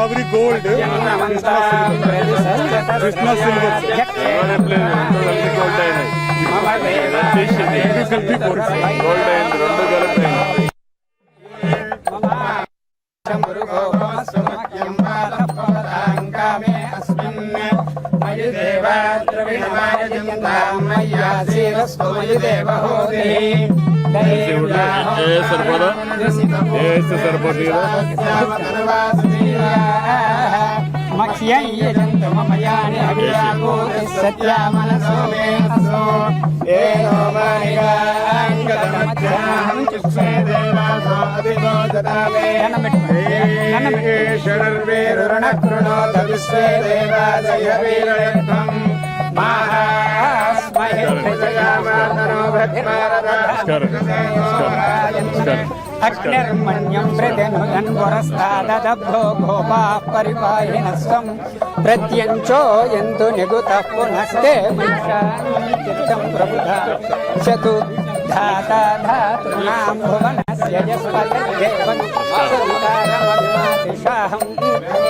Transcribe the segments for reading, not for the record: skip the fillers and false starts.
Godavari gold Krishna silver gold అయింది రెండు కలిపి అగ్నిర్మణ్యం ప్రతినుదన్ పురస్తాదభో గోపా పరిపాహినస్వం ప్రత్యంచో ఎంతు నిగుత పునస్తే మహిషాం ప్రభుధ చతు ధాతృనాం భువనస్య యస్పతిదేవం సవితారమభిమాతిషాహం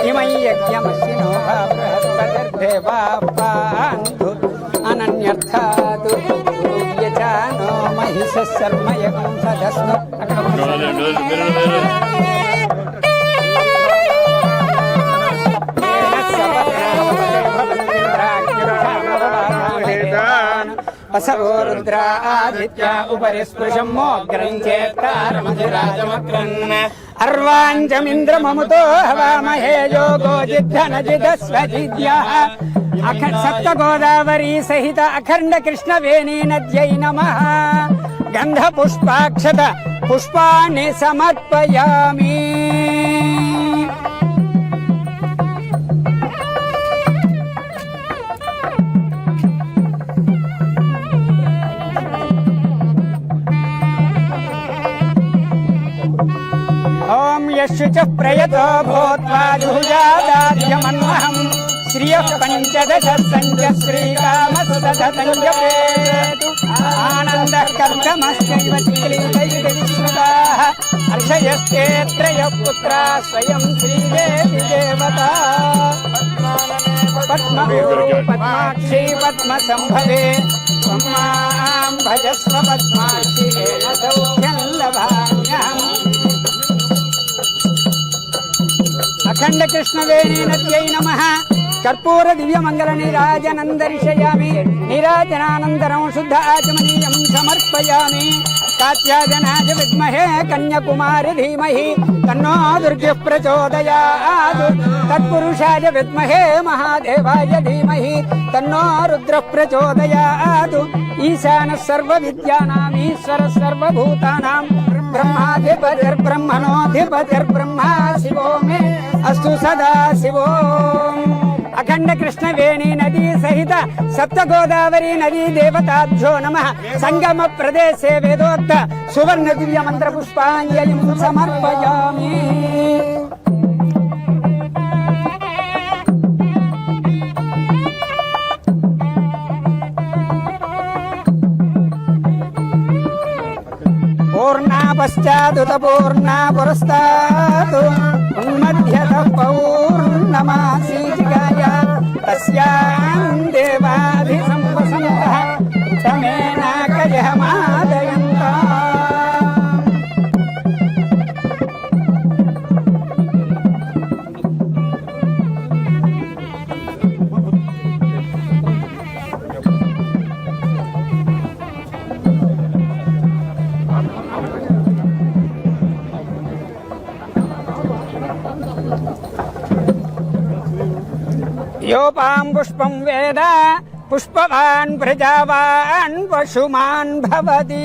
ఇమం యజ్ఞమస్సినో బృహస్పతిర్దేవా పాంతు అనన్యర్థాతు యజానో మహిషశర్మయకం సదస్వ అసవో రుద్రాదిత్యా ఉపరి స్పృశం మోగ్రం చేత్తారమధిరాజమగ్రన్ అర్వాంచమింద్రమముతో హవామహే యోగో జిద్ధనజిదస్వజిద్యః సప్త గోదావరీ సహిత అఖండ కృష్ణవేణీ నద్యై నమః గంధ పుష్పాక్షత పుష్పాన్ని సమర్పయామి. ఓం యశుచ ప్రయతో భూత్వా జుహుజాదాద్యమన్మహం శ్రియః పంచదశ సంచ శ్రీకామసుతతంజపేతు ఆనందః కర్తమస్యైవ చిక్లీతైర్విశ్రుతాః హర్షయస్తే త్రయః పుత్రా స్వయం శ్రీదేవి దేవతా పద్మాక్షీ పద్మసంభవే త్వం మాం భజస్వ పద్మాక్షి సౌఖ్యం లభామ్యహం. అఖండ కృష్ణవేణీ నద్యై నమః. కర్పూర దివ్యమంగళ నీరాజనందర్శయామి. నీరాజనానంతరం శుద్ధ ఆచమనీయం సమర్పయామి. కాత్యాయనాయ విద్మహే కన్యాకుమారి ధీమహి తన్నో దుర్గః ప్రచోదయాత్. తత్పురుషాయ విద్మహే మహాదేవాయ ధీమహి తన్నో రుద్రః ప్రచోదయాత్. ఈశానః సర్వవిద్యానాం ఈశ్వరః సర్వభూతానాం బ్రహ్మాధిపతిర్బ్రహ్మణోధిపతిర్బ్రహ్మ శివో మే అస్తు సదా శివో. అఖండ కృష్ణవేణీ నదీ సహిత సప్త గోదావరి నదీ దేవతాభ్యో నమః. సంగమ ప్రదేశే వేదోక్త సువర్ణ దివ్య మంత్ర పుష్పాంజలిం సమర్పయామి. పూర్ణా పశ్చాదుత పూర్ణా పురస్తాత్ ఉన్మధ్యత పౌర్ణమాసీ జిగాయ తస్యాం దేవాధి సంవసంతః తమేనాకయమాదయంతా. యోపాం పుష్పం వేద పుష్పవాన్ ప్రజావాన్ పశుమాన్ భవతి.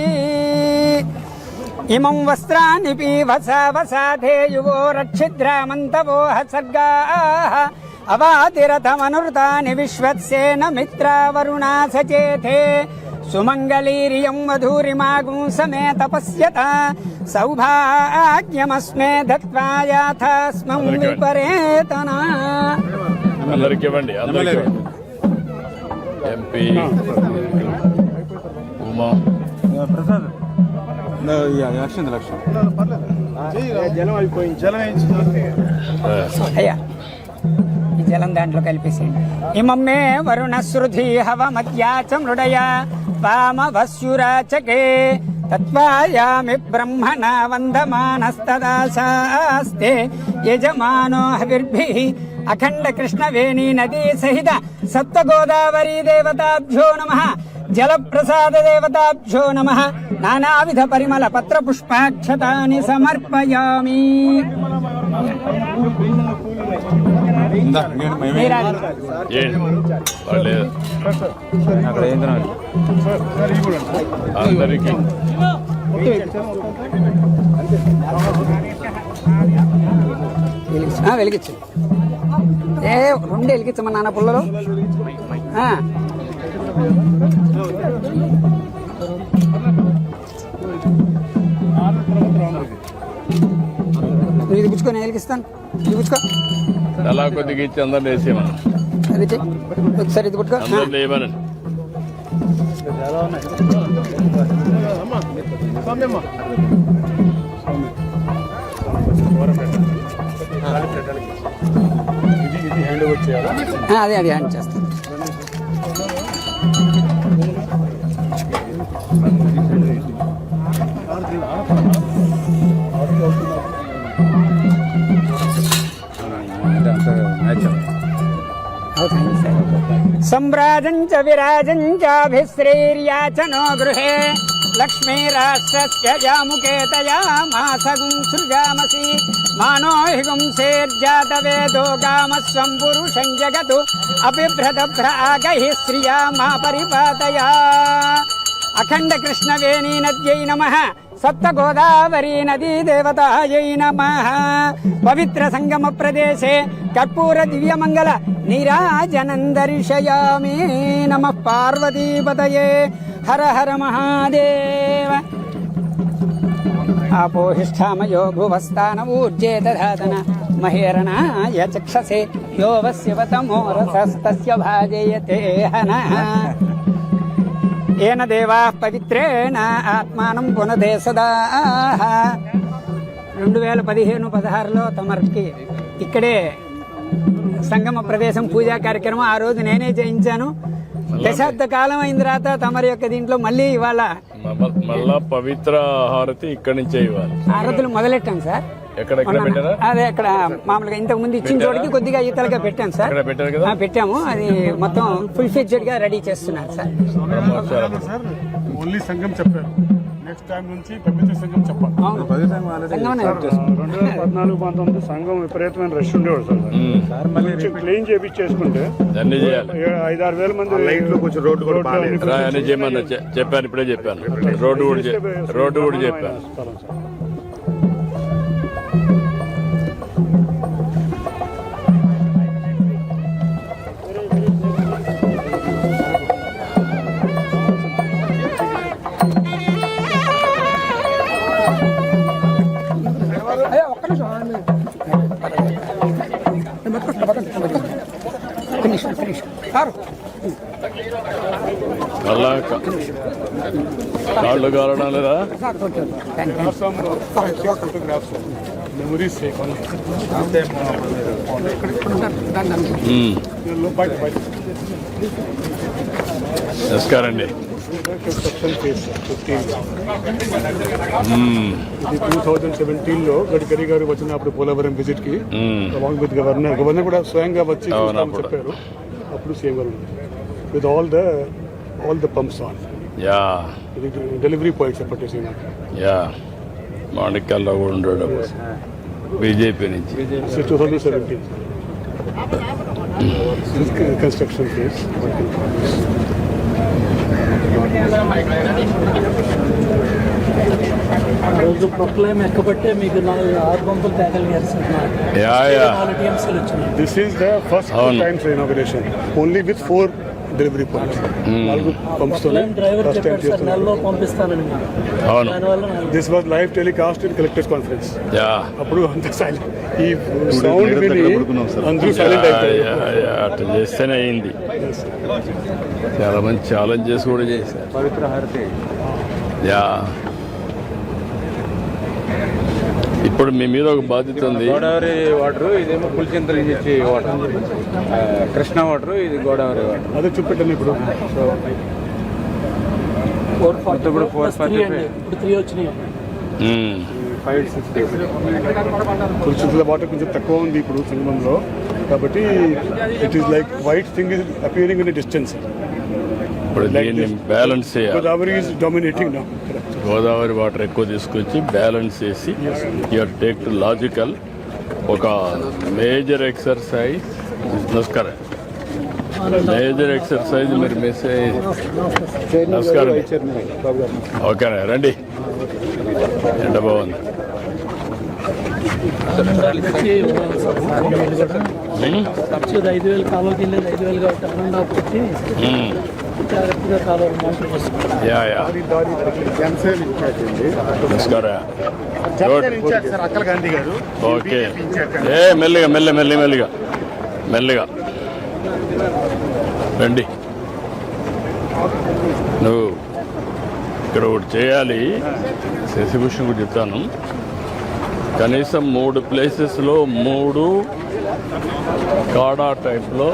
ఇమం వస్త్రాని పీవసావసాధే యువో రక్షిద్రామంతవో సర్గాః. అవాతిరథమనుర్తాని విశ్వత్సేన మిత్రా వరుణా సచేతే. సుమంగళీరియం వధూరిమాగుం సమే తపస్యత సౌభాగ్యమస్మే దత్వా యాథాస్మం విపరేతనా. అందరికి ఇవ్వండి. ఎంపీ ఉమా ప్రసాద్ జలం అయిపోయింది. జలం అయ్యా జలం దాంట్లో కలిపేసేయండి. ఇమమ్మే వరుణ శృధి హవ మధ్యాచ మృడయ వామవస్యురాచకే తత్వాయామి బ్రహ్మణ వందమానస్తదాశాస్తే యజమానో హవిర్భిః అఖండ కృష్ణవేణీ నదీ సహిత సప్త గోదావరీ దేవతాభ్యో నమః జల ప్రసాద దేవతాభ్యో నమః నానావిధ పరిమళ పత్ర పుష్పాక్షతాని సమర్పయామి. అక్కడ ఏంద్రా అందరికీ వెలిగించు. రెండు వెలిగించమా నాన్న పుల్లలు. ఇది పుచ్చుకో, నేను వెలిగిస్తాను. ఇది పుచ్చుకో, అలా కొద్దిగా ఇచ్చి అందరిని వేసేయమని. అది ఒకసారి ఇది పుట్టుకో. అందరిని వేయమనండి. అదే అది హ్యాండ్ చేస్తాను. సంవ్రాజం చ విరాజం చాభిశ్రేర్యాచనో గృహే లక్ష్మీరాష్ట్రస్య జాముకేతయామాసగుం సృజామసి మానో హిగుంసేర్జాతవేదో గామస్వం పురుషం జగతు అభిభ్రతభ్రాగైః శ్రియా మా పరిపాతయా. అఖండ కృష్ణవేణీ నద్యై నమః సప్త గోదావరీ నదీ దేవతాయై నమః. పవిత్ర సంగమ ప్రదేశే కర్పూర దివ్యమంగళ నీరాజనం దర్శయామి. నమః పార్వతీపతయే హర హర మహాదేవ. ఆపోహిష్ఠామయో భువస్థాన ఊర్జే దధాతన మహేరణాయ చక్షసే యో వస్యవతమోరసస్తస్య భాజయతే హనః. ఏన దేవాః పవిత్రేణ ఆత్మానం పునదే సదా. 2015-16లో తమరికి ఇక్కడే సంగమ ప్రదేశం పూజా కార్యక్రమం ఆ రోజు నేనే చేయించాను. దశాబ్ద కాలం అయిన తర్వాత తమరి యొక్క దీంట్లో మళ్ళీ ఇవాళ మళ్ళా పవిత్ర హారతి ఇక్కడి నుంచే ఇవ్వాలి. హారతులు మొదలెట్టాం సార్. అదే అక్కడ మామూలుగా ఇంతకు ముందు ఇచ్చిన చోటికి కొద్దిగా ఈతలుగా పెట్టాం సార్. పెట్టాము. అది మొత్తం ఫుల్ ఫ్లెడ్జెడ్ గా రెడీ చేస్తున్నారు సార్. ఓన్లీ సంఘం చెప్పారు. నెక్స్ట్ టైం నుంచి పవిత్ర సంఘం చెప్పాలి. 2014-19 సంఘం విపరీతమైన రష్ ఉండేవాడు సార్. కొంచెం క్లీన్ చేపించేసుకుంటే 5-6 వేల మంది. లైట్లు కొంచెం రోడ్డు కూడా చెప్పాను, ఇప్పుడే చెప్పాను. రోడ్డు కూడా చెప్పాను. అలా కాళ్ళు కాలడం లేదా? నమస్కారం అండి. ఇది 2017లో గడ్కరీ గారు వచ్చినప్పుడు పోలవరం విజిట్ కి అలాంగ్ విత్ గవర్నర్ కూడా స్వయంగా వచ్చి చెప్పారు. అప్పుడు సీఎం గారు with all the pumps on. ఇది డెలివరీ పాయింట్స్ చెప్పేసి మాణిక్యాల్లో కూడా ఉండడం బీజేపీ నుంచి 2017 కన్స్ట్రక్షన్ కేస్. రోజు ప్రొక్లైమ్ ఎక్కబట్టే మీకు 6 పంపులు తేగలిగారు sir. This is the first times inauguration only with 4 delivery points. 4 pumps driver చెప్పారు సార్ నెలలో పంపిస్తానని. This was live telecast in collectors conference. అప్పుడు అంత సైలెంట్, ఈ సౌండ్ విని అందరూ సైలెంట్ అయిపోయారు. అట్లా చేస్తేనే అయింది. చాలా మంది ఛాలెంజెస్ కూడా చేశారు. పవిత్ర హారతి ఇప్పుడు మీ మీద ఒక బాధ్యత ఉంది. గోదావరి వాటర్, ఇదేమో పులిచింతల నుంచి వాటర్, కృష్ణా వాటర్, ఇది గోదావరి వాటర్. అదే చూపెట్టాను ఇప్పుడు. సో 440 ఇప్పుడు + 3 అండి. ఇప్పుడు 3 వచ్చినాయి. 5-6 days. పులిచింతల వాటర్ కొంచెం తక్కువ ఉంది ఇప్పుడు సంగమంలో, కాబట్టి it is like white thing is appearing in distance. ఇప్పుడు దీన్ని బ్యాలెన్స్ చేయాలి. Godavari is dominating now. Godavari water ఎక్కువ తీసుకొచ్చి బ్యాలెన్స్ చేసి యూఆర్ టేక్ టు లాజికల్ ఒక మేజర్ ఎక్సర్సైజ్. నమస్కారం. మేజర్ ఎక్సర్సైజ్ మీరు మెసేజ్. నమస్కారం. ఓకేనా, రండి. ఎండ బాగుంది. ఖర్చు 5,000 కాలువకి వెళ్ళేది 5,000 కాబట్టి 1.5 పెట్టి జాగ్రత్తగా కాలువ మోటార్ వస్తుంది. యా నమస్కారం. అక్కల గాంధీ గారు. ఓకే. మెల్లిగా మెల్లిగా రండి. నువ్వు ఇక్కడ ఒకటి చేయాలి. శశిభూషణ్ కూడా చెప్తాను. కనీసం 3 ప్లేసెస్లో 3 కాడా టైప్లో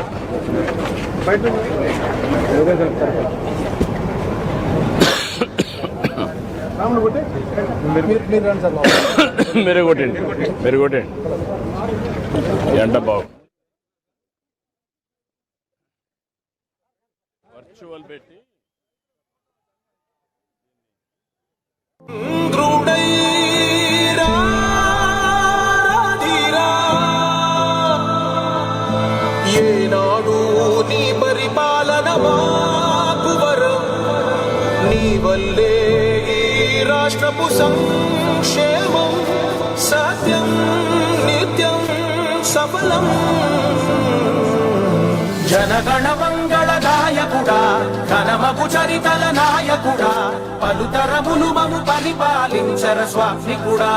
మీరు కొట్టండి. ఎండ బాగు. వర్చువల్ పెట్టి ఏనాడు నీ పరిపాలన మాకు వరం, నీ వల్లే ఈ రాష్ట్రపు సంక్షేమం సత్యం నిత్యం సఫలం. జనగణ మంగళ నాయకుడా, ఘనమగు చరితల నాయకుడా, పలుతరములు మము పరిపాలించర స్వామికుడా.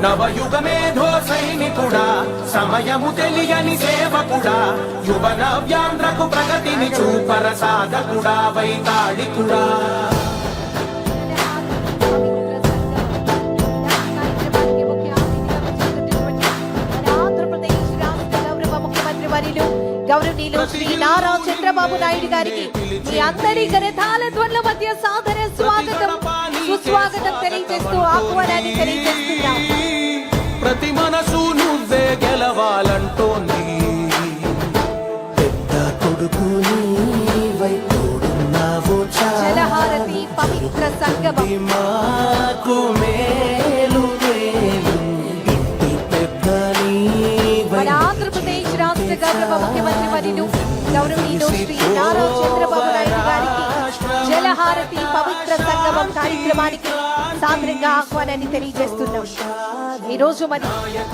నవయుగ మేధో సైనికుడా, సమయము తెలియని సేవకుడా, యువ నవ్యాంధ్రకు ప్రగతిని చూపర సాధకుడా, వైతాళికుడా. గౌరవనీయులు శ్రీ నారా చంద్రబాబు నాయుడు గారికి మీ అందరి కరతాళ ధ్వనుల మధ్య సాదర స్వాగతం సుస్వాగతం తెలియజేస్తూ ఆహ్వానాన్ని తెలియజేస్తున్నాం. ప్రతి మనసు నువ్వే గెలవాలంటోంది, పెద్ద కొడుకు నీవై తోడున్నావు. జలహారతి పవిత్ర సంగమం మాకు మేలు మేలు, ఇంటి పెద్ద మన ఆంధ్రప్రదేశ్ రాష్ట్ర గౌరవ ముఖ్యమంత్రి వర్యులు గౌరవనీయులు శ్రీ నారా చంద్రబాబు నాయుడు గారికి జలహారతి పవిత్ర సంగమం కార్యక్రమానికి సాదరంగా ఆహ్వానాన్ని తెలియజేస్తున్నాం. ఈ రోజు మరి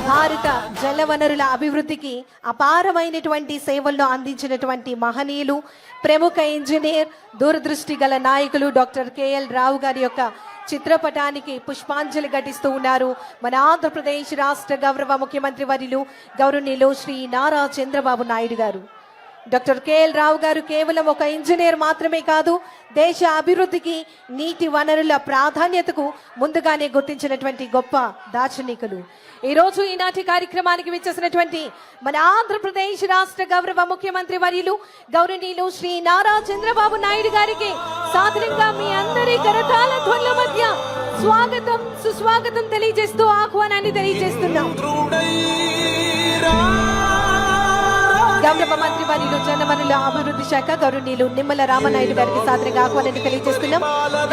భారత జల వనరుల అభివృద్ధికి అపారమైనటువంటి సేవలను అందించినటువంటి మహనీయులు, ప్రముఖ ఇంజనీర్, దూరదృష్టి గల నాయకులు డాక్టర్ కేఎల్ రావు గారి యొక్క చిత్రపటానికి పుష్పాంజలి ఘటిస్తూ ఉన్నారు మన ఆంధ్రప్రదేశ్ రాష్ట్ర గౌరవ ముఖ్యమంత్రి వర్యులు గౌరవనీయులు శ్రీ నారా చంద్రబాబు నాయుడు గారు. డాక్టర్ కేఎల్ రావు గారు కేవలం ఒక ఇంజనీర్ మాత్రమే కాదు, దేశ అభివృద్ధికి నీటి వనరుల ప్రాధాన్యతకు ముందుగానే గుర్తించినటువంటి గొప్ప దార్శనికులు. ఈ రోజు ఈనాటి కార్యక్రమానికి విచ్చేసినటువంటి మన ఆంధ్రప్రదేశ్ రాష్ట్ర గౌరవ ముఖ్యమంత్రి వర్యులు గౌరవనీయులు శ్రీ నారా చంద్రబాబు నాయుడు గారికి సాధారణంగా మీ అందరి కరతాళ ధ్వనుల మధ్య స్వాగతం సుస్వాగతం తెలియజేస్తూ ఆహ్వానాన్ని తెలియజేస్తున్నాం. గౌరవ మంత్రి వర్యులు జలవనరుల అభివృద్ధి శాఖ గౌరవనీయులు నిమ్మల రామనాయుడు గారికి సాదరంగా ఆహ్వానాన్ని తెలియజేస్తున్నాం.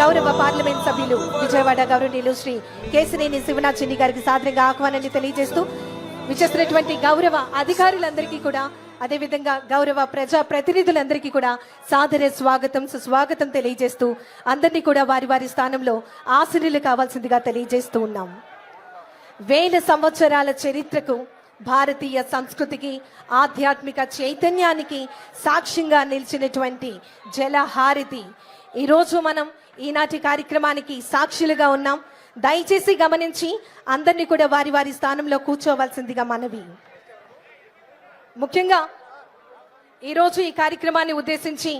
గౌరవ పార్లమెంట్ సభ్యులు విజయవాడ గౌరవనీయులు శ్రీ కేశినేని శివనాథ్ చిన్ని గారికి సాదరంగా ఆహ్వానాన్ని తెలియజేస్తూ విచ్చేసినటువంటి గౌరవ అధికారులందరికీ కూడా, అదేవిధంగా గౌరవ ప్రజా ప్రతినిధులందరికీ కూడా సాదర స్వాగతం సుస్వాగతం తెలియజేస్తూ అందరినీ కూడా వారి వారి స్థానంలో ఆశీనులు కావాల్సిందిగా తెలియజేస్తూ ఉన్నాం. 1000 సంవత్సరాల చరిత్రకు, భారతీయ సంస్కృతికి, ఆధ్యాత్మిక చైతన్యానికి సాక్ష్యంగా నిలిచినటువంటి జలహారతి ఈరోజు మనం ఈనాటి కార్యక్రమానికి సాక్షులుగా ఉన్నాం. దయచేసి గమనించి అందరినీ కూడా వారి వారి స్థానంలో కూర్చోవలసిందిగా మనవి. ముఖ్యంగా ఈరోజు ఈ కార్యక్రమాన్ని ఉద్దేశించి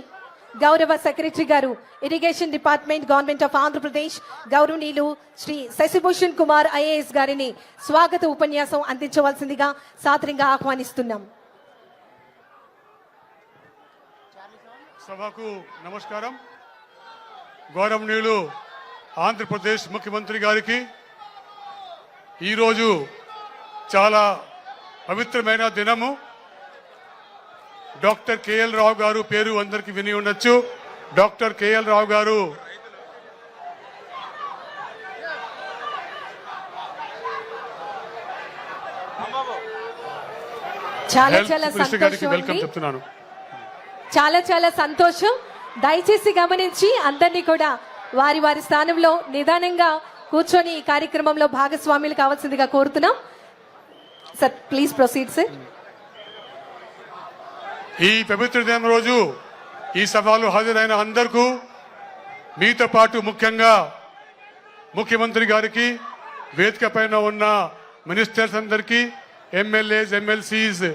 గౌరవ సెక్రటరీ గారు irrigation department government of Andhra Pradesh గౌరవనీయులు శ్రీ శశిభూషణ్ కుమార్ ఐఏఎస్ గారిని స్వాగత ఉపన్యాసం అందించవలసిందిగా సాదరంగా ఆహ్వానిస్తున్నాం. సభకు నమస్కారం. గౌరవనీయులు ఆంధ్రప్రదేశ్ ముఖ్యమంత్రి గారికి ఈరోజు చాలా పవిత్రమైన దినము. డాక్టర్ కేఎల్ రావు గారు పేరు అందరికీ విని ఉండొచ్చు. డాక్టర్ కేఎల్ రావు గారు చాలా హెల్త్ చాలా మినిస్టర్ గారికి సంతోషం వెల్కమ్ అండి. చెప్తున్నాను. చాలా చాలా సంతోషం. దయచేసి గమనించి అందరినీ కూడా వారి వారి స్థానంలో నిదానంగా కూర్చొని ఈ కార్యక్రమంలో భాగస్వాములు కావాల్సిందిగా కోరుతున్నాం. Sir please proceed sir. ఈ పవిత్ర దినం రోజు ఈ సభలో హాజరైన అందరికీ, మీతో పాటు ముఖ్యంగా ముఖ్యమంత్రి గారికి, వేదిక పైన ఉన్న మినిస్టర్స్ అందరికీ, ఎమ్మెల్యేస్, ఎమ్మెల్సీస్,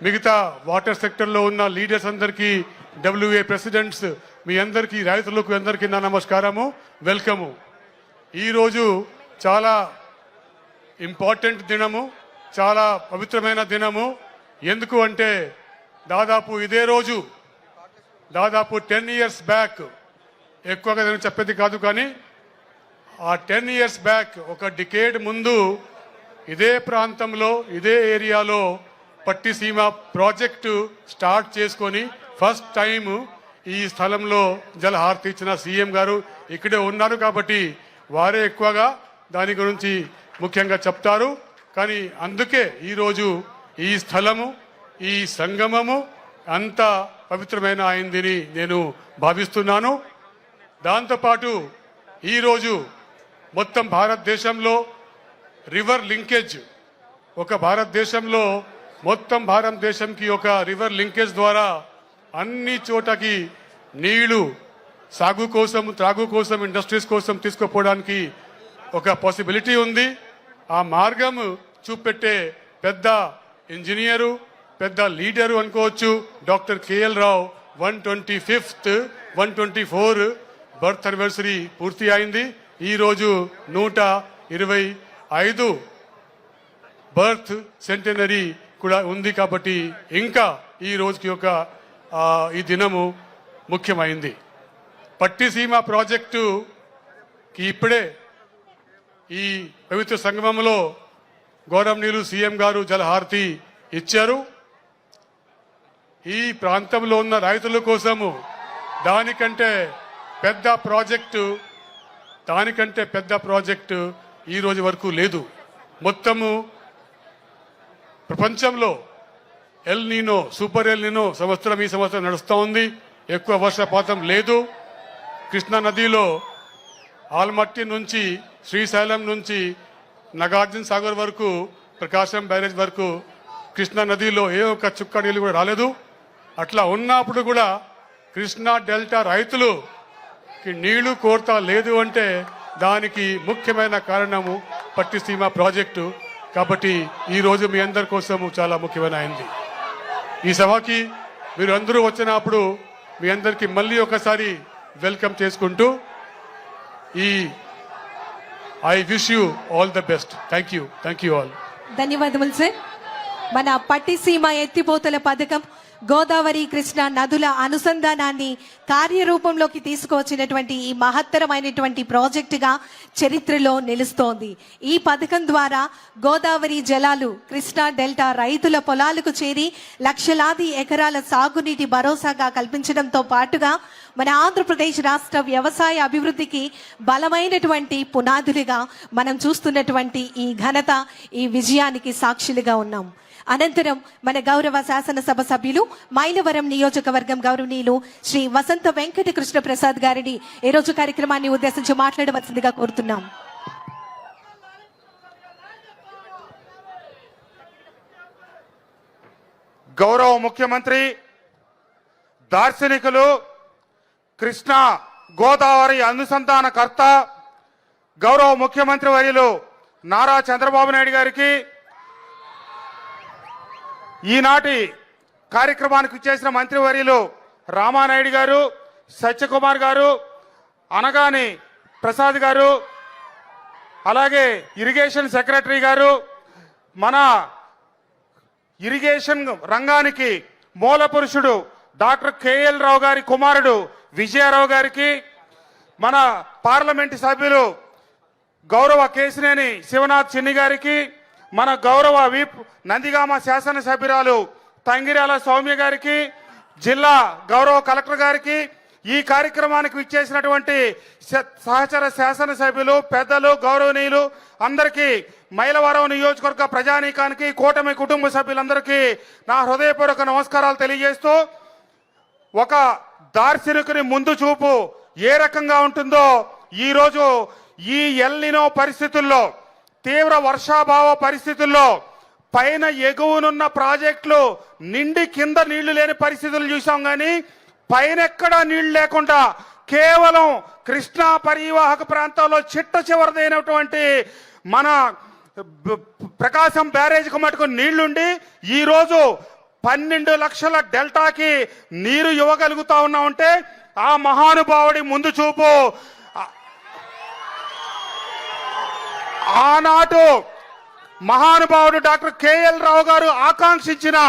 మిగతా వాటర్ సెక్టర్లో ఉన్న లీడర్స్ అందరికీ, WA ప్రెసిడెంట్స్, మీ అందరికీ, రైతులకు అందరికీ నా నమస్కారము, వెల్కము. ఈరోజు చాలా ఇంపార్టెంట్ దినము, చాలా పవిత్రమైన దినము. ఎందుకు అంటే దాదాపు ఇదే రోజు, దాదాపు 10 years బ్యాక్, ఎక్కువగా నేను చెప్పేది కాదు కానీ ఆ 10 years బ్యాక్, ఒక డికేడ్ ముందు ఇదే ప్రాంతంలో, ఇదే ఏరియాలో పట్టిసీమ ప్రాజెక్టు స్టార్ట్ చేసుకొని ఫస్ట్ టైం ఈ స్థలంలో జలహారతి ఇచ్చిన సీఎం గారు ఇక్కడే ఉన్నారు కాబట్టి వారే ఎక్కువగా దాని గురించి ముఖ్యంగా చెప్తారు. కానీ అందుకే ఈరోజు ఈ స్థలము, ఈ సంగమము అంత పవిత్రమైన అయిందని నేను భావిస్తున్నాను. దాంతోపాటు ఈరోజు మొత్తం భారతదేశంలో రివర్ లింకేజ్, ఒక భారతదేశంలో మొత్తం భారతదేశంకి ఒక రివర్ లింకేజ్ ద్వారా అన్ని చోటకి నీళ్లు సాగు కోసం, త్రాగు కోసం, ఇండస్ట్రీస్ కోసం తీసుకుపోవడానికి ఒక పాసిబిలిటీ ఉంది. ఆ మార్గం చూపెట్టే పెద్ద ఇంజనీరు, పెద్ద లీడరు అనుకోవచ్చు డాక్టర్ కేఎల్ రావు. 125th 124 బర్త్ యానివర్సరీ పూర్తి అయింది. ఈరోజు 125 బర్త్ సెంటనరీ కూడా ఉంది కాబట్టి ఇంకా ఈ రోజుకి ఒక ఈ దినము ముఖ్యమైంది. పట్టిసీమ ప్రాజెక్టుకి ఇప్పుడే ఈ పవిత్ర సంగమంలో గౌరవనీయులు సీఎం గారు జలహారతి ఇచ్చారు. ఈ ప్రాంతంలో ఉన్న రైతుల కోసము దానికంటే పెద్ద ప్రాజెక్టు ఈ రోజు వరకు లేదు. మొత్తము ప్రపంచంలో ఎల్ నీనో, సూపర్ ఎల్ నీనో సంవత్సరం ఈ సంవత్సరం నడుస్తూ ఉంది. ఎక్కువ వర్షపాతం లేదు. కృష్ణా నదిలో ఆల్మట్టి నుంచి, శ్రీశైలం నుంచి నాగార్జున సాగర్ వరకు, ప్రకాశం బ్యారేజ్ వరకు కృష్ణా నదిలో ఏ ఒక్క చుక్క నీళ్ళు కూడా రాలేదు. అట్లా ఉన్నప్పుడు కూడా కృష్ణా డెల్టా రైతులుకి నీళ్లు కోరత లేదు అంటే దానికి ముఖ్యమైన కారణము పట్టిసీమ ప్రాజెక్టు. కాబట్టి ఈరోజు మీ అందరి కోసము చాలా ముఖ్యమైన అయింది. ఈ సభకి మీరు అందరూ వచ్చినప్పుడు మీ అందరికీ మళ్ళీ ఒకసారి వెల్కమ్ చేసుకుంటూ I wish you all the best. Thank you all. ధన్యవాదములు సార్. మన పట్టిసీమ ఎత్తిపోతల పథకం గోదావరి, కృష్ణ నదుల అనుసంధానాన్ని కార్యరూపంలోకి తీసుకువచ్చినటువంటి ఈ మహత్తరమైనటువంటి ప్రాజెక్టుగా చరిత్రలో నిలుస్తోంది. ఈ పథకం ద్వారా గోదావరి జలాలు కృష్ణా డెల్టా రైతుల పొలాలకు చేరి లక్షలాది ఎకరాల సాగునీటి భరోసాగా కల్పించడంతో పాటుగా మన ఆంధ్రప్రదేశ్ రాష్ట్ర వ్యవసాయ అభివృద్ధికి బలమైనటువంటి పునాదులుగా మనం చూస్తున్నటువంటి ఈ ఘనత, ఈ విజయానికి సాక్షులుగా ఉన్నాం. అనంతరం మన గౌరవ శాసనసభ సభ్యులు, మైలవరం నియోజకవర్గం గౌరవనీయులు శ్రీ వసంత వెంకట కృష్ణ ప్రసాద్ గారిని ఈ రోజు కార్యక్రమాన్ని ఉద్దేశించి మాట్లాడవలసిందిగా కోరుతున్నాం. గౌరవ ముఖ్యమంత్రి, దార్శనికులు, కృష్ణా గోదావరి అనుసంధానకర్త గౌరవ ముఖ్యమంత్రి వర్యులు నారా చంద్రబాబు నాయుడు గారికి, ఈనాటి కార్యక్రమానికి చేసిన మంత్రివర్యులు రామానాయుడు గారు, సత్యకుమార్ గారు, అనగాని ప్రసాద్ గారు, అలాగే ఇరిగేషన్ సెక్రటరీ గారు, మన ఇరిగేషన్ రంగానికి మూల పురుషుడు డాక్టర్ కేఎల్ రావు గారి కుమారుడు విజయారావు గారికి, మన పార్లమెంటు సభ్యులు గౌరవ కేశినేని శివనాథ్ చిన్ని గారికి, మన గౌరవ విప్ నందిగామ శాసనసభ్యురాలు తంగిరాల సౌమ్య గారికి, జిల్లా గౌరవ కలెక్టర్ గారికి, ఈ కార్యక్రమానికి విచ్చేసినటువంటి సహచర శాసనసభ్యులు, పెద్దలు, గౌరవనీయులు అందరికీ, మైలవరం నియోజకవర్గ ప్రజానీకానికి, కూటమి కుటుంబ సభ్యులందరికీ నా హృదయపూర్వక నమస్కారాలు తెలియజేస్తూ, ఒక దార్శనికుని ముందు చూపు ఏ రకంగా ఉంటుందో ఈరోజు ఈ ఎల్నినో పరిస్థితుల్లో, తీవ్ర వర్షాభావ పరిస్థితుల్లో పైన ఎగువనున్న ప్రాజెక్టులు నిండి కింద నీళ్లు లేని పరిస్థితులు చూసాం. కానీ పైన ఎక్కడా నీళ్లు లేకుండా కేవలం కృష్ణా పరివాహక ప్రాంతాల్లో చిట్ట చివరిదైనటువంటి మన ప్రకాశం బ్యారేజ్కు మటుకు నీళ్లుండి ఈరోజు 12 లక్షల డెల్టాకి నీరు ఇవ్వగలుగుతా ఉన్నామంటే ఆ మహానుభావుడి ముందు చూపు. ఆనాడు మహానుభావుడు డాక్టర్ కేఎల్ రావు గారు ఆకాంక్షించిన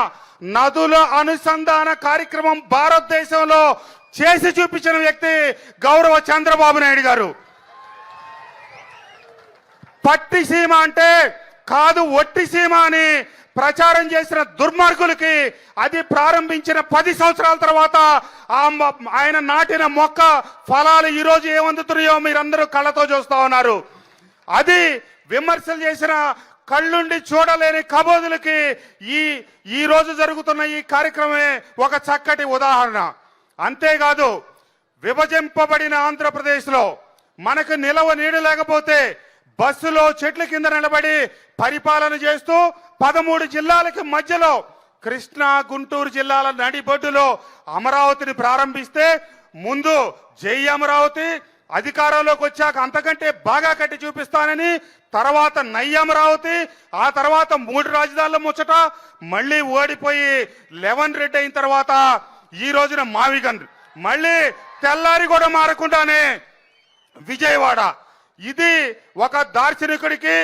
నదుల అనుసంధాన కార్యక్రమం భారతదేశంలో చేసి చూపించిన వ్యక్తి గౌరవ చంద్రబాబు నాయుడు గారు. పట్టి సీమ అంటే కాదు ఒట్టి సీమ అని ప్రచారం చేసిన దుర్మార్గులకి అది ప్రారంభించిన 10 సంవత్సరాల తర్వాత ఆయన నాటిన మొక్క ఫలాలు ఈరోజు ఏమందుతున్నాయో మీరందరూ కళ్ళతో చూస్తా ఉన్నారు. అది విమర్శలు చేసిన కళ్ళుండి చూడలేని కబోదులకి ఈ రోజు జరుగుతున్న ఈ కార్యక్రమమే ఒక చక్కటి ఉదాహరణ. అంతేకాదు, విభజింపబడిన ఆంధ్రప్రదేశ్లో మనకు నిలవ నీడ లేకపోతే బస్సులో చెట్ల కింద నిలబడి పరిపాలన చేస్తూ 13 జిల్లాలకి మధ్యలో కృష్ణా గుంటూరు జిల్లాల నడిబొడ్డులో అమరావతిని ప్రారంభిస్తే ముందు జై అమరావతి, అధికారంలోకి వచ్చాక అంతకంటే బాగా కట్టి చూపిస్తానని, తర్వాత నై అమరావతి, ఆ తర్వాత 3 రాజధానుల ముచ్చట, మళ్ళీ ఓడిపోయి 11 రెడ్డి అయిన తర్వాత ఈ రోజున మావిగన్, మళ్ళీ తెల్లారి కూడా మారకుండానే విజయవాడ. ఇది ఒక దార్శనికుడికి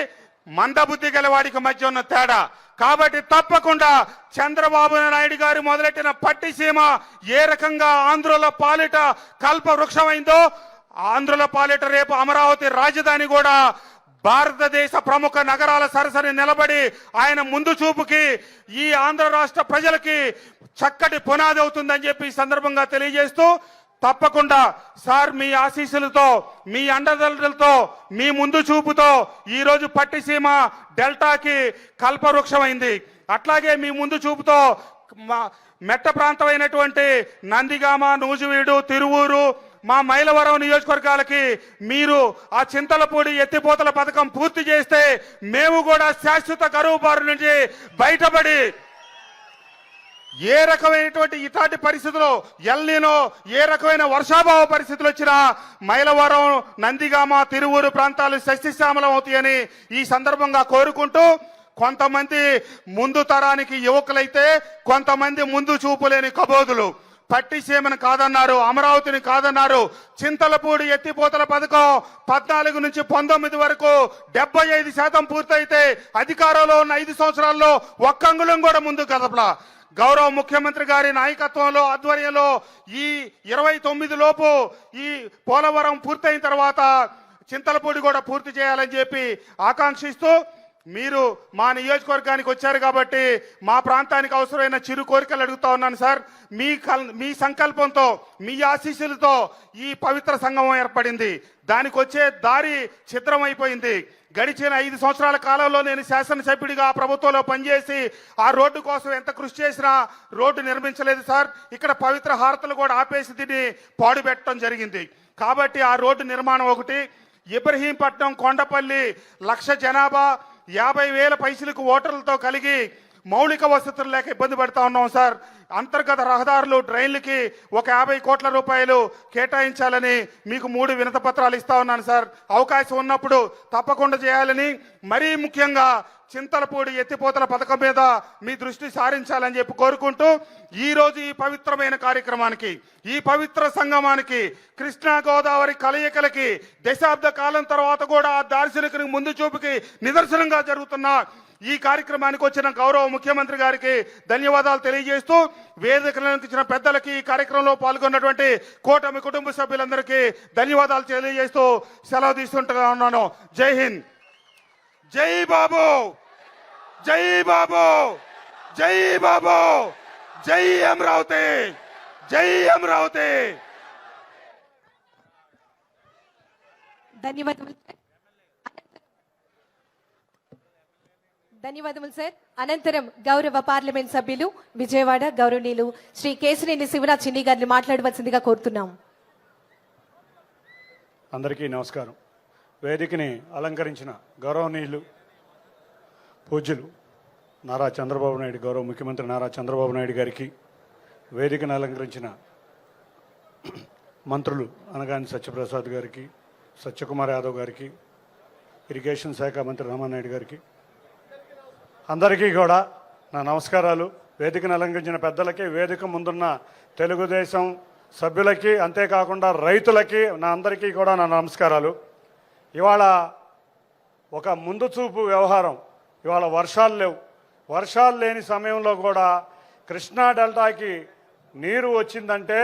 మందబుద్ధి గలవాడికి మధ్య ఉన్న తేడా. కాబట్టి తప్పకుండా చంద్రబాబు నాయుడు గారు మొదలెట్టిన పట్టిసీమ ఏ రకంగా ఆంధ్రుల పాలిట కల్ప వృక్షమైందో, ఆంధ్రుల పాలిట రేపు అమరావతి రాజధాని కూడా భారతదేశ ప్రముఖ నగరాల సరసరి నిలబడి ఆయన ముందు చూపుకి ఈ ఆంధ్ర రాష్ట్ర ప్రజలకి చక్కటి పునాది అవుతుందని చెప్పి ఈ సందర్భంగా తెలియజేస్తూ, తప్పకుండా సార్ మీ ఆశీస్సులతో, మీ అండదండలతో, మీ ముందు చూపుతో ఈరోజు పట్టిసీమ డెల్టాకి కల్పవృక్షమైంది. అట్లాగే మీ ముందు చూపుతో మెట్ట ప్రాంతమైనటువంటి నందిగామ, నూజివీడు, తిరువూరు, మా మైలవరం నియోజకవర్గాలకి మీరు ఆ చింతలపూడి ఎత్తిపోతల పథకం పూర్తి చేస్తే మేము కూడా శాశ్వత కరువు బారి నుంచి బయటపడి ఏ రకమైనటువంటి ఇలాంటి పరిస్థితుల్లో ఎల్నినో ఏ రకమైన వర్షాభావ పరిస్థితులు వచ్చినా మైలవరం, నందిగామ, తిరువూరు ప్రాంతాలు సస్యశ్యామలం అవుతాయని ఈ సందర్భంగా కోరుకుంటూ, కొంతమంది ముందు తరానికి యువకులైతే కొంతమంది ముందు చూపులేని కబోదులు పట్టిసీమను కాదన్నారు, అమరావతిని కాదన్నారు. చింతలపూడి ఎత్తిపోతల పథకం 14 నుంచి 19 వరకు 75% పూర్తయితే అధికారంలో ఉన్న 5 సంవత్సరాల్లో ఒక్క అంగుళం కూడా ముందు కదపలా. గౌరవ ముఖ్యమంత్రి గారి నాయకత్వంలో, ఆధ్వర్యంలో ఈ 29 లోపు ఈ పోలవరం పూర్తయిన తర్వాత చింతలపూడి కూడా పూర్తి చేయాలని చెప్పి ఆకాంక్షిస్తూ, మీరు మా నియోజకవర్గానికి వచ్చారు కాబట్టి మా ప్రాంతానికి అవసరమైన చిరు కోరికలు అడుగుతా ఉన్నాను సార్. మీ సంకల్పంతో, మీ ఆశీస్సులతో ఈ పవిత్ర సంగమం ఏర్పడింది. దానికి వచ్చే దారి చిత్రమైపోయింది. గడిచిన 5 సంవత్సరాల కాలంలో నేను శాసనసభ్యుడిగా ప్రభుత్వంలో పనిచేసి ఆ రోడ్డు కోసం ఎంత కృషి చేసినా రోడ్డు నిర్మించలేదు సార్. ఇక్కడ పవిత్ర హారతలు కూడా ఆపేసి దీన్ని పాడు పెట్టడం జరిగింది. కాబట్టి ఆ రోడ్డు నిర్మాణం ఒకటి. ఇబ్రహీంపట్నం, కొండపల్లి 1,00,000 జనాభా, 50,000 పైసలకు ఓటర్లతో కలిగి మౌలిక వసతులు లేక ఇబ్బంది పడతా ఉన్నాం సార్. అంతర్గత రహదారులు, డ్రైన్లకి ఒక 50 కోట్ల రూపాయలు కేటాయించాలని మీకు 3 వినత పత్రాలు ఇస్తా ఉన్నాను సార్. అవకాశం ఉన్నప్పుడు తప్పకుండా చేయాలని, మరీ ముఖ్యంగా చింతలపూడి ఎత్తిపోతల పథకం మీద మీ దృష్టి సారించాలని చెప్పి కోరుకుంటూ, ఈరోజు ఈ పవిత్రమైన కార్యక్రమానికి, ఈ పవిత్ర సంగమానికి, కృష్ణా గోదావరి కలయికలకి దశాబ్ద కాలం తర్వాత కూడా ఆ దార్శనికునికి ముందు చూపుకి నిదర్శనంగా జరుగుతున్న ఈ కార్యక్రమానికి వచ్చిన గౌరవ ముఖ్యమంత్రి గారికి ధన్యవాదాలు తెలియజేస్తూ, వేదికలకు ఇచ్చిన పెద్దలకి, ఈ కార్యక్రమంలో పాల్గొన్నటువంటి కూటమి కుటుంబ సభ్యులందరికీ ధన్యవాదాలు తెలియజేస్తూ సెలవు తీసుకుంటా ఉన్నాను. జై హింద్, జై బాబు, జై బాబు, జై బాబు, జై అమరావతి, జై అమరావతి. ధన్యవాదములు సార్. అనంతరం గౌరవ పార్లమెంట్ సభ్యులు విజయవాడ గౌరవనీయులు శ్రీ కేశినేని శివనాథ్ చిన్ని గారిని మాట్లాడవలసిందిగా కోరుతున్నాం. అందరికీ నమస్కారం. వేదికని అలంకరించిన గౌరవనీయులు పూజ్యులు నారా చంద్రబాబు నాయుడు, గౌరవ ముఖ్యమంత్రి నారా చంద్రబాబు నాయుడు గారికి, వేదికను అలంకరించిన మంత్రులు అనగాని సత్యప్రసాద్ గారికి, సత్యకుమార్ యాదవ్ గారికి, ఇరిగేషన్ శాఖ మంత్రి రామానాయుడు గారికి, అందరికీ కూడా నా నమస్కారాలు. వేదికను అలంకరించిన పెద్దలకి, వేదిక ముందున్న తెలుగుదేశం సభ్యులకి, అంతేకాకుండా రైతులకి, నా అందరికీ కూడా నా నమస్కారాలు. ఇవాళ ఒక ముందు చూపు వ్యవహారం. ఇవాళ వర్షాలు లేవు. వర్షాలు లేని సమయంలో కూడా కృష్ణా డెల్టాకి నీరు వచ్చిందంటే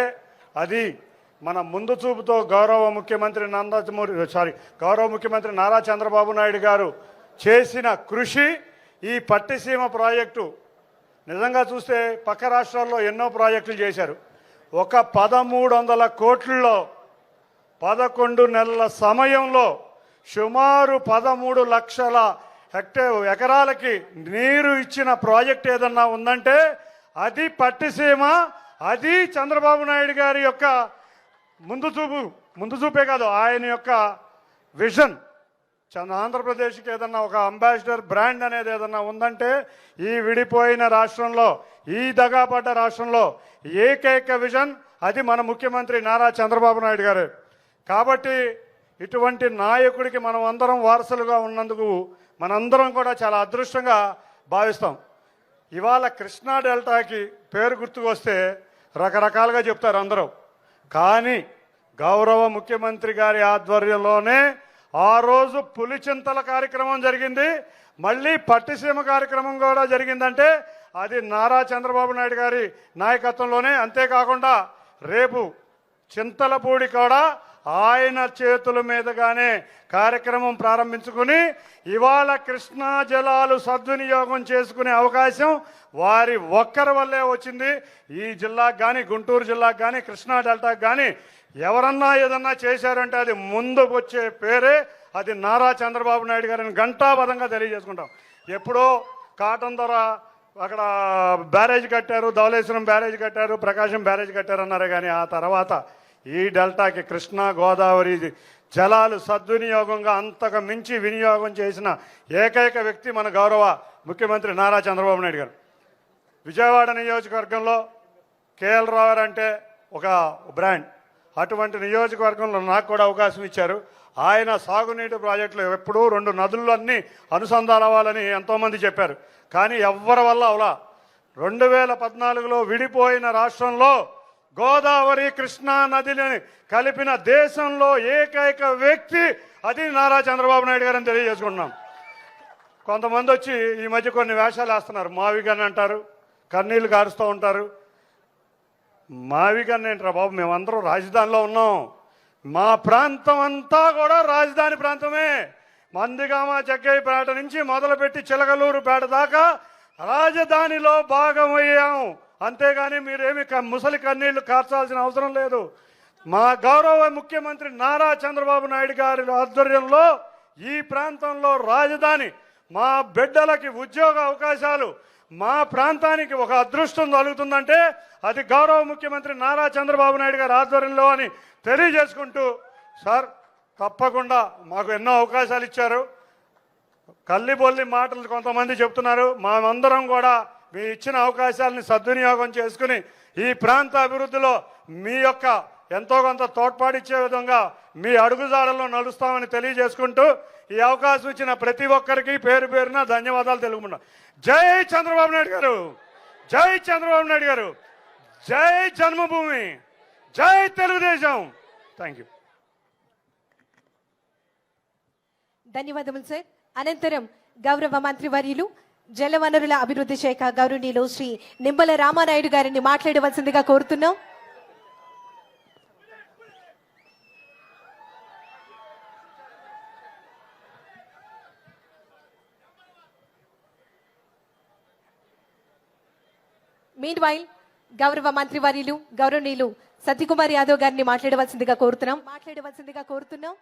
అది మన ముందు చూపుతో గౌరవ ముఖ్యమంత్రి నారా చంద్రబాబు నాయుడు గారు చేసిన కృషి. ఈ పట్టిసీమ ప్రాజెక్టు నిజంగా చూస్తే పక్క రాష్ట్రాల్లో ఎన్నో ప్రాజెక్టులు చేశారు. ఒక 1300 కోట్లలో 11 నెలల సమయంలో సుమారు 13 లక్షల ఎకరాలకి నీరు ఇచ్చిన ప్రాజెక్ట్ ఏదన్నా ఉందంటే అది పట్టిసీమ. అది చంద్రబాబు నాయుడు గారి యొక్క ముందు చూపే కాదు, ఆయన యొక్క విజన్. ఆంధ్రప్రదేశ్కి ఏదన్నా ఒక అంబాసిడర్ బ్రాండ్ అనేది ఏదన్నా ఉందంటే ఈ విడిపోయిన రాష్ట్రంలో, ఈ దగాపడ్డ రాష్ట్రంలో ఏకైక విజన్ అది మన ముఖ్యమంత్రి నారా చంద్రబాబు నాయుడు గారు. కాబట్టి ఇటువంటి నాయకుడికి మనం అందరం వారసులుగా ఉన్నందుకు మనందరం కూడా చాలా అదృష్టంగా భావిస్తాం. ఇవాళ కృష్ణా డెల్టాకి పేరు గుర్తుకొస్తే రకరకాలుగా చెప్తారు అందరూ. కానీ గౌరవ ముఖ్యమంత్రి గారి ఆధ్వర్యంలోనే ఆ రోజు పులిచింతల కార్యక్రమం జరిగింది, మళ్ళీ పట్టిసీమ కార్యక్రమం కూడా జరిగిందంటే అది నారా చంద్రబాబు నాయుడు గారి నాయకత్వంలోనే. అంతేకాకుండా రేపు చింతలపూడి కూడా ఆయన చేతుల మీదుగానే కార్యక్రమం ప్రారంభించుకుని ఇవాళ కృష్ణా జలాలు సద్వినియోగం చేసుకునే అవకాశం వారి ఒక్కరి వల్లే వచ్చింది. ఈ జిల్లాకు కానీ, గుంటూరు జిల్లాకు కానీ, కృష్ణా డెల్టాకు కానీ ఎవరన్నా ఏదన్నా చేశారంటే అది ముందు వచ్చే పేరే అది నారా చంద్రబాబు నాయుడు గారిని ఘంటాపథంగా తెలియజేసుకుంటాం. ఎప్పుడో కాటన్ ద్వారా అక్కడ బ్యారేజ్ కట్టారు, ధవళేశ్వరం బ్యారేజ్ కట్టారు, ప్రకాశం బ్యారేజ్ కట్టారు అన్నారు. కానీ ఆ తర్వాత ఈ డెల్టాకి కృష్ణా గోదావరి జలాలు సద్వినియోగంగా అంతకు మించి వినియోగం చేసిన ఏకైక వ్యక్తి మన గౌరవ ముఖ్యమంత్రి నారా చంద్రబాబు నాయుడు గారు. విజయవాడ నియోజకవర్గంలో కేఎల్ రావు అంటే ఒక బ్రాండ్. అటువంటి నియోజకవర్గంలో నాకు కూడా అవకాశం ఇచ్చారు. ఆయన సాగునీటి ప్రాజెక్టులు ఎప్పుడూ 2 నదులన్నీ అనుసంధానం అవ్వాలని ఎంతోమంది చెప్పారు. కానీ ఎవ్వరి వల్ల అవలా. 2014లో విడిపోయిన రాష్ట్రంలో గోదావరి కృష్ణా నదిని కలిపిన దేశంలో ఏకైక వ్యక్తి అది నారా చంద్రబాబు నాయుడు గారని తెలియజేసుకుంటున్నాం. కొంతమంది వచ్చి ఈ మధ్య కొన్ని వేషాలు వేస్తున్నారు. మావిగన్ అంటారు, కన్నీళ్లు కారుస్తూ ఉంటారు. మావిగన్ ఏంట్రా బాబు, మేమందరం రాజధానిలో ఉన్నాం. మా ప్రాంతం అంతా కూడా రాజధాని ప్రాంతమే. మందిగామ జగ్గయ్యపేట నుంచి మొదలుపెట్టి చిలకలూరుపేట దాకా రాజధానిలో భాగమయ్యాం. అంతేగాని మీరేమి ముసలి కన్నీళ్లు కార్చాల్సిన అవసరం లేదు. మా గౌరవ ముఖ్యమంత్రి నారా చంద్రబాబు నాయుడు గారి ఆధ్వర్యంలో ఈ ప్రాంతంలో రాజధాని, మా బిడ్డలకి ఉద్యోగ అవకాశాలు, మా ప్రాంతానికి ఒక అదృష్టం కలుగుతుందంటే అది గౌరవ ముఖ్యమంత్రి నారా చంద్రబాబు నాయుడు గారి ఆధ్వర్యంలో అని తెలియజేసుకుంటూ, సార్ తప్పకుండా మాకు ఎన్నో అవకాశాలు ఇచ్చారు. కల్లిబొల్లి మాటలు కొంతమంది చెప్తున్నారు. మనమందరం కూడా మీ ఇచ్చిన అవకాశాలని సద్వినియోగం చేసుకుని ఈ ప్రాంత అభివృద్ధిలో మీ యొక్క ఎంతో కొంత తోడ్పాటిచ్చే విధంగా మీ అడుగుజాడల్లో నడుస్తామని తెలియజేసుకుంటూ ఈ అవకాశం ఇచ్చిన ప్రతి ఒక్కరికి పేరు పేరున ధన్యవాదాలు తెలుపుకుంటాం. జై చంద్రబాబు నాయుడు గారు, జై చంద్రబాబు నాయుడు గారు, జై జన్మభూమి, జై తెలుగుదేశం. Thank you. ధన్యవాదములు సార్. అనంతరం గౌరవ మంత్రివర్యులు జలవనరుల అభివృద్ధి శాఖ గౌరవనీయులు శ్రీ నిమ్మల రామానాయుడు గారిని మాట్లాడవలసిందిగా కోరుతున్నాం. మీన్ వైల్ గౌరవ మంత్రివర్యులు గౌరవనీయులు సత్యకుమార్ యాదవ్ గారిని మాట్లాడవలసిందిగా కోరుతున్నాం.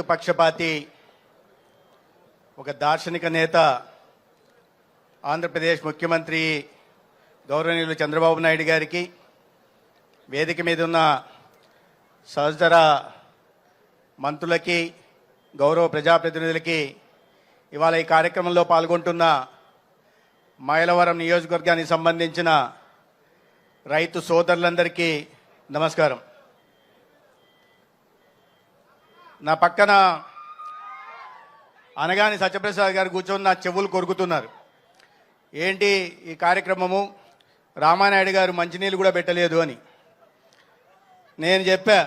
పక్షపాతి ఒక దార్శనిక నేత ఆంధ్రప్రదేశ్ ముఖ్యమంత్రి గౌరవనీయులు చంద్రబాబు నాయుడు గారికి, వేదిక మీద ఉన్న సహచర మంత్రులకి, గౌరవ ప్రజాప్రతినిధులకి, ఇవాళ ఈ కార్యక్రమంలో పాల్గొంటున్న మైలవరం నియోజకవర్గానికి సంబంధించిన రైతు సోదరులందరికీ నమస్కారం. నా పక్కన అనగాని సత్యప్రసాద్ గారు కూర్చొని నా చెవులు కొరుకుతున్నారు. ఏంటి ఈ కార్యక్రమము, రామానాయుడు గారు మంచినీళ్ళు కూడా పెట్టలేదు అని. నేను చెప్పా,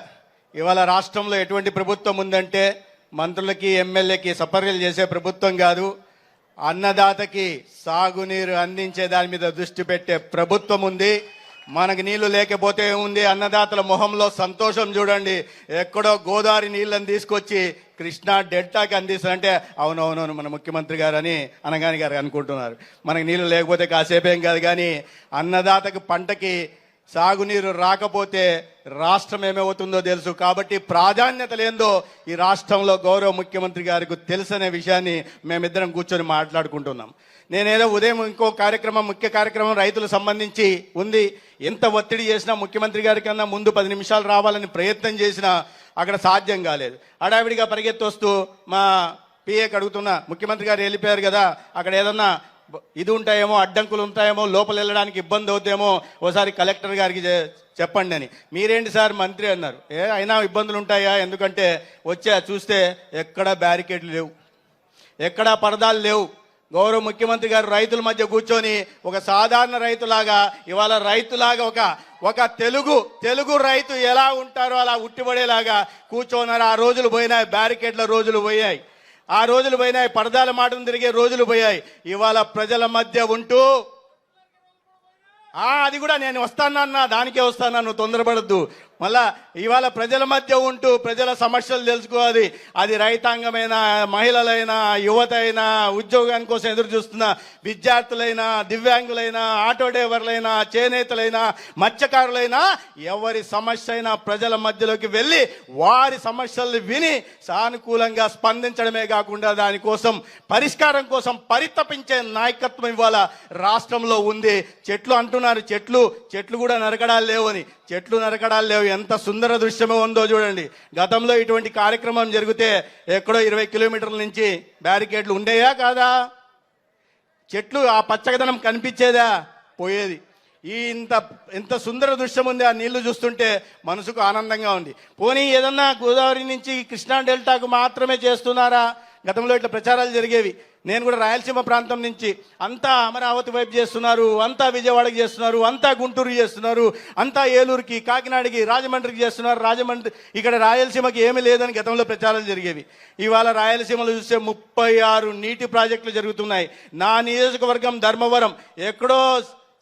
ఇవాళ రాష్ట్రంలో ఎటువంటి ప్రభుత్వం ఉందంటే మంత్రులకి ఎమ్మెల్యేకి సపర్యలు చేసే ప్రభుత్వం కాదు, అన్నదాతకి సాగునీరు అందించే దాని మీద దృష్టి పెట్టే ప్రభుత్వం ఉంది. మనకు నీళ్లు లేకపోతే ఉంది, అన్నదాతల మొహంలో సంతోషం చూడండి. ఎక్కడో గోదావరి నీళ్ళని తీసుకొచ్చి కృష్ణా డెల్టాకి అందిస్తారంటే అవునవునవును మన ముఖ్యమంత్రి గారు అని అనగాని గారు అనుకుంటున్నారు. మనకు నీళ్లు లేకపోతే కాసేపేం కాదు, కానీ అన్నదాతకు పంటకి సాగునీరు రాకపోతే రాష్ట్రం ఏమవుతుందో తెలుసు. కాబట్టి ప్రాధాన్యతలు ఏందో ఈ రాష్ట్రంలో గౌరవ ముఖ్యమంత్రి గారికి తెలుసనే విషయాన్ని మేమిద్దరం కూర్చొని మాట్లాడుకుంటున్నాం. నేనేదో ఉదయం ఇంకో కార్యక్రమం, ముఖ్య కార్యక్రమం రైతులకు సంబంధించి ఉంది. ఎంత ఒత్తిడి చేసినా ముఖ్యమంత్రి గారి కన్నా ముందు 10 నిమిషాలు రావాలని ప్రయత్నం చేసినా అక్కడ సాధ్యం కాలేదు. హడావిడిగా పరిగెత్తొస్తూ మా పిఏకి అడుగుతున్నా, ముఖ్యమంత్రి గారు వెళ్ళిపోయారు కదా, అక్కడ ఏదన్నా ఇది ఉంటాయేమో, అడ్డంకులు ఉంటాయేమో, లోపల వెళ్ళడానికి ఇబ్బంది అవుతాయేమో, ఓసారి కలెక్టర్ గారికి చెప్పండి అని. మీరేంటి సార్ మంత్రి అన్నారు. అయినా ఇబ్బందులు ఉంటాయా, ఎందుకంటే వచ్చా చూస్తే ఎక్కడా బ్యారికేడ్లు లేవు, ఎక్కడా పరదాలు లేవు. గౌరవ ముఖ్యమంత్రి గారు రైతుల మధ్య కూర్చొని ఒక సాధారణ రైతులాగా, ఇవాళ రైతులాగా ఒక తెలుగు రైతు ఎలా ఉంటారో అలా ఉట్టిపడేలాగా కూర్చోన్నారు. ఆ రోజులు పోయినాయి, బ్యారికేడ్ల రోజులు పోయాయి, ఆ రోజులు పోయినాయి, పరదాల మాటను తిరిగే రోజులు పోయాయి. ఇవాళ ప్రజల మధ్య ఉంటూ అది కూడా నేను వస్తానన్నా, దానికే వస్తానా, నువ్వు తొందరపడద్దు. మళ్ళా ఇవాళ ప్రజల మధ్య ఉంటూ ప్రజల సమస్యలు తెలుసుకోవాలి. అది రైతాంగమైనా, మహిళలైనా, యువత అయినా, ఉద్యోగాని కోసం ఎదురు చూస్తున్న విద్యార్థులైనా, దివ్యాంగులైనా, ఆటో డ్రైవర్లైనా, చేనేతలైనా, మత్స్యకారులైనా, ఎవరి సమస్య అయినా ప్రజల మధ్యలోకి వెళ్ళి వారి సమస్యల్ని విని సానుకూలంగా స్పందించడమే కాకుండా దానికోసం పరిష్కారం కోసం పరితపించే నాయకత్వం ఇవాళ రాష్ట్రంలో ఉంది. చెట్లు అంటున్నారు, చెట్లు కూడా నరకడాలు లేవు అని. చెట్లు నరకడాలు లేవు, ఎంత సుందర దృశ్యమో ఉందో చూడండి. గతంలో ఇటువంటి కార్యక్రమం జరిగితే ఎక్కడో 20 కిలోమీటర్ల నుంచి బ్యారికేడ్లు ఉండేయా కాదా? చెట్లు ఆ పచ్చదనం కనిపించేదా? పోయేది. ఇంత సుందర దృశ్యం ఉంది. ఆ నీళ్లు చూస్తుంటే మనసుకు ఆనందంగా ఉంది. పోనీ ఏదన్నా గోదావరి నుంచి కృష్ణా డెల్టాకు మాత్రమే చేస్తున్నారా? గతంలో ఇట్లా ప్రచారాలు జరిగేవి. నేను కూడా రాయలసీమ ప్రాంతం నుంచి అంతా అమరావతి వైపు చేస్తున్నారు, అంతా విజయవాడకి చేస్తున్నారు, అంతా గుంటూరు చేస్తున్నారు, అంతా ఏలూరుకి, కాకినాడకి, రాజమండ్రికి చేస్తున్నారు. రాజమండ్రి ఇక్కడ రాయలసీమకి ఏమీ లేదని గతంలో ప్రచారాలు జరిగేవి. ఇవాళ రాయలసీమలో చూస్తే 36 నీటి ప్రాజెక్టులు జరుగుతున్నాయి. నా నియోజకవర్గం ధర్మవరం ఎక్కడో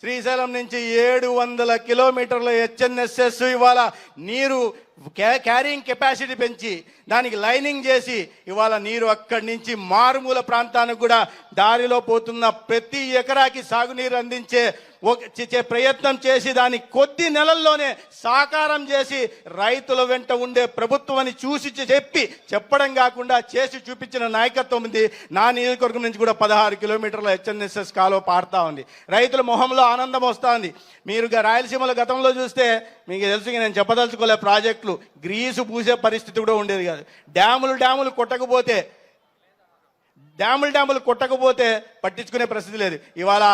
శ్రీశైలం నుంచి 700 కిలోమీటర్ల హెచ్ఎన్ఎస్ఎస్ ఇవాళ నీరు క్యారింగ్ కెపాసిటీ పెంచి దానికి లైనింగ్ చేసి ఇవాళ నీరు అక్కడి నుంచి మారుమూల ప్రాంతానికి కూడా దారిలో పోతున్న ప్రతి ఎకరాకి సాగునీరు అందించే ప్రయత్నం చేసి దాన్ని కొద్ది నెలల్లోనే సాకారం చేసి రైతుల వెంట ఉండే ప్రభుత్వం అని చెప్పడం కాకుండా చేసి చూపించిన నాయకత్వం ఉంది. నా నియోజకవర్గం నుంచి కూడా 16 కిలోమీటర్ల హెచ్ఎన్ఎస్ఎస్ కాలువ పారుతా ఉంది. రైతుల మొహంలో ఆనందం వస్తూ ఉంది. మీరు రాయలసీమలో గతంలో చూస్తే మీకు తెలుసు, నేను చెప్పదలుచుకోలే, ప్రాజెక్టులు గ్రీసు పూసే పరిస్థితి కూడా ఉండేది కాదు. డ్యాములు కొట్టకపోతే పట్టించుకునే పరిస్థితి లేదు. ఇవాళ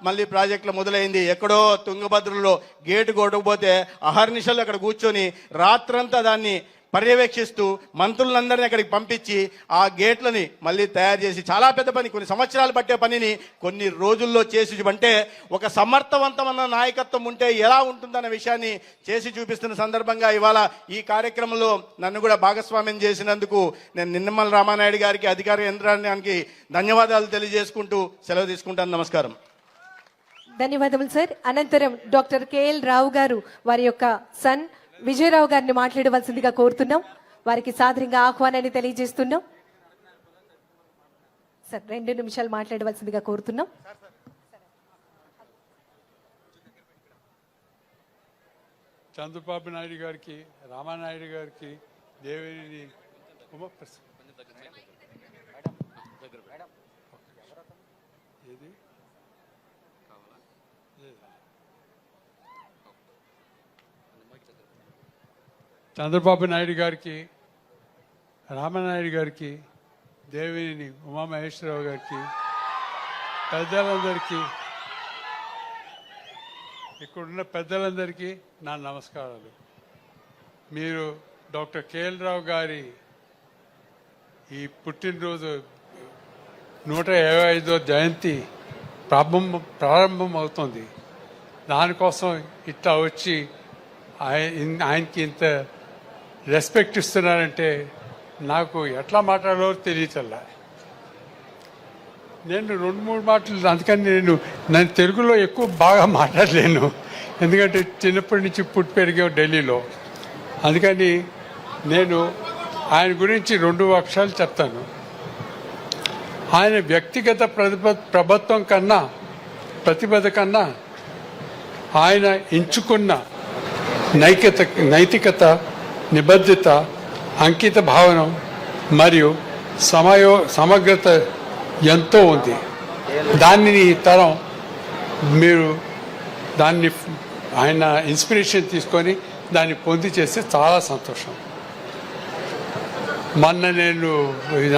మళ్ళీ ప్రాజెక్టులు మొదలైంది. ఎక్కడో తుంగభద్రలో గేటు కొట్టకపోతే అహర్నిశలు అక్కడ కూర్చొని రాత్రంతా దాన్ని పర్యవేక్షిస్తూ మంత్రులందరినీ అక్కడికి పంపించి ఆ గేట్లని మళ్ళీ తయారు చేసి చాలా పెద్ద పని, కొన్ని సంవత్సరాలు పట్టే పనిని కొన్ని రోజుల్లో చేసి, అంటే ఒక సమర్థవంతమైన నాయకత్వం ఉంటే ఎలా ఉంటుందన్న విషయాన్ని చేసి చూపిస్తున్న సందర్భంగా ఇవాళ ఈ కార్యక్రమంలో నన్ను కూడా భాగస్వామ్యం చేసినందుకు నేను నిన్నమల రామానాయుడు గారికి, అధికార యంత్రాంగానికి ధన్యవాదాలు తెలియజేసుకుంటూ సెలవు తీసుకుంటాను. నమస్కారం. ధన్యవాదములు సార్. అనంతరం డాక్టర్ కేఎల్ రావు గారు వారి యొక్క సన్ విజయరావు గారిని మాట్లాడవలసిందిగా కోరుతున్నాం. వారికి సాదరంగా ఆహ్వానాన్ని తెలియజేస్తున్నాం. సార్ 2 నిమిషాలు మాట్లాడవలసిందిగా కోరుతున్నాం. చంద్రబాబు నాయుడు గారికి, రామానాయుడు గారికి, దేవిని చంద్రబాబు నాయుడు గారికి, రామనాయుడు గారికి, దేవిని ఉమామహేశ్వరరావు గారికి, పెద్దలందరికీ, ఇక్కడున్న పెద్దలందరికీ నా నమస్కారాలు. మీరు డాక్టర్ కేఎల్ రావు గారి ఈ పుట్టినరోజు 125వ జయంతి ప్రారంభం అవుతుంది. దానికోసం ఇట్లా వచ్చి ఆయనకి ఇంత రెస్పెక్ట్ ఇస్తున్నారంటే నాకు ఎట్లా మాట్లాడాలో తెలియటల్లా. నేను 2-3 మాటలు, అందుకని నేను తెలుగులో ఎక్కువ బాగా మాట్లాడలేను, ఎందుకంటే చిన్నప్పటి నుంచి పుట్టి పెరిగాం ఢిల్లీలో. అందుకని నేను ఆయన గురించి 2 అక్షరాలు చెప్తాను. ఆయన వ్యక్తిగత ప్రతిభ కన్నా ఆయన ఎంచుకున్న నైతికత, నిబద్ధత, అంకిత భావన మరియు సమగ్రత ఎంతో ఉంది. దాన్ని ఈ తరం మీరు ఆయన ఇన్స్పిరేషన్ తీసుకొని దాన్ని పొంది చేస్తే చాలా సంతోషం. మొన్న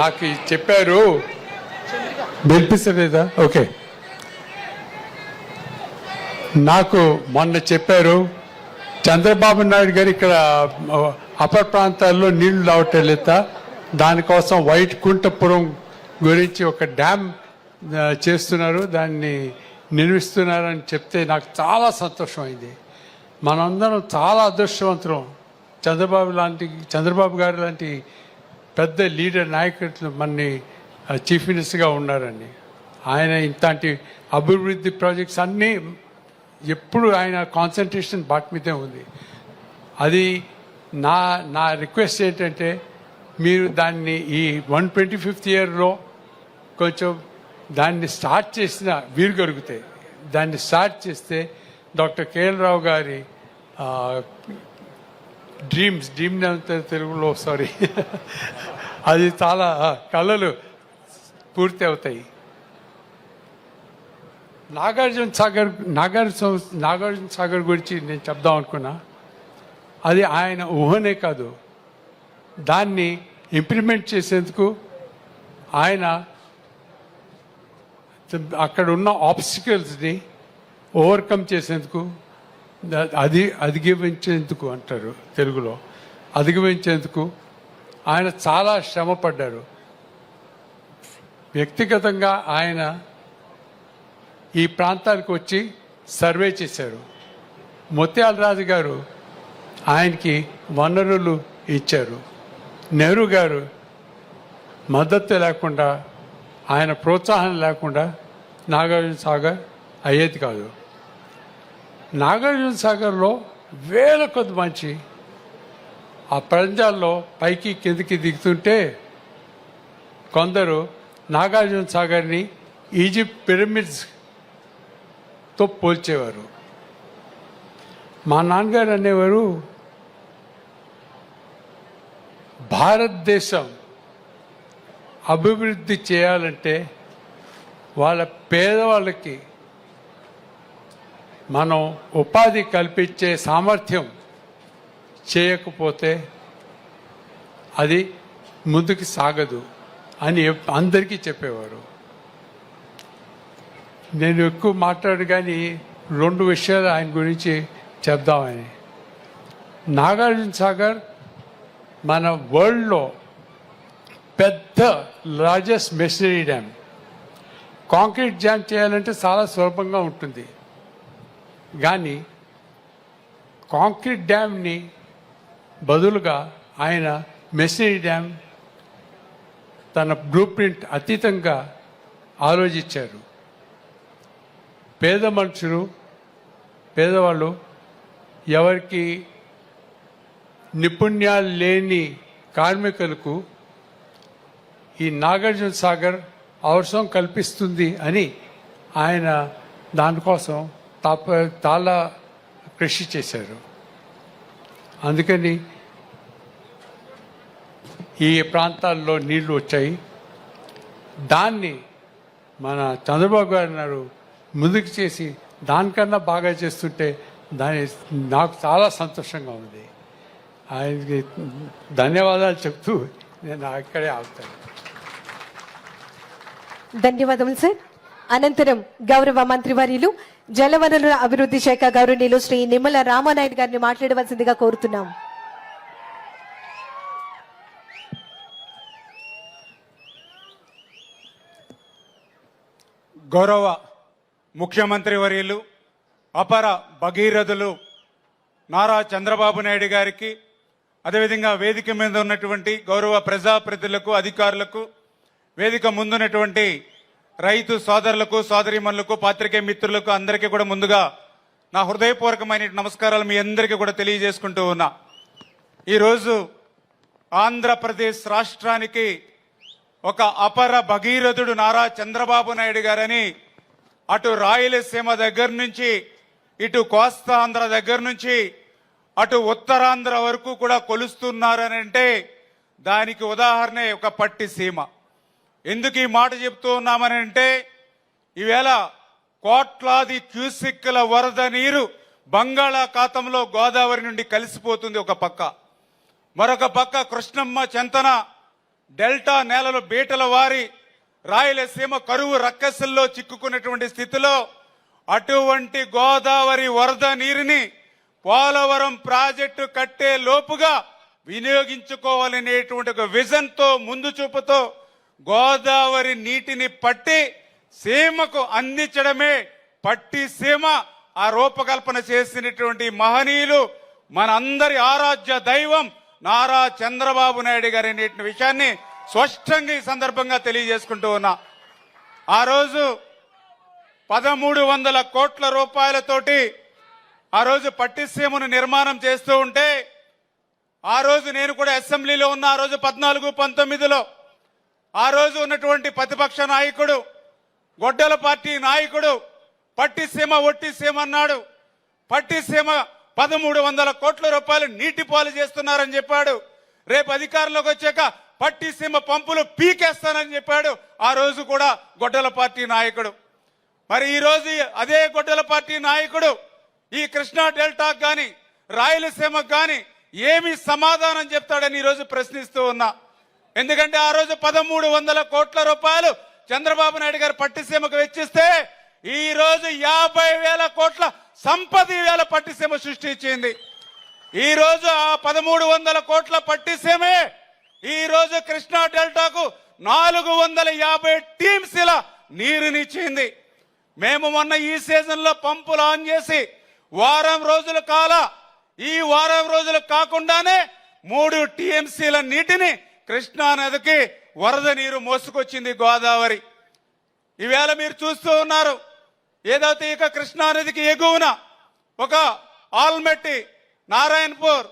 నాకు చెప్పారు, వినిపిస్తలేదా? ఓకే. నాకు మొన్న చెప్పారు, చంద్రబాబు నాయుడు గారు ఇక్కడ అపర ప్రాంతాల్లో నీళ్లు రావటం లేదా, దానికోసం వైకుంఠపురం గురించి ఒక డ్యామ్ చేస్తున్నారు, దాన్ని నిర్మిస్తున్నారని చెప్తే నాకు చాలా సంతోషం అయింది. మనందరం చాలా అదృష్టవంతులం. చంద్రబాబు గారు లాంటి పెద్ద లీడర్ నాయకులు మనని చీఫ్ మినిస్టర్గా ఉన్నారని. ఆయన ఇంతటి అభివృద్ధి ప్రాజెక్ట్స్ అన్నీ ఎప్పుడు ఆయన కాన్సన్ట్రేషన్ బాట్ మీదే ఉంది. అది నా రిక్వెస్ట్ ఏంటంటే, మీరు దాన్ని ఈ 125th ఇయర్లో కొంచెం దాన్ని స్టార్ట్ చేసిన వీలు కలుగుతాయి. దాన్ని స్టార్ట్ చేస్తే డాక్టర్ కేఎల్ రావు గారి డ్రీమ్ తెలుగులో సారీ అది చాలా కళలు పూర్తి అవుతాయి. నాగార్జున సాగర్ గురించి నేను చెప్దాం అనుకున్నా. అది ఆయన ఊహనే కాదు, దాన్ని ఇంప్లిమెంట్ చేసేందుకు ఆయన అక్కడ ఉన్న ఆబ్స్టికల్స్ని ఓవర్కమ్ చేసేందుకు, అధిగమించేందుకు అంటారు తెలుగులో, అధిగమించేందుకు ఆయన చాలా శ్రమ పడ్డారు. వ్యక్తిగతంగా ఆయన ఈ ప్రాంతానికి వచ్చి సర్వే చేశారు. ముత్యాల రాజు గారు ఆయనకి వనరులు ఇచ్చారు. నెహ్రూ గారు మద్దతు లేకుండా, ఆయన ప్రోత్సాహం లేకుండా నాగార్జున సాగర్ అయ్యేది కాదు. నాగార్జున సాగర్లో వేల కొద్ది మంచి ఆ ప్రాంతాల్లో పైకి కిందికి దిగుతుంటే కొందరు నాగార్జున సాగర్ని ఈజిప్ట్ పిరమిడ్స్తో పోల్చేవారు. మా నాన్నగారు అనేవారు, భారతదేశం అభివృద్ధి చేయాలంటే వాళ్ళ పేదవాళ్ళకి మనం ఉపాధి కల్పించే సామర్థ్యం చేయకపోతే అది ముందుకు సాగదు అని అందరికీ చెప్పేవారు. నేను ఎక్కువ మాట్లాడు కానీ 2 విషయాలు ఆయన గురించి చెప్దామని. నాగార్జున సాగర్ మన వరల్డ్లో పెద్ద largest machinery dam. Concrete dam చేయాలంటే చాలా సులభంగా ఉంటుంది, కానీ కాంక్రీట్ డ్యామ్ని బదులుగా ఆయన మెషినరీ డ్యామ్ తన బ్లూ ప్రింట్ అతీతంగా ఆలోచించారు. పేద మనుషులు, పేదవాళ్ళు, ఎవరికి నిపుణ్యాలు లేని కార్మికులకు ఈ నాగార్జున సాగర్ అవసరం కల్పిస్తుంది అని ఆయన దానికోసం చాలా కృషి చేశారు. అందుకని ఈ ప్రాంతాల్లో నీళ్లు వచ్చాయి. దాన్ని మన చంద్రబాబు గారు అన్నారు ముందుకు చేసి దానికన్నా బాగా చేస్తుంటే నాకు చాలా సంతోషంగా ఉంది. ఆయనకి ధన్యవాదాలు చెప్తూ నేను అక్కడే ఆగుతాను. ధన్యవాదములు సార్. అనంతరం గౌరవ మంత్రివర్యులు జలవనరుల అభివృద్ధి శాఖ గౌరవనీయులు శ్రీ నిమ్మల రామానాయుడు గారిని మాట్లాడవలసిందిగా కోరుతున్నాం. గౌరవ ముఖ్యమంత్రి వర్యులు అపర భగీరథులు నారా చంద్రబాబు నాయుడు గారికి, అదేవిధంగా వేదిక మీద ఉన్నటువంటి గౌరవ ప్రజాప్రతినిధులకు, అధికారులకు, వేదిక ముందున్నటువంటి రైతు సోదరులకు, సోదరీమణులకు, పాత్రికేయ మిత్రులకు అందరికీ కూడా ముందుగా నా హృదయపూర్వకమైన నమస్కారాలు మీ అందరికీ కూడా తెలియజేసుకుంటూ ఉన్నా. ఈరోజు ఆంధ్రప్రదేశ్ రాష్ట్రానికి ఒక అపర భగీరథుడు నారా చంద్రబాబు నాయుడు గారని అటు రాయలసీమ దగ్గర నుంచి, ఇటు కోస్తాంధ్ర దగ్గర నుంచి, అటు ఉత్తరాంధ్ర వరకు కూడా కొలుస్తున్నారని అంటే దానికి ఉదాహరణ ఒక పట్టిసీమ. ఎందుకు ఈ మాట చెప్తూ ఉన్నామని అంటే ఈవేళ కోట్లాది క్యూసిక్ల వరద నీరు బంగాళాఖాతంలో గోదావరి నుండి కలిసిపోతుంది ఒక పక్క. మరొక పక్క కృష్ణమ్మ చెంతన డెల్టా నేలలు బీటల వారి రాయలసీమ కరువు రక్కసల్లో చిక్కుకున్నటువంటి స్థితిలో అటువంటి గోదావరి వరద నీరుని పోలవరం ప్రాజెక్టు కట్టే లోపుగా వినియోగించుకోవాలనేటువంటి ఒక విజన్తో, ముందు చూపుతో గోదావరి నీటిని పట్టి సీమకు అందించడమే పట్టిసీమ ఆ రూపకల్పన చేసినటువంటి మహనీయులు మనందరి ఆరాధ్య దైవం నారా చంద్రబాబు నాయుడు గారి అనేటువంటి విషయాన్ని స్పష్టంగా ఈ సందర్భంగా తెలియజేసుకుంటూ ఉన్నా. ఆ రోజు 1300 కోట్ల రూపాయలతోటి ఆ రోజు పట్టిసీమను నిర్మాణం చేస్తూ ఉంటే, ఆ రోజు నేను కూడా అసెంబ్లీలో ఉన్న, ఆ రోజు 14-19లో ఆ రోజు ఉన్నటువంటి ప్రతిపక్ష నాయకుడు, గొడ్డల పార్టీ నాయకుడు పట్టిసీమ ఒట్టిసీమ అన్నాడు. పట్టిసీమ 1300 కోట్ల రూపాయలు నీటి పాలు చేస్తున్నారని చెప్పాడు. రేపు అధికారంలోకి వచ్చాక పట్టిసీమ పంపులు పీకేస్తానని చెప్పాడు ఆ రోజు కూడా గొడ్డల పార్టీ నాయకుడు. మరి ఈ రోజు అదే గొడ్డల పార్టీ నాయకుడు ఈ కృష్ణా డెల్టాకు గాని రాయలసీమకు గాని ఏమి సమాధానం చెప్తాడని ఈ రోజు ప్రశ్నిస్తూ ఉన్నా. ఎందుకంటే ఆ రోజు 1300 కోట్ల రూపాయలు చంద్రబాబు నాయుడు గారు పట్టిసీమకు వెచ్చిస్తే ఈ రోజు 50,000 కోట్ల సంపద ఈవేళ పట్టిసీమ సృష్టించింది. ఈ రోజు ఆ 1300 కోట్ల పట్టిసీమే ఈ రోజు కృష్ణా డెల్టాకు 450 టీమ్స్ నీరునిచ్చింది. మేము మొన్న ఈ సీజన్ లో పంపులు ఆన్ చేసి వారం రోజులు కాకుండానే 3 టీఎంసీల నీటిని కృష్ణా నదికి వరద నీరు మోసుకొచ్చింది గోదావరి. ఈవేళ మీరు చూస్తూ ఉన్నారు, ఏదైతే ఇక కృష్ణా నదికి ఎగువన ఒక ఆల్మెట్టి, నారాయణపూర్,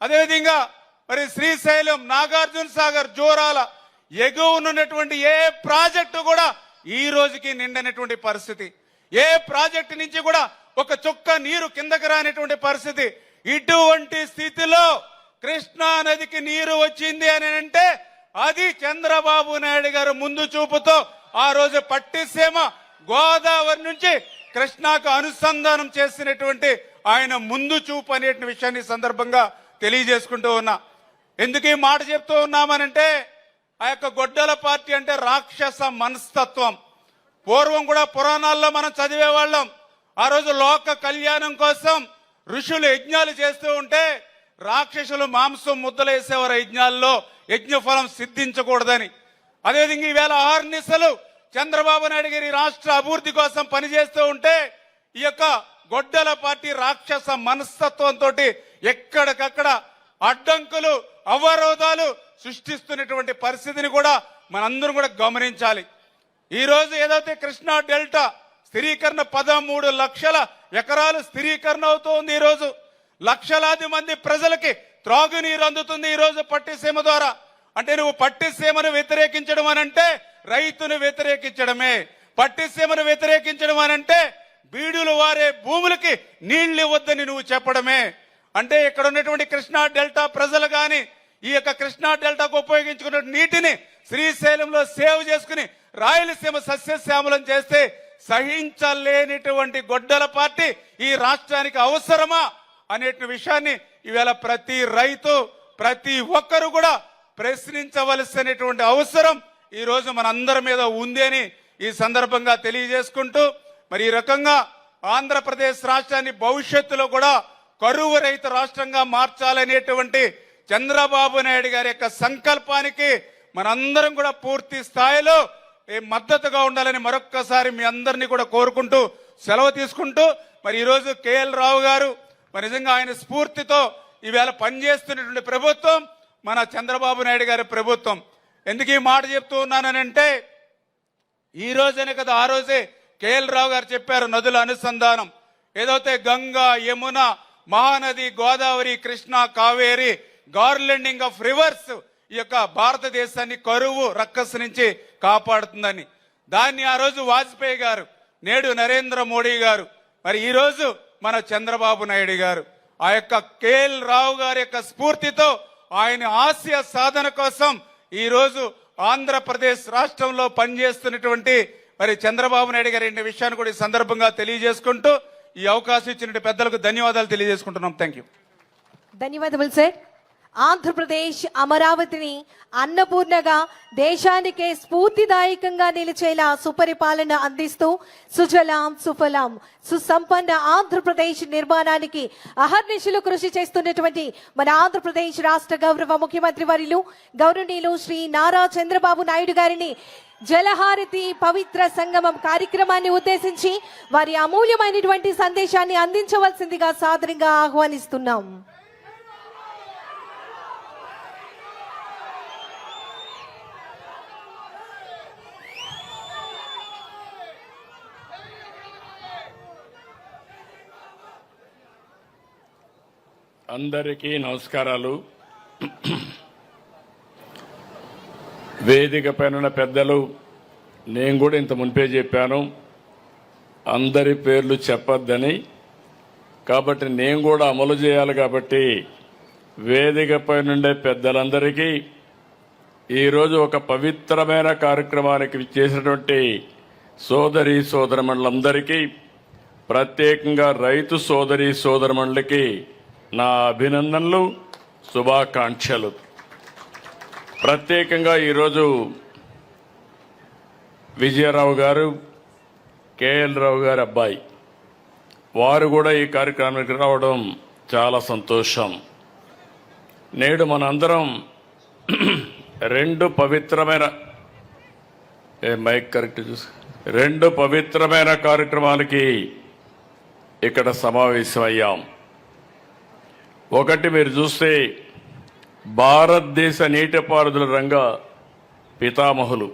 అదేవిధంగా మరి శ్రీశైలం, నాగార్జున సాగర్, జోరాల ఎగువన ఉన్నటువంటి ఏ ప్రాజెక్టు కూడా ఈ రోజుకి నిండనటువంటి పరిస్థితి. ఏ ప్రాజెక్టు నుంచి కూడా ఒక చుక్క నీరు కిందకి రానటువంటి పరిస్థితి. ఇటువంటి స్థితిలో కృష్ణా నదికి నీరు వచ్చింది అని అంటే అది చంద్రబాబు నాయుడు గారు ముందు చూపుతో ఆ రోజు పట్టిసీమ గోదావరి నుంచి కృష్ణాకు అనుసంధానం చేసినటువంటి ఆయన ముందు చూపు అనే విషయాన్ని సందర్భంగా తెలియజేసుకుంటూ ఉన్నా. ఎందుకు ఈ మాట చెప్తూ ఉన్నామనంటే ఆ యొక్క గొడ్డల పార్టీ అంటే రాక్షస మనస్తత్వం. పూర్వం కూడా పురాణాల్లో మనం చదివేవాళ్ళం. ఆ రోజు లోక కళ్యాణం కోసం ఋషులు యజ్ఞాలు చేస్తూ ఉంటే రాక్షసులు మాంసం ముద్దలేసేవారు యజ్ఞాల్లో, యజ్ఞఫలం సిద్ధించకూడదని. అదేవిధంగా ఈవేళ ఆర్నిసలు చంద్రబాబు నాయుడు గారి రాష్ట్ర అభివృద్ధి కోసం పనిచేస్తూ ఉంటే ఈ యొక్క గొడ్డల పార్టీ రాక్షస మనస్తత్వంతో ఎక్కడికక్కడ అడ్డంకులు, అవరోధాలు సృష్టిస్తున్నటువంటి పరిస్థితిని కూడా మనందరం కూడా గమనించాలి. ఈ రోజు ఏదైతే కృష్ణా డెల్టా స్థిరీకరణ 13 లక్షల ఎకరాలు స్థిరీకరణ అవుతోంది. ఈ రోజు లక్షలాది మంది ప్రజలకి త్రాగునీరు అందుతుంది ఈ రోజు పట్టిసీమ ద్వారా. అంటే నువ్వు పట్టిసీమను వ్యతిరేకించడం అనంటే రైతును వ్యతిరేకించడమే. పట్టిసీమను వ్యతిరేకించడం అనంటే బీడులు వారే భూములకి నీళ్లు ఇవ్వద్దని నువ్వు చెప్పడమే. అంటే ఇక్కడ ఉన్నటువంటి కృష్ణా డెల్టా ప్రజలు గాని ఈ యొక్క కృష్ణా డెల్టాకు ఉపయోగించుకున్న నీటిని శ్రీశైలంలో సేవ్ చేసుకుని రాయలసీమ సస్యశ్యామలం చేస్తే సహించలేనిటువంటి గొడ్డల పార్టీ ఈ రాష్ట్రానికి అవసరమా అనే విషయాన్ని ఈవేళ ప్రతి రైతు, ప్రతి ఒక్కరు కూడా ప్రశ్నించవలసినటువంటి అవసరం ఈ రోజు మనందరి మీద ఉంది అని ఈ సందర్భంగా తెలియజేసుకుంటూ, మరి ఈ రకంగా ఆంధ్రప్రదేశ్ రాష్ట్రాన్ని భవిష్యత్తులో కూడా కరువు రహిత రాష్ట్రంగా మార్చాలనేటువంటి చంద్రబాబు నాయుడు గారి యొక్క సంకల్పానికి మనందరం కూడా పూర్తి స్థాయిలో మద్దతుగా ఉండాలని మరొక్కసారి మీ అందరినీ కూడా కోరుకుంటూ సెలవు తీసుకుంటూ, మరి ఈరోజు కేఎల్ రావు గారు మరి నిజంగా ఆయన స్ఫూర్తితో ఈవేళ పనిచేస్తున్నటువంటి ప్రభుత్వం మన చంద్రబాబు నాయుడు గారి ప్రభుత్వం. ఎందుకు ఈ మాట చెప్తూ ఉన్నానంటే ఈ రోజనే కదా ఆ రోజే కేఎల్ రావు గారు చెప్పారు నదుల అనుసంధానం. ఏదైతే Ganga, Yamuna, Mahanadi, Godavari, Krishna, Kaveri garlanding of reverse ఈ యొక్క భారతదేశాన్ని కరువు రక్కస్ నుంచి కాపాడుతుందని, దాన్ని ఆ రోజు వాజ్పేయి గారు, నేడు నరేంద్ర మోడీ గారు, మరి ఈ రోజు మన చంద్రబాబు నాయుడు గారు ఆ యొక్క కేఎల్ రావు గారి యొక్క స్ఫూర్తితో ఆయన ఆశయ సాధన కోసం ఈ రోజు ఆంధ్రప్రదేశ్ రాష్ట్రంలో పనిచేస్తున్నటువంటి మరి చంద్రబాబు నాయుడు గారి విషయాన్ని కూడా ఈ సందర్భంగా తెలియజేసుకుంటూ ఈ అవకాశం ఇచ్చిన పెద్దలకు ధన్యవాదాలు తెలియజేసుకుంటున్నాం. Thank you. ధన్యవాదములు సార్. ఆంధ్రప్రదేశ్ అమరావతిని అన్నపూర్ణగా దేశానికే స్ఫూర్తిదాయకంగా నిలిచేలా సుపరిపాలన అందిస్తూ సుజలాం సుఫలాం సుసంపన్న ఆంధ్రప్రదేశ్ నిర్మాణానికి అహర్నిశలు కృషి చేస్తున్నటువంటి మన ఆంధ్రప్రదేశ్ రాష్ట్ర గౌరవ ముఖ్యమంత్రి వర్యులు గౌరవనీయులు శ్రీ నారా చంద్రబాబు నాయుడు గారిని జలహారతి పవిత్ర సంగమం కార్యక్రమాన్ని ఉద్దేశించి వారి అమూల్యమైనటువంటి సందేశాన్ని అందించవలసిందిగా సాదరంగా ఆహ్వానిస్తున్నాం. అందరికీ నమస్కారాలు. వేదిక పైన పెద్దలు, నేను కూడా ఇంత మునిపే చెప్పాను అందరి పేర్లు చెప్పొద్దని, కాబట్టి నేను కూడా అమలు చేయాలి. కాబట్టి వేదిక పైనుండే పెద్దలందరికీ ఈరోజు ఒక పవిత్రమైన కార్యక్రమానికి చేసినటువంటి సోదరి సోదరమణులందరికీ, ప్రత్యేకంగా రైతు సోదరి సోదరమణులకి నా అభినందనలు, శుభాకాంక్షలు. ప్రత్యేకంగా ఈరోజు విజయరావు గారు, కేఎల్ రావు గారి అబ్బాయి, వారు కూడా ఈ కార్యక్రమానికి రావడం చాలా సంతోషం. నేడు మనందరం రెండు పవిత్రమైన కార్యక్రమాలకి ఇక్కడ సమావేశమయ్యాం. ఒకటి, మీరు చూస్తే భారతదేశ నీటిపారుదల రంగ పితామహులు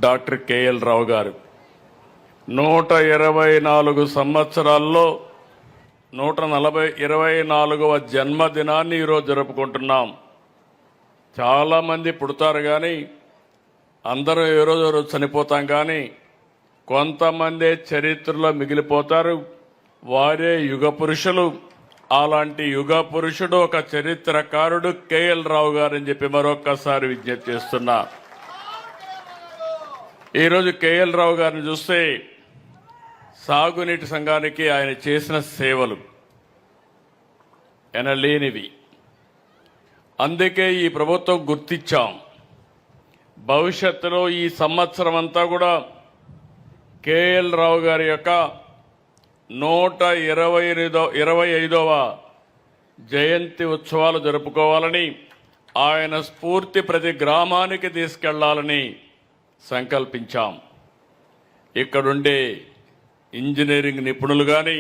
డాక్టర్ కేఎల్ రావు గారు 124 సంవత్సరాల్లో 124వ జన్మదినాన్ని ఈరోజు జరుపుకుంటున్నాం. చాలామంది పుడతారు కానీ అందరూ ఏ రోజు చనిపోతాం కానీ కొంతమందే చరిత్రలో మిగిలిపోతారు. వారే యుగ పురుషులు. అలాంటి యుగ పురుషుడు ఒక చరిత్రకారుడు కేఎల్ రావు గారు అని చెప్పి మరొక్కసారి విజ్ఞప్తి చేస్తున్నా. ఈరోజు కేఎల్ రావు గారిని చూస్తే సాగునీటి సంఘానికి ఆయన చేసిన సేవలు ఎనలేనివి. అందుకే ఈ ప్రభుత్వం గుర్తించాం. భవిష్యత్తులో ఈ సంవత్సరం అంతా కూడా కేఎల్ రావు గారి యొక్క 125వ జయంతి ఉత్సవాలు జరుపుకోవాలని, ఆయన స్ఫూర్తి ప్రతి గ్రామానికి తీసుకెళ్లాలని సంకల్పించాం. ఇక్కడుండే ఇంజనీరింగ్ నిపుణులు కానీ,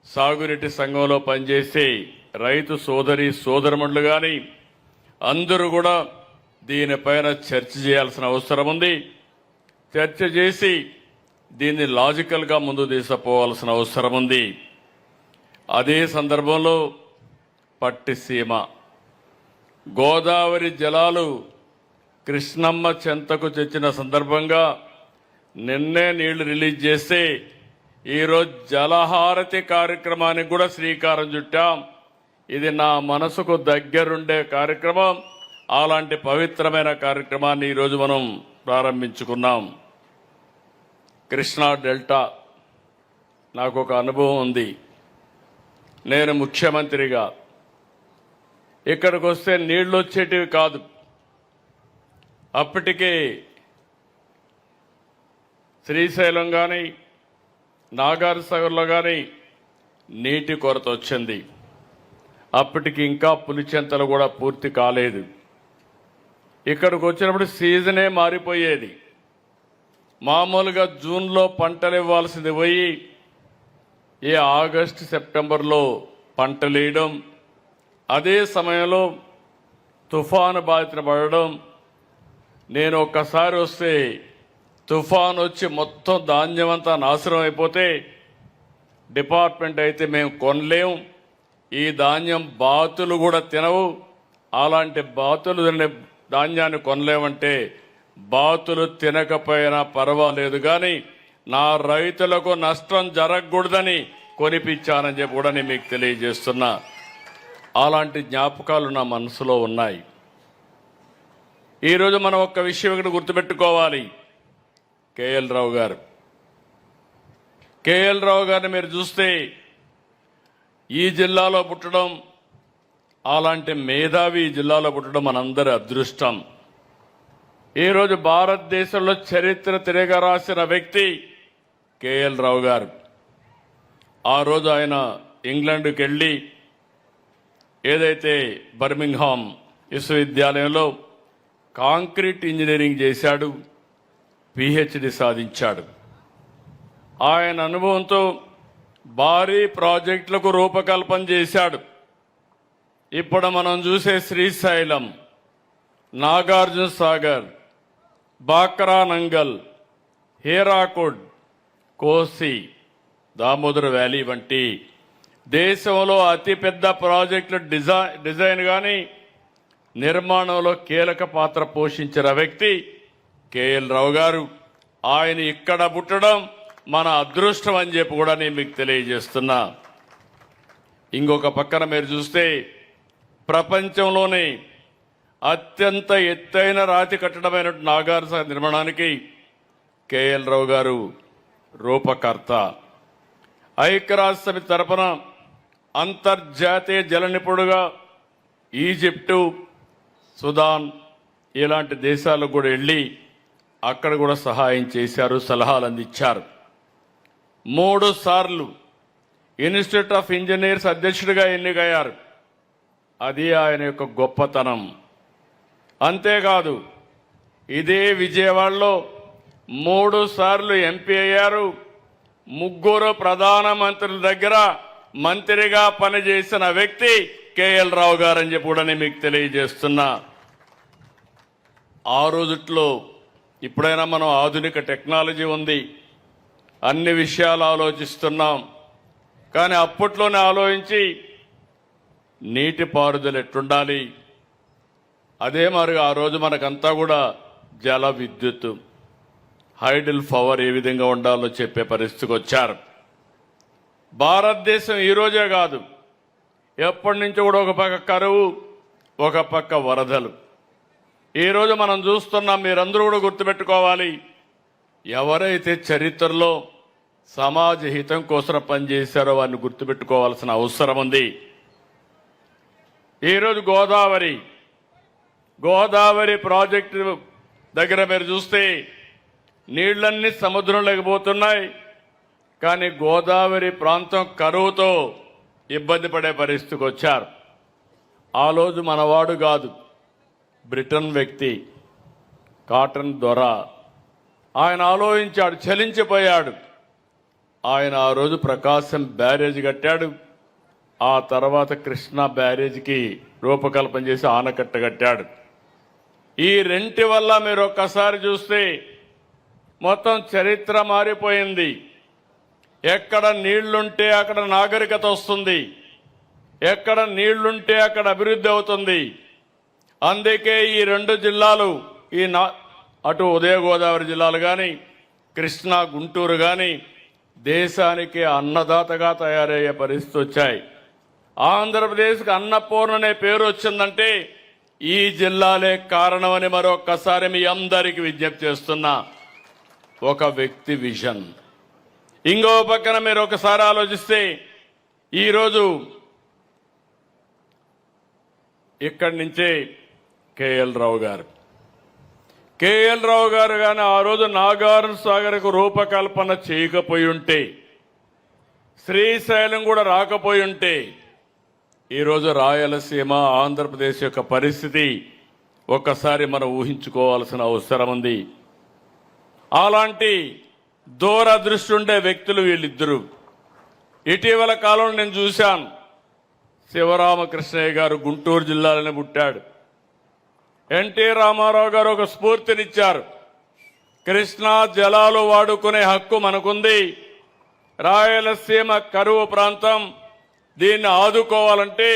సాగునీటి సంఘంలో పనిచేసే రైతు సోదరి సోదరమణులు కానీ అందరూ కూడా దీనిపైన చర్చ చేయాల్సిన అవసరం ఉంది. చర్చ చేసి దీన్ని లాజికల్గా ముందు తీసుకుపోవాల్సిన అవసరం ఉంది. అదే సందర్భంలో పట్టిసీమ గోదావరి జలాలు కృష్ణమ్మ చెంతకు తెచ్చిన సందర్భంగా నిన్నే నీళ్లు రిలీజ్ చేస్తే ఈరోజు జలహారతి కార్యక్రమానికి కూడా శ్రీకారం చుట్టాం. ఇది నా మనసుకు దగ్గరుండే కార్యక్రమం. అలాంటి పవిత్రమైన కార్యక్రమాన్ని ఈరోజు మనం ప్రారంభించుకున్నాం. కృష్ణా డెల్టా నాకు ఒక అనుభవం ఉంది. నేను ముఖ్యమంత్రిగా ఇక్కడికి వస్తే నీళ్లు వచ్చేటివి కాదు. అప్పటికే శ్రీశైలం కానీ నాగార్జునసాగర్లో కానీ నీటి కొరత వచ్చింది. అప్పటికి ఇంకా పులిచెంతలు కూడా పూర్తి కాలేదు. ఇక్కడికి వచ్చినప్పుడు సీజనే మారిపోయేది. మామూలుగా జూన్లో పంటలు ఇవ్వాల్సింది పోయి ఈ ఆగస్టు సెప్టెంబర్లో పంటలు వేయడం, అదే సమయంలో తుఫాను బాధిత పడడం. నేను ఒక్కసారి వస్తే తుఫాను వచ్చి మొత్తం ధాన్యం అంతా నాశనం అయిపోతే డిపార్ట్మెంట్ అయితే మేము కొనలేం, ఈ ధాన్యం బాతులు కూడా తినవు, అలాంటి బాతులు తినే ధాన్యాన్ని కొనలేమంటే బాతులు తినకపోయినా పర్వాలేదు కానీ నా రైతులకు నష్టం జరగకూడదని కొనిపించానని చెప్పి కూడా నేను మీకు తెలియజేస్తున్నా. అలాంటి జ్ఞాపకాలు నా మనసులో ఉన్నాయి. ఈరోజు మనం ఒక్క విషయం ఇక్కడ గుర్తుపెట్టుకోవాలి. కేఎల్ రావు గారిని మీరు చూస్తే ఈ జిల్లాలో పుట్టడం, అలాంటి మేధావి ఈ జిల్లాలో పుట్టడం మనందరి అదృష్టం. ఈరోజు భారతదేశంలో చరిత్ర తిరగరాసిన వ్యక్తి కేఎల్ రావు గారు. ఆ రోజు ఆయన ఇంగ్లాండ్కి వెళ్ళి ఏదైతే బర్మింగ్హామ్ విశ్వవిద్యాలయంలో కాంక్రీట్ ఇంజనీరింగ్ చేశాడు, పిహెచ్డి సాధించాడు. ఆయన అనుభవంతో భారీ ప్రాజెక్టులకు రూపకల్పన చేశాడు. ఇప్పుడు మనం చూసే శ్రీశైలం, నాగార్జున సాగర్, బాక్రా నంగల్, హీరాకుడ్, కోసి, దామోదర్ వ్యాలీ వంటి దేశంలో అతిపెద్ద ప్రాజెక్టుల డిజైన్ కానీ నిర్మాణంలో కీలక పాత్ర పోషించిన వ్యక్తి కేఎల్ రావు గారు. ఆయన ఇక్కడ పుట్టడం మన అదృష్టం అని చెప్పి కూడా నేను మీకు తెలియజేస్తున్నా. ఇంకొక పక్కన మీరు చూస్తే ప్రపంచంలోనే అత్యంత ఎత్తైన రాతి కట్టడమైన నాగార్జున నిర్మాణానికి కేఎల్ రావు గారు రూపకర్త. ఐక్యరాజ్య సమితి తరపున అంతర్జాతీయ జల నిపుణుడుగా ఈజిప్టు, సుదాన్ ఇలాంటి దేశాలకు కూడా వెళ్ళి అక్కడ కూడా సహాయం చేశారు, సలహాలు అందించారు. 3 సార్లు ఇన్స్టిట్యూట్ ఆఫ్ ఇంజనీర్స్ అధ్యక్షుడిగా ఎన్నికయ్యారు. అది ఆయన యొక్క గొప్పతనం. అంతేకాదు ఇదే విజయవాడలో 3 సార్లు ఎంపీ అయ్యారు. 3 ప్రధానమంత్రుల దగ్గర మంత్రిగా పనిచేసిన వ్యక్తి కేఎల్ రావు గారు అని చెప్పి కూడా నేను మీకు తెలియజేస్తున్నా. ఆ రోజుట్లో ఇప్పుడైనా మనం ఆధునిక టెక్నాలజీ ఉంది, అన్ని విషయాలు ఆలోచిస్తున్నాం. కానీ అప్పట్లోనే ఆలోచించి నీటిపారుదల ఎట్లుండాలి, అదే మరి ఆ రోజు మనకంతా కూడా జల విద్యుత్ హైడల్ పవర్ ఏ విధంగా ఉండాలో చెప్పే పరిస్థితికి వచ్చారు. భారతదేశం ఈ రోజే కాదు, ఎప్పటి నుంచో కూడా ఒక పక్క కరువు, ఒక పక్క వరదలు. ఈరోజు మనం చూస్తున్నాం. మీరందరూ కూడా గుర్తుపెట్టుకోవాలి, ఎవరైతే చరిత్రలో సమాజ హితం కోసం పనిచేశారో వారిని గుర్తుపెట్టుకోవాల్సిన అవసరం ఉంది. ఈరోజు గోదావరి ప్రాజెక్టు దగ్గర మీరు చూస్తే నీళ్లన్నీ సముద్రంలోకి పోతున్నాయి. కానీ గోదావరి ప్రాంతం కరువుతో ఇబ్బంది పడే పరిస్థితికి వచ్చారు. ఆ రోజు మనవాడు కాదు, బ్రిటన్ వ్యక్తి కాటన్ దొర, ఆయన ఆలోచించాడు, చలించిపోయాడు. ఆయన ఆ రోజు ప్రకాశం బ్యారేజ్ కట్టాడు. ఆ తర్వాత కృష్ణా బ్యారేజ్కి రూపకల్పన చేసి ఆనకట్ట కట్టాడు. ఈ రెంటి వల్ల మీరు ఒక్కసారి చూస్తే మొత్తం చరిత్ర మారిపోయింది. ఎక్కడ నీళ్లుంటే అక్కడ నాగరికత వస్తుంది, ఎక్కడ నీళ్లుంటే అక్కడ అభివృద్ధి అవుతుంది. అందుకే ఈ రెండు జిల్లాలు, అటు ఉదయ గోదావరి జిల్లాలు కానీ, కృష్ణా గుంటూరు కానీ దేశానికి అన్నదాతగా తయారయ్యే పరిస్థితి వచ్చాయి. ఆంధ్రప్రదేశ్కి అన్నపూర్ణ అనే పేరు వచ్చిందంటే ఈ జిల్లాలే కారణమని మరొక్కసారి మీ అందరికీ విజ్ఞప్తి చేస్తున్నా. ఒక వ్యక్తి విజన్. ఇంకో పక్కన మీరు ఒకసారి ఆలోచిస్తే ఈరోజు ఇక్కడి నుంచే కేఎల్ రావు గారు కానీ ఆ రోజు నాగార్జున సాగర్కు రూపకల్పన చేయకపోయి ఉంటే, శ్రీశైలం కూడా రాకపోయి ఉంటే ఈరోజు రాయలసీమ ఆంధ్రప్రదేశ్ యొక్క పరిస్థితి ఒక్కసారి మనం ఊహించుకోవాల్సిన అవసరం ఉంది. అలాంటి దూరదృష్టి ఉండే వ్యక్తులు వీళ్ళిద్దరూ. ఇటీవల కాలంలో నేను చూశాను, శివరామకృష్ణయ్య గారు గుంటూరు జిల్లాలోనే పుట్టాడు. ఎన్టీ రామారావు గారు ఒక స్ఫూర్తినిచ్చారు. కృష్ణా జలాలు వాడుకునే హక్కు మనకుంది. రాయలసీమ కరువు ప్రాంతం, దీన్ని ఆదుకోవాలంటే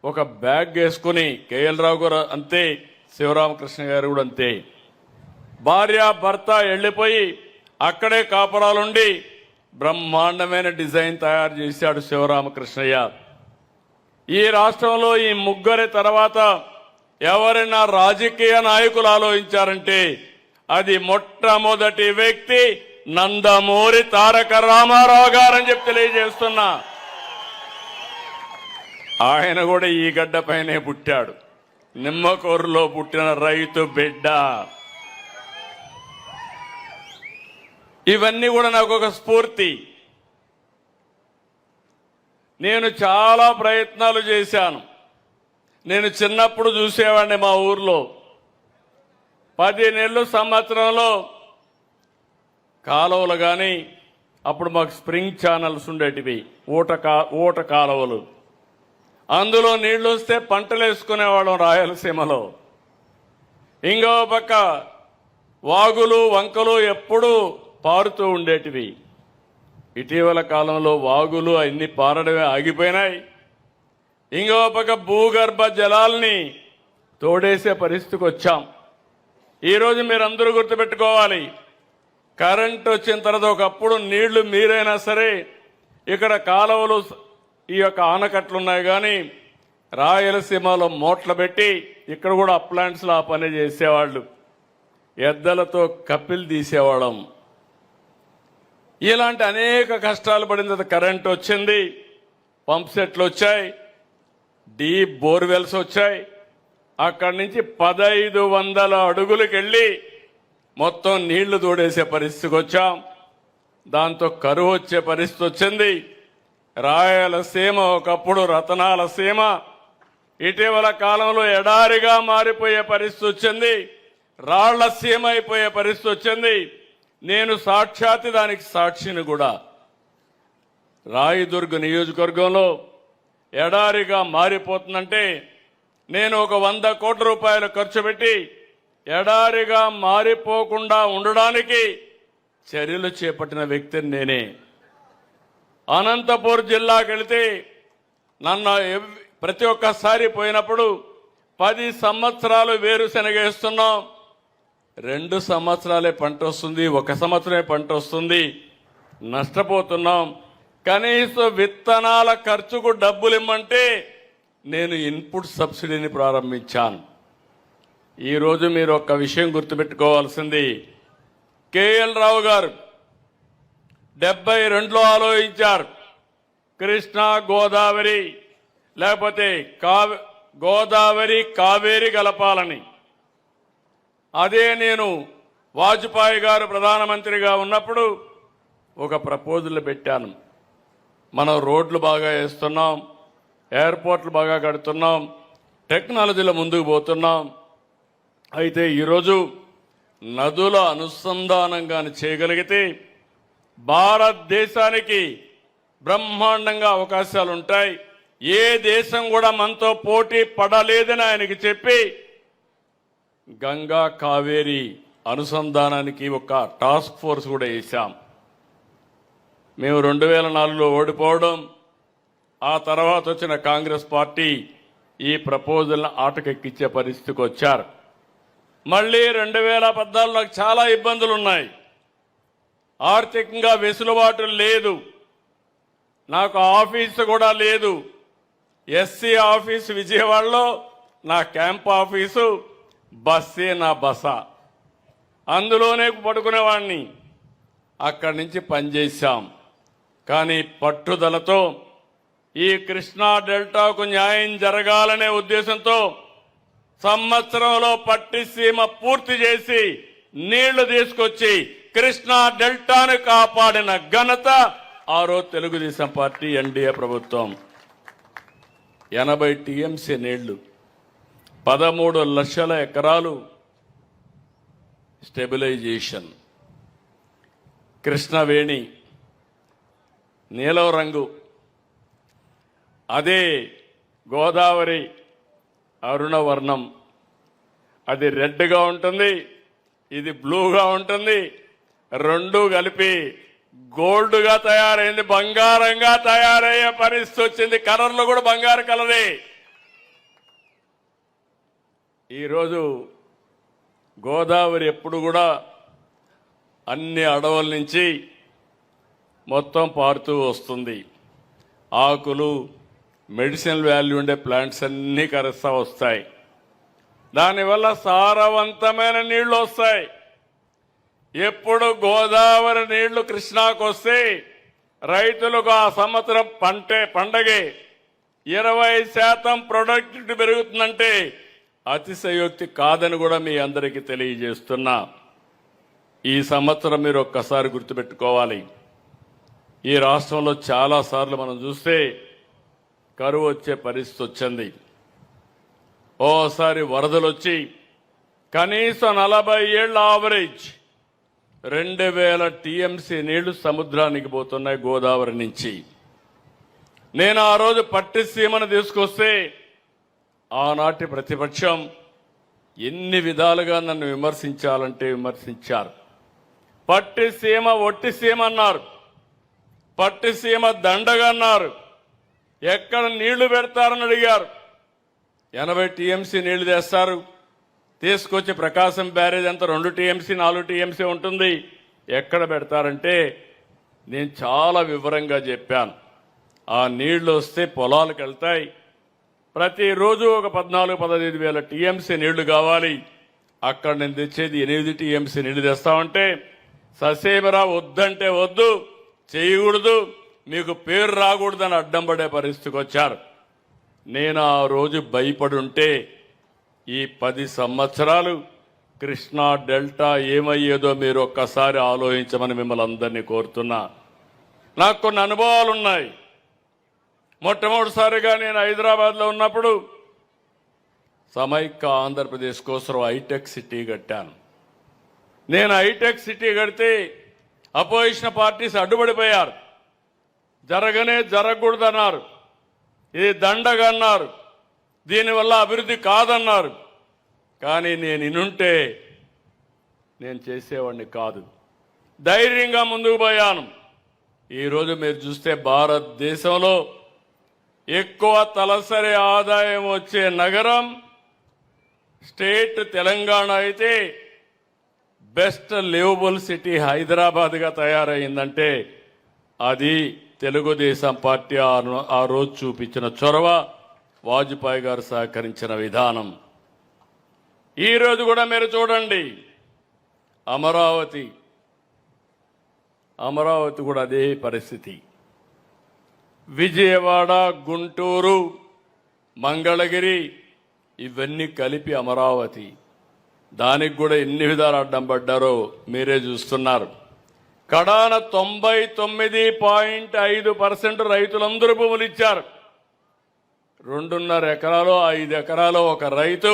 ఒక బ్యాగ్ వేసుకుని, కేఎల్ రావు గారు అంతే, శివరామకృష్ణ గారు కూడా అంతే, భార్య భర్త వెళ్లిపోయి అక్కడే కాపురాలుండి బ్రహ్మాండమైన డిజైన్ తయారు చేశాడు శివరామకృష్ణయ్య. ఈ రాష్ట్రంలో ఈ ముగ్గురి తర్వాత ఎవరైనా రాజకీయ నాయకులు ఆలోచించారంటే అది మొట్టమొదటి వ్యక్తి నందమూరి తారక రామారావు గారని చెప్పి తెలియజేస్తున్నా. ఆయన కూడా ఈ గడ్డపైనే పుట్టాడు, నిమ్మకూరులో పుట్టిన రైతు బిడ్డ. ఇవన్నీ కూడా నాకు ఒక స్ఫూర్తి. నేను చాలా ప్రయత్నాలు చేశాను. నేను చిన్నప్పుడు చూసేవాడిని మా ఊర్లో 10 నెలలు సంవత్సరంలో కాలువలు కానీ, అప్పుడు మాకు స్ప్రింగ్ ఛానల్స్ ఉండేటివి, ఊట కాలువలు, అందులో నీళ్లు వస్తే పంటలు వేసుకునేవాళ్ళం రాయలసీమలో. ఇంకో పక్క వాగులు వంకలు ఎప్పుడూ పారుతూ ఉండేటివి. ఇటీవల కాలంలో వాగులు అన్ని పారడమే ఆగిపోయినాయి. ఇంకో పక్క భూగర్భ జలాల్ని తోడేసే పరిస్థితికి వచ్చాం. ఈరోజు మీరందరూ గుర్తుపెట్టుకోవాలి, కరెంట్ వచ్చిన తర్వాత ఒకప్పుడు నీళ్లు మీరైనా సరే ఇక్కడ కాలువలు, ఈ యొక్క ఆనకట్లు ఉన్నాయి, కానీ రాయలసీమలో మోట్లు పెట్టి ఇక్కడ కూడా అప్లాంట్స్లో ఆ పని చేసేవాళ్ళు, ఎద్దలతో కప్పిలు తీసేవాళ్ళం. ఇలాంటి అనేక కష్టాలు పడిన తర్వాత కరెంట్ వచ్చింది, పంప్ సెట్లు వచ్చాయి, డీప్ బోర్వెల్స్ వచ్చాయి. అక్కడి నుంచి 1500 అడుగులకు వెళ్ళి మొత్తం నీళ్లు తోడేసే పరిస్థితికి వచ్చాం. దాంతో కరువు వచ్చే పరిస్థితి వచ్చింది. రాయలసీమ ఒకప్పుడు రతనాల సీమ, ఇటీవల కాలంలో ఎడారిగా మారిపోయే పరిస్థితి వచ్చింది, రాళ్ల సీమ అయిపోయే పరిస్థితి వచ్చింది. నేను సాక్షాత్ దానికి సాక్షిని కూడా. రాయదుర్గ నియోజకవర్గంలో ఎడారిగా మారిపోతుందంటే నేను ఒక 100 కోట్ల రూపాయలు ఖర్చు పెట్టి ఎడారిగా మారిపోకుండా ఉండడానికి చర్యలు చేపట్టిన వ్యక్తిని నేనే. అనంతపూర్ జిల్లాకి వెళితే నన్ను ప్రతి ఒక్కసారి పోయినప్పుడు 10 సంవత్సరాలు వేరుశనగ వేస్తున్నాం, 2 సంవత్సరాలే పంట వస్తుంది, 1 సంవత్సరమే పంట వస్తుంది, నష్టపోతున్నాం. కనీసం విత్తనాల ఖర్చుకు డబ్బులు ఇమ్మంటే నేను ఇన్పుట్ సబ్సిడీని ప్రారంభించాను. ఈరోజు మీరు ఒక్క విషయం గుర్తుపెట్టుకోవాల్సింది, కేఎల్ రావు గారు 72లో ఆలోచించారు కృష్ణా గోదావరి లేకపోతే గోదావరి కావేరి కలపాలని. అదే నేను వాజ్పేయి గారు ప్రధానమంత్రిగా ఉన్నప్పుడు ఒక ప్రపోజల్ పెట్టాను. మనం రోడ్లు బాగా వేస్తున్నాం, ఎయిర్పోర్ట్లు బాగా కడుతున్నాం, టెక్నాలజీలో ముందుకు పోతున్నాం. అయితే ఈరోజు నదుల అనుసంధానంగా చేయగలిగితే భారతదేశానికి బ్రహ్మాండంగా అవకాశాలు ఉంటాయి. ఏ దేశం కూడా మనతో పోటీ పడలేదని ఆయనకి చెప్పి గంగా కావేరి అనుసంధానానికి ఒక టాస్క్ ఫోర్స్ కూడా వేశాం. మేము 2004లో ఓడిపోవడం, ఆ తర్వాత వచ్చిన కాంగ్రెస్ పార్టీ ఈ ప్రపోజల్ని ఆటకెక్కించే పరిస్థితికి వచ్చారు. మళ్ళీ 2014 నాకు చాలా ఇబ్బందులు ఉన్నాయి. ఆర్థికంగా వెసులుబాటు లేదు, నాకు ఆఫీసు కూడా లేదు. ఎస్సీ ఆఫీసు విజయవాడలో నా క్యాంప్ ఆఫీసు, బస్సే నా బస, అందులోనే పడుకునేవాడిని. అక్కడి నుంచి పనిచేశాం. కానీ పట్టుదలతో ఈ కృష్ణా డెల్టాకు న్యాయం జరగాలనే ఉద్దేశంతో సంవత్సరంలో పట్టిసీమ పూర్తి చేసి నీళ్లు తీసుకొచ్చి కృష్ణా డెల్టాను కాపాడిన ఘనత ఆ రోజు తెలుగుదేశం పార్టీ ఎన్డీఏ ప్రభుత్వం. 80 టీఎంసీ నీళ్లు, 13 లక్షల ఎకరాలు స్టెబిలైజేషన్. కృష్ణవేణి నీలం రంగు, అదే గోదావరి అరుణవర్ణం, అది రెడ్గా ఉంటుంది, ఇది బ్లూగా ఉంటుంది. 2 కలిపి గోల్డ్గా తయారైంది, బంగారంగా తయారయ్యే పరిస్థితి వచ్చింది. కలర్లో కూడా బంగారు కలరే. ఈరోజు గోదావరి ఎప్పుడు కూడా అన్ని అడవుల నుంచి మొత్తం పారుతూ వస్తుంది. ఆకులు, మెడిసినల్ వాల్యూ ఉండే ప్లాంట్స్ అన్నీ కరుస్తూ వస్తాయి. దానివల్ల సారవంతమైన నీళ్లు వస్తాయి. ఎప్పుడు గోదావరి నీళ్లు కృష్ణాకు వస్తే రైతులకు ఆ సంవత్సరం పండగే 20% ప్రొడక్టివిటీ పెరుగుతుందంటే అతిశయోక్తి కాదని కూడా మీ అందరికీ తెలియజేస్తున్నా. ఈ సంవత్సరం మీరు ఒక్కసారి గుర్తుపెట్టుకోవాలి, ఈ రాష్ట్రంలో చాలా సార్లు మనం చూస్తే కరువు వచ్చే పరిస్థితి వచ్చింది. ఓసారి వరదలు వచ్చి కనీసం 40 ఏళ్ల ఆవరేజ్ 2000 టీఎంసీ నీళ్లు సముద్రానికి పోతున్నాయి గోదావరి నుంచి. నేను ఆ రోజు పట్టిసీమను తీసుకొస్తే ఆనాటి ప్రతిపక్షం ఎన్ని విధాలుగా నన్ను విమర్శించాలంటే విమర్శించారు. పట్టిసీమ ఒట్టిసీమ అన్నారు, పట్టిసీమ దండగా అన్నారు. ఎక్కడ నీళ్లు పెడతారని అడిగారు. 80 టీఎంసీ నీళ్లు తెస్తారు, తీసుకొచ్చి ప్రకాశం బ్యారేజ్ అంతా 2 టీఎంసీ 4 టీఎంసీ ఉంటుంది. ఎక్కడ పెడతారంటే నేను చాలా వివరంగా చెప్పాను. ఆ నీళ్లు వస్తే పొలాలకు వెళ్తాయి. ప్రతిరోజు ఒక 14-15 వేల టీఎంసీ నీళ్లు కావాలి. అక్కడ నేను తెచ్చేది 8 టీఎంసీ నీళ్లు తెస్తామంటే ససేమరా వద్దంటే వద్దు, చేయకూడదు, మీకు పేరు రాకూడదని అడ్డం పడే పరిస్థితికి వచ్చారు. నేను ఆ రోజు భయపడి ఉంటే ఈ 10 సంవత్సరాలు కృష్ణా డెల్టా ఏమయ్యేదో మీరు ఒక్కసారి ఆలోచించమని మిమ్మల్ని అందరినీ కోరుతున్నా. నాకు కొన్ని అనుభవాలున్నాయి. మొట్టమొదటిసారిగా నేను హైదరాబాద్లో ఉన్నప్పుడు సమైక్య ఆంధ్రప్రదేశ్ కోసం హైటెక్ సిటీ కట్టాను. నేను హైటెక్ సిటీ కడితే అపోజిషన్ పార్టీస్ అడ్డుపడిపోయారు. జరగకూడదన్నారు, ఇది దండగా అన్నారు, దీనివల్ల అభివృద్ధి కాదన్నారు. కానీ నేను ఇనుంటే నేను చేసేవాడిని కాదు, ధైర్యంగా ముందుకు పోయాను. ఈరోజు మీరు చూస్తే భారతదేశంలో ఎక్కువ తలసరి ఆదాయం వచ్చే నగరం స్టేట్ తెలంగాణ అయితే బెస్ట్ లివబుల్ సిటీ హైదరాబాద్గా తయారైందంటే అది తెలుగుదేశం పార్టీ ఆ రోజు చూపించిన చొరవ, వాజ్పేయి గారు సహకరించిన విధానం. ఈరోజు కూడా మీరు చూడండి, అమరావతి కూడా అదే పరిస్థితి. విజయవాడ, గుంటూరు, మంగళగిరి ఇవన్నీ కలిపి అమరావతి. దానికి కూడా ఎన్ని విధాలు అడ్డం పడ్డారో మీరే చూస్తున్నారు. కడాన 99.5% రైతులందరూ భూములు ఇచ్చారు. 2.5 ఎకరాలు 5 ఎకరాలు ఒక రైతు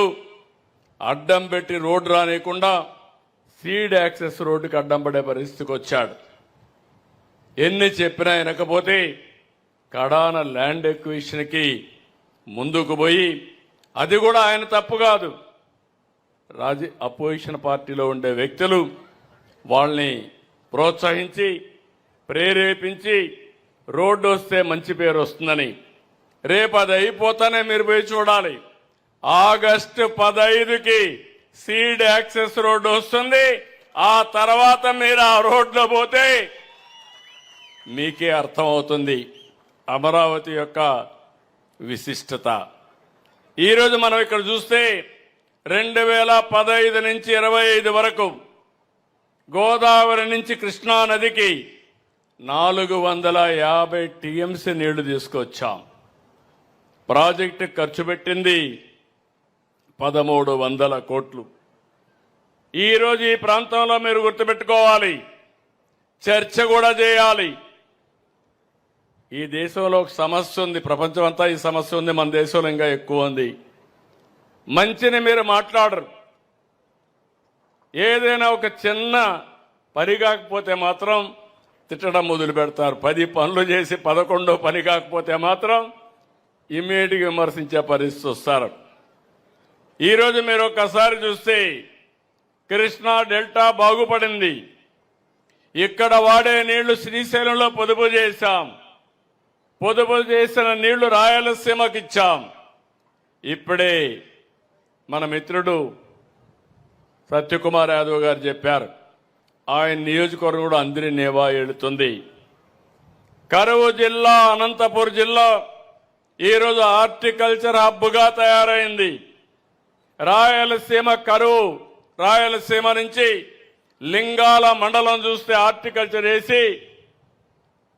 అడ్డం పెట్టి రోడ్డు రానియకుండా సీడ్ యాక్సెస్ రోడ్డుకి అడ్డం పడే పరిస్థితికి వచ్చాడు. ఎన్ని చెప్పినా వినకపోతే కడాన ల్యాండ్ ఎక్విజిషన్కి ముందుకు పోయి, అది కూడా ఆయన తప్పు కాదు, అపోజిషన్ పార్టీలో ఉండే వ్యక్తులు వాళ్ళని ప్రోత్సహించి ప్రేరేపించి రోడ్డు వస్తే మంచి పేరు వస్తుందని. రేపు అది అయిపోతానే మీరు పోయి చూడాలి. ఆగస్టు 15కి సీడ్ యాక్సెస్ రోడ్డు వస్తుంది. ఆ తర్వాత మీరు ఆ రోడ్లో పోతే మీకే అర్థమవుతుంది అమరావతి యొక్క విశిష్టత. ఈరోజు మనం ఇక్కడ చూస్తే 2015 నుంచి 25 వరకు గోదావరి నుంచి కృష్ణా నదికి 450 టీఎంసీ నీళ్లు తీసుకొచ్చాం. ప్రాజెక్టు ఖర్చు పెట్టింది 1300 కోట్లు. ఈరోజు ఈ ప్రాంతంలో మీరు గుర్తుపెట్టుకోవాలి, చర్చ కూడా చేయాలి. ఈ దేశంలో ఒక సమస్య ఉంది, ప్రపంచం అంతా ఈ సమస్య ఉంది, మన దేశంలో ఇంకా ఎక్కువ ఉంది. మంచిని మీరు మాట్లాడరు. ఏదైనా ఒక చిన్న పని కాకపోతే మాత్రం తిట్టడం మొదలు పెడతారు. 10 పనులు చేసి 11వ పని కాకపోతే మాత్రం ఇమ్మీడియట్గా విమర్శించే పరిస్థితి వస్తారు. ఈరోజు మీరు ఒక్కసారి చూస్తే కృష్ణా డెల్టా బాగుపడింది. ఇక్కడ వాడే నీళ్లు శ్రీశైలంలో పొదుపు చేశాం. పొదుపు చేసిన నీళ్లు రాయలసీమకి ఇచ్చాం. ఇప్పుడే మన మిత్రుడు సత్యకుమార్ యాదవ్ గారు చెప్పారు, ఆయన నియోజకవర్గం కూడా అందరి నేవా వెళుతుంది. కరువు జిల్లా, అనంతపురం జిల్లా ఈరోజు హార్టికల్చర్ హబ్గా తయారైంది. రాయలసీమ కరువు, రాయలసీమ నుంచి లింగాల మండలం చూస్తే హార్టికల్చర్ వేసి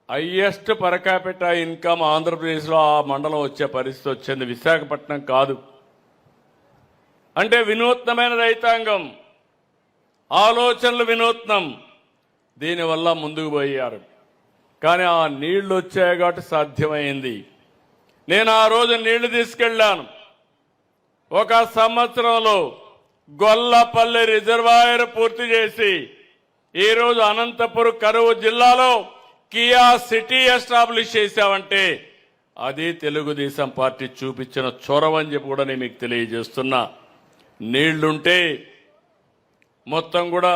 హైయెస్ట్ పర్ క్యాపిటల్ ఇన్కమ్ ఆంధ్రప్రదేశ్లో ఆ మండలం వచ్చే పరిస్థితి వచ్చింది. విశాఖపట్నం కాదు. అంటే వినూత్నమైన రైతాంగం, ఆలోచనలు వినూత్నం. దీనివల్ల ముందుకు పోయారు. కానీ ఆ నీళ్లు వచ్చాయి కాబట్టి సాధ్యమైంది. నేను ఆ రోజు నీళ్లు తీసుకెళ్లాను. 1 సంవత్సరంలో గొల్లపల్లి రిజర్వాయర్ పూర్తి చేసి ఈరోజు అనంతపురం కరువు జిల్లాలో కియా సిటీ ఎస్టాబ్లిష్ చేశామంటే అది తెలుగుదేశం పార్టీ చూపించిన చొరవని చెప్పి కూడా నేను మీకు తెలియజేస్తున్నా. నీళ్లుంటే మొత్తం కూడా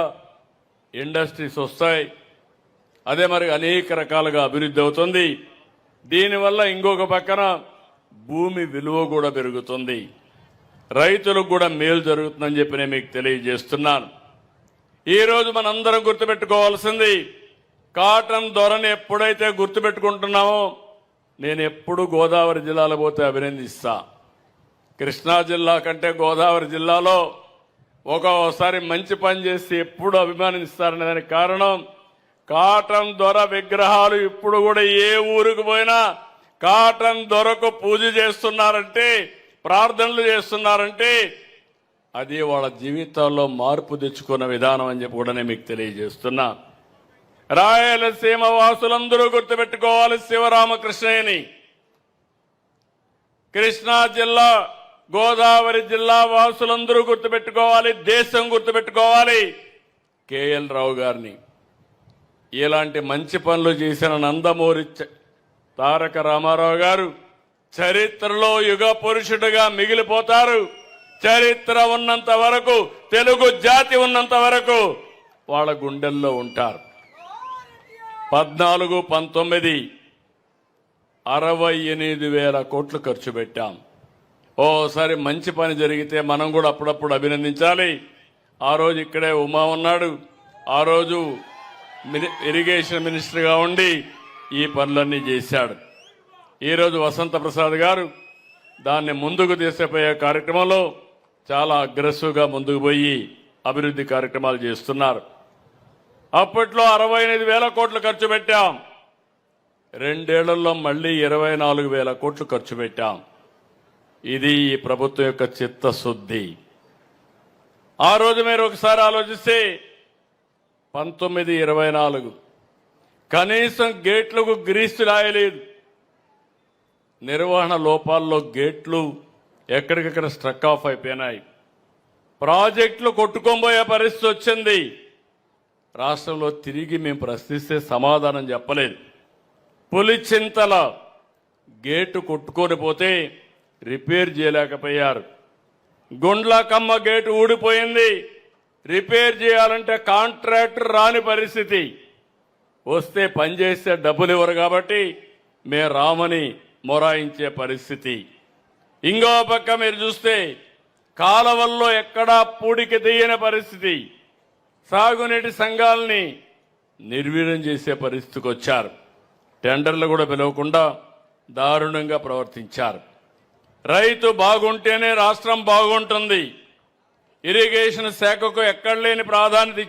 ఇండస్ట్రీస్ వస్తాయి. అదే మరి అనేక రకాలుగా అభివృద్ధి అవుతుంది. దీనివల్ల ఇంకొక పక్కన భూమి విలువ కూడా పెరుగుతుంది, రైతులకు కూడా మేలు జరుగుతుందని చెప్పి నేను మీకు తెలియజేస్తున్నాను. ఈరోజు మనందరం గుర్తుపెట్టుకోవాల్సింది, కాటన్ ధరని ఎప్పుడైతే గుర్తుపెట్టుకుంటున్నామో, నేను ఎప్పుడు గోదావరి జిల్లాలో పోతే అభినందిస్తా. కృష్ణా జిల్లా కంటే గోదావరి జిల్లాలో ఒక్కోసారి మంచి పని చేసి ఎప్పుడు అభిమానిస్తారనే దానికి కారణం, కాటన్ దొర విగ్రహాలు ఇప్పుడు కూడా ఏ ఊరికి పోయినా కాటన్ దొరకు పూజ చేస్తున్నారంటే, ప్రార్థనలు చేస్తున్నారంటే అది వాళ్ళ జీవితాల్లో మార్పు తెచ్చుకున్న విధానం అని చెప్పి కూడా నేను మీకు తెలియజేస్తున్నా. రాయలసీమ వాసులందరూ గుర్తుపెట్టుకోవాలి శివరామకృష్ణయ్యని. కృష్ణా జిల్లా, గోదావరి జిల్లా వాసులందరూ గుర్తుపెట్టుకోవాలి, దేశం గుర్తుపెట్టుకోవాలి కేఎల్ రావు గారిని. ఇలాంటి మంచి పనులు చేసిన నందమూరి తారక రామారావు గారు చరిత్రలో యుగ పురుషుడిగా మిగిలిపోతారు. చరిత్ర ఉన్నంత వరకు, తెలుగు జాతి ఉన్నంత వరకు వాళ్ళ గుండెల్లో ఉంటారు. 14, 19 68,000 కోట్లు ఖర్చు పెట్టాం. ఓసారి మంచి పని జరిగితే మనం కూడా అప్పుడప్పుడు అభినందించాలి. ఆ రోజు ఇక్కడే ఉమా ఉన్నాడు. ఆ రోజు ఇరిగేషన్ మినిస్టర్గా ఉండి ఈ పనులన్నీ చేశాడు. ఈరోజు వసంత ప్రసాద్ గారు దాన్ని ముందుకు తీసుకుపోయే కార్యక్రమంలో చాలా అగ్రెసివ్గా ముందుకు పోయి అభివృద్ధి కార్యక్రమాలు చేస్తున్నారు. అప్పట్లో 68,000 కోట్లు ఖర్చు పెట్టాం. 2 ఏళ్లలో మళ్ళీ 24,000 కోట్లు ఖర్చు పెట్టాం. ఇది ఈ ప్రభుత్వం యొక్క చిత్తశుద్ధి. ఆ రోజు మీరు ఒకసారి ఆలోచిస్తే 1924 కనీసం గేట్లకు గ్రీస్తు రాయలేదు. నిర్వహణ లోపాల్లో గేట్లు ఎక్కడికక్కడ స్ట్రక్ ఆఫ్ అయిపోయినాయి. ప్రాజెక్టులు కొట్టుకోబోయే పరిస్థితి వచ్చింది. రాష్ట్రంలో తిరిగి మేము ప్రశ్నిస్తే సమాధానం చెప్పలేదు. పులిచింతల గేటు కొట్టుకొని పోతే రిపేర్ చేయలేకపోయారు. గుండ్లకమ్మ గేటు ఊడిపోయింది. రిపేర్ చేయాలంటే కాంట్రాక్టర్ రాని పరిస్థితి. వస్తే పనిచేస్తే డబ్బులు ఇవ్వరు కాబట్టి మేము రామని మొరాయించే పరిస్థితి. ఇంకో పక్క మీరు చూస్తే కాలవల్లో ఎక్కడా పూడికి తీయని పరిస్థితి. సాగునీటి సంఘాలని నిర్వీర్యం చేసే పరిస్థితికి వచ్చారు. టెండర్లు కూడా పిలవకుండా దారుణంగా ప్రవర్తించారు. రైతు బాగుంటేనే రాష్ట్రం బాగుంటుంది. ఇరిగేషన్ శాఖకు ఎక్కడ లేని ప్రాధాన్యత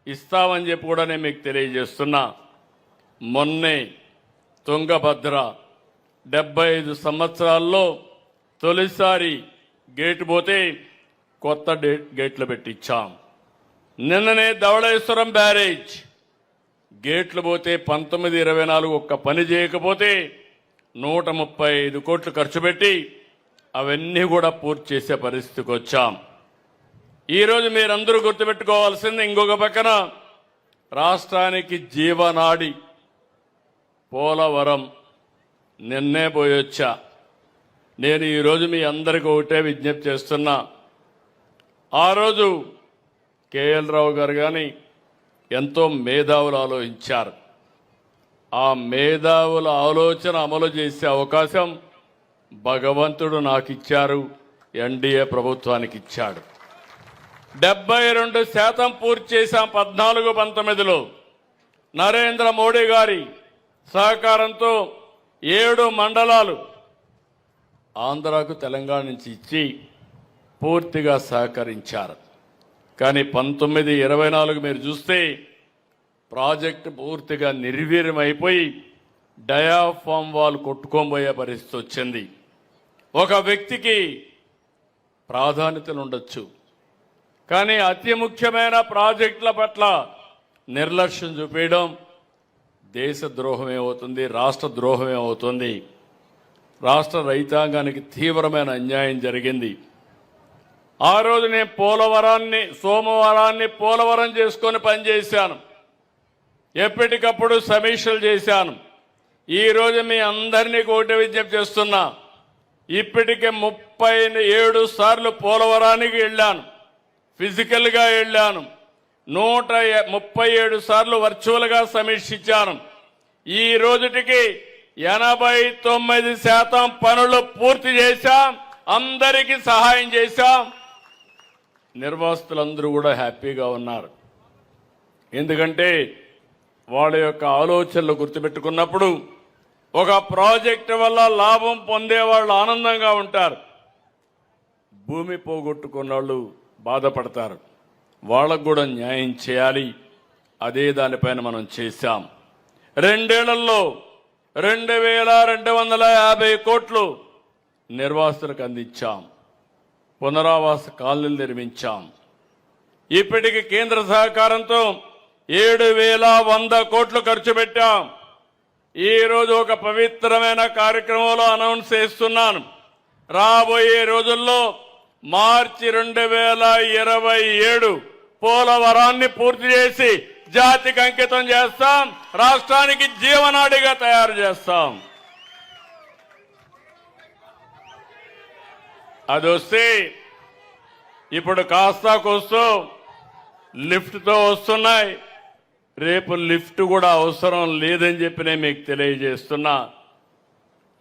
ఇస్తామని చెప్పి కూడా నేను మీకు తెలియజేస్తున్నా. మొన్నే తుంగభద్ర 75 సంవత్సరాల్లో తొలిసారి గేటు పోతే కొత్త గేట్లు పెట్టించాం. నిన్ననే ధవళేశ్వరం బ్యారేజ్ గేట్లు పోతే 1924 ఒక్క పని చేయకపోతే 135 కోట్లు ఖర్చు పెట్టి అవన్నీ కూడా పూర్తి చేసే పరిస్థితికి వచ్చాం. ఈరోజు మీరందరూ గుర్తుపెట్టుకోవాల్సింది ఇంకొక పక్కన రాష్ట్రానికి జీవనాడి పోలవరం నిన్నే పోయొచ్చా. నేను ఈరోజు మీ అందరికీ ఒకటే విజ్ఞప్తి చేస్తున్నా. ఆ రోజు కేఎల్ రావు గారు కానీ ఎంతో మేధావులు ఆలోచించారు. ఆ మేధావుల ఆలోచన అమలు చేసే అవకాశం భగవంతుడు నాకు ఇచ్చారు, ఎన్డీఏ ప్రభుత్వానికి ఇచ్చాడు. 72% పూర్తి చేశాం 14-19లో. నరేంద్ర మోడీ గారి సహకారంతో 7 మండలాలు ఆంధ్రాకు తెలంగాణ నుంచి ఇచ్చి పూర్తిగా సహకరించారు. కానీ 1924 మీరు చూస్తే ప్రాజెక్టు పూర్తిగా నిర్వీర్యమైపోయి డయాఫామ్ వాల్ కొట్టుకోబోయే పరిస్థితి వచ్చింది. ఒక వ్యక్తికి ప్రాధాన్యతలు ఉండొచ్చు, కానీ అతి ముఖ్యమైన ప్రాజెక్టుల పట్ల నిర్లక్ష్యం చూపించడం దేశ ద్రోహమే అవుతుంది, రాష్ట్ర ద్రోహమే అవుతుంది. రాష్ట్ర రైతాంగానికి తీవ్రమైన అన్యాయం జరిగింది. ఆ రోజు నేను సోమవారాన్ని పోలవరం చేసుకొని పనిచేశాను. ఎప్పటికప్పుడు సమీక్షలు చేశాను. ఈ రోజు మీ అందరినీ ఒకటి విజ్ఞప్తి చేస్తున్నా. ఇప్పటికే 37 సార్లు పోలవరానికి వెళ్ళాను, ఫిజికల్గా వెళ్ళాను. 137 సార్లు వర్చువల్గా సమీక్షించాను. ఈ రోజుటికి 89% పనులు పూర్తి చేశాం. అందరికీ సహాయం చేశాం. నిర్వాసితులందరూ కూడా హ్యాపీగా ఉన్నారు. ఎందుకంటే వాళ్ళ యొక్క ఆలోచనలు గుర్తుపెట్టుకున్నప్పుడు ఒక ప్రాజెక్టు వల్ల లాభం పొందే వాళ్ళు ఆనందంగా ఉంటారు. భూమి పోగొట్టుకున్న వాళ్ళు బాధపడతారు. వాళ్ళకు కూడా న్యాయం చేయాలి. అదే దానిపైన మనం చేశాం. 2 ఏళ్లలో 2,250 కోట్లు నిర్వాసితులకు అందించాం. పునరావాస కాలనీలు నిర్మించాం. ఇప్పటికి కేంద్ర సహకారంతో 7,100 కోట్లు ఖర్చు పెట్టాం. ఈ రోజు ఒక పవిత్రమైన కార్యక్రమంలో అనౌన్స్ చేస్తున్నాను. రాబోయే రోజుల్లో మార్చి 2027 పోలవరాన్ని పూర్తి చేసి జాతికి అంకితం చేస్తాం. రాష్ట్రానికి జీవనాడిగా తయారు చేస్తాం. అది వస్తే ఇప్పుడు కాస్తా కోస్తూ లిఫ్ట్తో వస్తున్నాయి. రేపు లిఫ్ట్ కూడా అవసరం లేదని చెప్పి నేను మీకు తెలియజేస్తున్నా.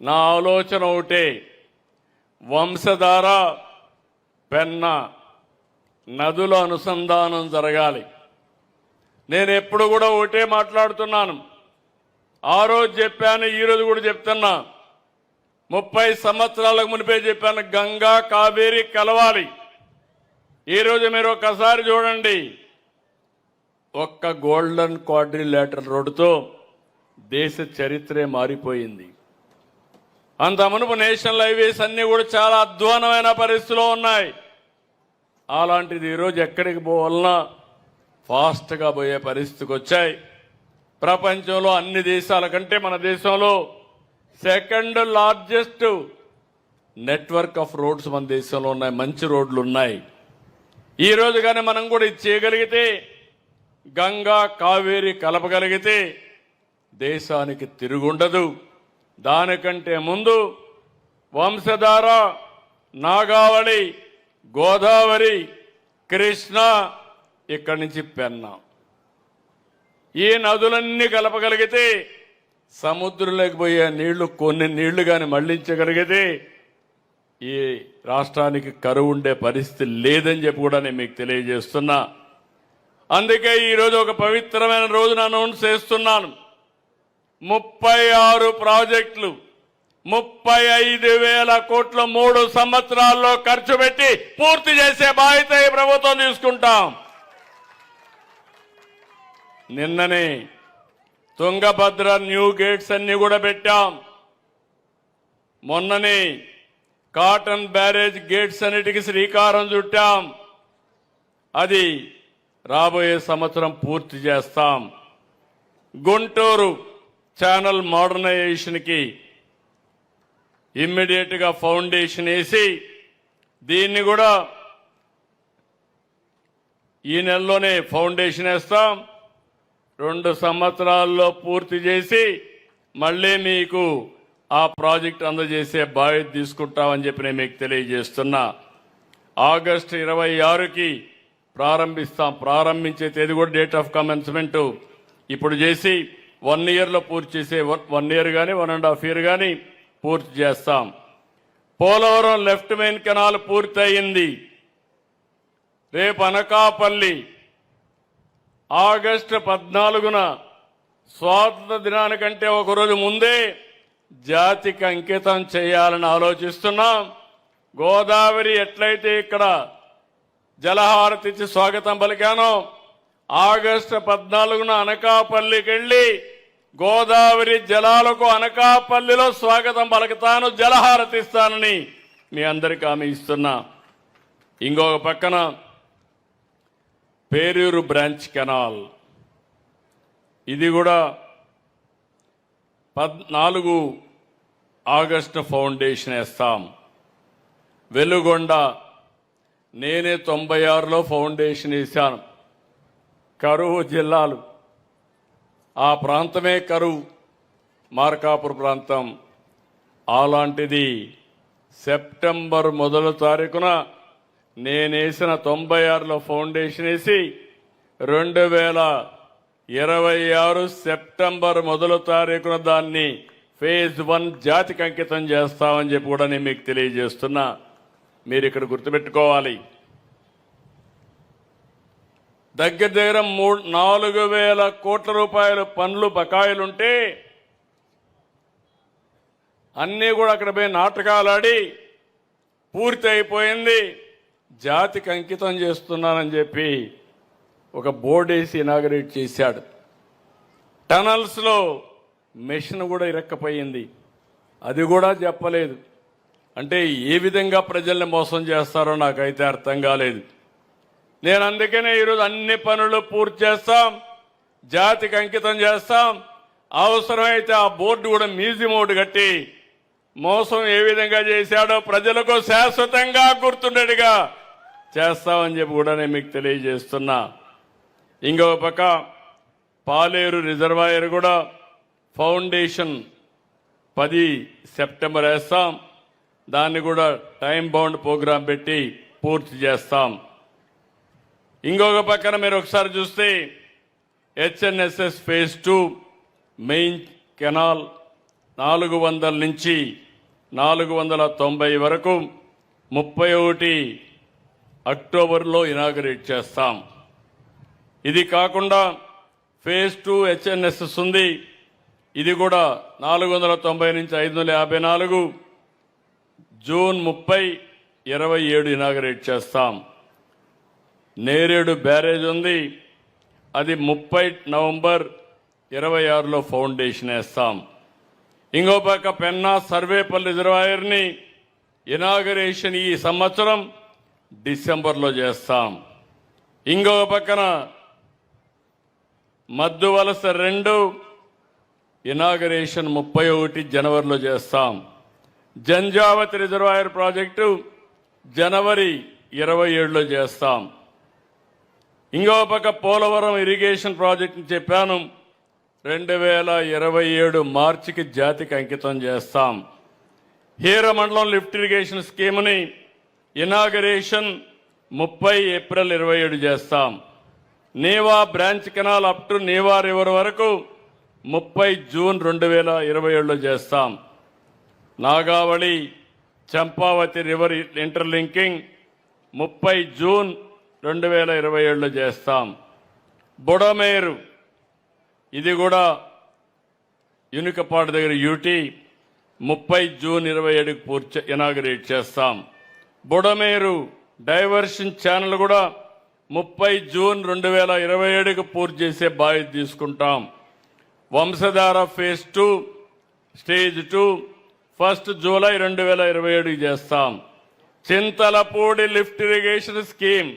నా ఆలోచన ఒకటే, వంశధార పెన్న నదుల అనుసంధానం జరగాలి. నేను ఎప్పుడు కూడా ఒకటే మాట్లాడుతున్నాను. ఆ రోజు చెప్పాను, ఈరోజు కూడా చెప్తున్నా. 30 సంవత్సరాలకు మునిపే చెప్పాను, గంగా కావేరి కలవాలి. ఈరోజు మీరు ఒక్కసారి చూడండి, ఒక్క గోల్డెన్ క్వాడ్రిలేటరల్ రోడ్డుతో దేశ చరిత్రే మారిపోయింది. అంత మునుపు నేషనల్ హైవేస్ అన్ని కూడా చాలా అధ్వానమైన పరిస్థితిలో ఉన్నాయి. అలాంటిది ఈరోజు ఎక్కడికి పోవాలన్నా ఫాస్ట్గా పోయే పరిస్థితికి వచ్చాయి. ప్రపంచంలో అన్ని దేశాల కంటే మన దేశంలో second largest network of roads మన దేశంలో ఉన్నాయి. మంచి రోడ్లు ఉన్నాయి. ఈ రోజు కానీ మనం కూడా ఇది చేయగలిగితే, గంగా కావేరి కలపగలిగితే దేశానికి తిరుగుండదు. దానికంటే ముందు వంశధార, నాగావళి, గోదావరి, కృష్ణ, ఇక్కడి నుంచి పెన్న, ఈ నదులన్నీ కలపగలిగితే సముద్రంలోకి పోయే నీళ్లు, కొన్ని నీళ్లు కానీ మళ్లించగలిగితే ఈ రాష్ట్రానికి కరువు ఉండే పరిస్థితి లేదని చెప్పి కూడా నేను మీకు తెలియజేస్తున్నా. అందుకే ఈరోజు ఒక పవిత్రమైన రోజును అనౌన్స్ చేస్తున్నాను. 36 ప్రాజెక్టులు 35,000 కోట్లు 3 సంవత్సరాల్లో ఖర్చు పెట్టి పూర్తి చేసే బాధ్యత ఈ ప్రభుత్వం తీసుకుంటాం. నిన్ననే తుంగభద్ర న్యూ గేట్స్ అన్ని కూడా పెట్టాం. మొన్ననే కాటన్ బ్యారేజ్ గేట్స్ అన్నిటికీ శ్రీకారం చుట్టాం. అది రాబోయే సంవత్సరం పూర్తి చేస్తాం. గుంటూరు ఛానల్ మోడర్నైజేషన్కి ఇమ్మీడియట్ గా ఫౌండేషన్ వేసి దీన్ని కూడా ఈ నెలలోనే ఫౌండేషన్ వేస్తాం. 2 సంవత్సరాల్లో పూర్తి చేసి మళ్ళీ మీకు ఆ ప్రాజెక్ట్ అందజేసే బాధ్యత తీసుకుంటామని చెప్పి నేను మీకు తెలియజేస్తున్నా. ఆగస్టు 26కి ప్రారంభిస్తాం. ప్రారంభించే తేదీ కూడా డేట్ ఆఫ్ కమెన్స్మెంట్ ఇప్పుడు చేసి 1 ఇయర్లో పూర్తి చేసే 1 ఇయర్ కానీ 1.5 ఇయర్ కానీ పూర్తి చేస్తాం. పోలవరం లెఫ్ట్ మెయిన్ కెనాల్ పూర్తి అయింది. రేపు అనకాపల్లి ఆగస్టు 14న స్వాతంత్ర దినానికంటే ఒకరోజు ముందే జాతికి అంకితం చేయాలని ఆలోచిస్తున్నాం. గోదావరి ఎట్లయితే ఇక్కడ జలహారతి ఇచ్చి స్వాగతం పలికానో, ఆగస్టు 14న అనకాపల్లికి వెళ్లి గోదావరి జలాలకు అనకాపల్లిలో స్వాగతం పలుకుతాను, జలహారతి ఇస్తానని మీ అందరికీ హామీ ఇస్తున్నా. ఇంకొక పక్కన పేరూరు బ్రాంచ్ కెనాల్, ఇది కూడా 14 ఆగస్టు ఫౌండేషన్ వేస్తాం. వెలుగొండ నేనే 96లో ఫౌండేషన్ వేశాను. కరువు జిల్లాలు, ఆ ప్రాంతమే కరువు, మార్కాపురం ప్రాంతం. అలాంటిది సెప్టెంబర్ 1వ తారీఖున నేనేసిన 96లో ఫౌండేషన్ వేసి 2026 సెప్టెంబర్ 1వ తారీఖున దాన్ని ఫేజ్ 1 జాతికి అంకితం చేస్తామని చెప్పి కూడా నేను మీకు తెలియజేస్తున్నా. మీరు ఇక్కడ గుర్తుపెట్టుకోవాలి, దగ్గర 4,000 కోట్ల రూపాయల పనులు బకాయిలుంటే అన్నీ కూడా అక్కడ పోయి నాటకాలాడి పూర్తి అయిపోయింది. జాతికి అంకితం చేస్తున్నానని చెప్పి ఒక బోర్డు వేసి ఇనాగరేట్ చేశాడు. టనల్స్ లో మెషిన్ కూడా ఇరక్కపోయింది, అది కూడా చెప్పలేదు. అంటే ఏ విధంగా ప్రజల్ని మోసం చేస్తారో నాకైతే అర్థం కాలేదు. నేను అందుకనే ఈరోజు అన్ని పనులు పూర్తి చేస్తాం, జాతికి అంకితం చేస్తాం. అవసరమైతే ఆ బోర్డు కూడా మ్యూజియం ఒకటి కట్టి మోసం ఏ విధంగా చేశాడో ప్రజలకు శాశ్వతంగా గుర్తుండేట్టుగా చేస్తామని చెప్పి కూడా నేను మీకు తెలియజేస్తున్నా. ఇంకొక పక్క పాలేరు రిజర్వాయర్ కూడా ఫౌండేషన్ 10 సెప్టెంబర్ వేస్తాం. దాన్ని కూడా టైం బౌండ్ ప్రోగ్రాం పెట్టి పూర్తి చేస్తాం. ఇంకొక పక్కన మీరు ఒకసారి చూస్తే హెచ్ఎన్ఎస్ఎస్ ఫేజ్ 2 మెయిన్ కెనాల్ 400 నుంచి 490 వరకు 31 అక్టోబర్లో ఇనాగరేట్ చేస్తాం. ఇది కాకుండా ఫేజ్ 2 హెచ్ఎన్ఎస్ఎస్ ఉంది. ఇది కూడా 490 నుంచి 554 జూన్ 30, 27 ఇనాగరేట్ చేస్తాం. నేరేడు బ్యారేజ్ ఉంది. అది 30 నవంబర్ 26లో ఫౌండేషన్ వేస్తాం. ఇంకో పక్క పెన్నా సర్వేపల్లి రిజర్వాయర్ని ఇనాగరేషన్ ఈ సంవత్సరం డిసెంబర్లో చేస్తాం. ఇంకో పక్కన మద్దు వలస 2 ఇనాగరేషన్ 31 జనవరిలో చేస్తాం. జంజావతి రిజర్వాయర్ ప్రాజెక్టు జనవరి 27లో చేస్తాం. ఇంకో పక్క పోలవరం ఇరిగేషన్ ప్రాజెక్టుని చెప్పాను, 2027 మార్చికి జాతికి అంకితం చేస్తాం. హీరమండలం లిఫ్ట్ ఇరిగేషన్ స్కీమ్ని ఇనాగరేషన్ 30 ఏప్రిల్ 27 చేస్తాం. Neeva branch canal up to Neeva river వరకు 30 జూన్ 2027లో చేస్తాం. Nagavali Champavati river interlinking 30 June 2027లో చేస్తాం. బుడమేరు ఇది కూడా యునికపాడు దగ్గర యూటీ 30 జూన్ 27కి పూర్తి ఇనాగరేట్ చేస్తాం. బుడమేరు డైవర్షన్ ఛానల్ కూడా 30 జూన్ 2027కి పూర్తి చేసే బాధ్యత తీసుకుంటాం. వంశధార ఫేజ్ 2 స్టేజ్ 2 1 జూలై 2027కి చేస్తాం. చింతలపూడి లిఫ్ట్ ఇరిగేషన్ స్కీమ్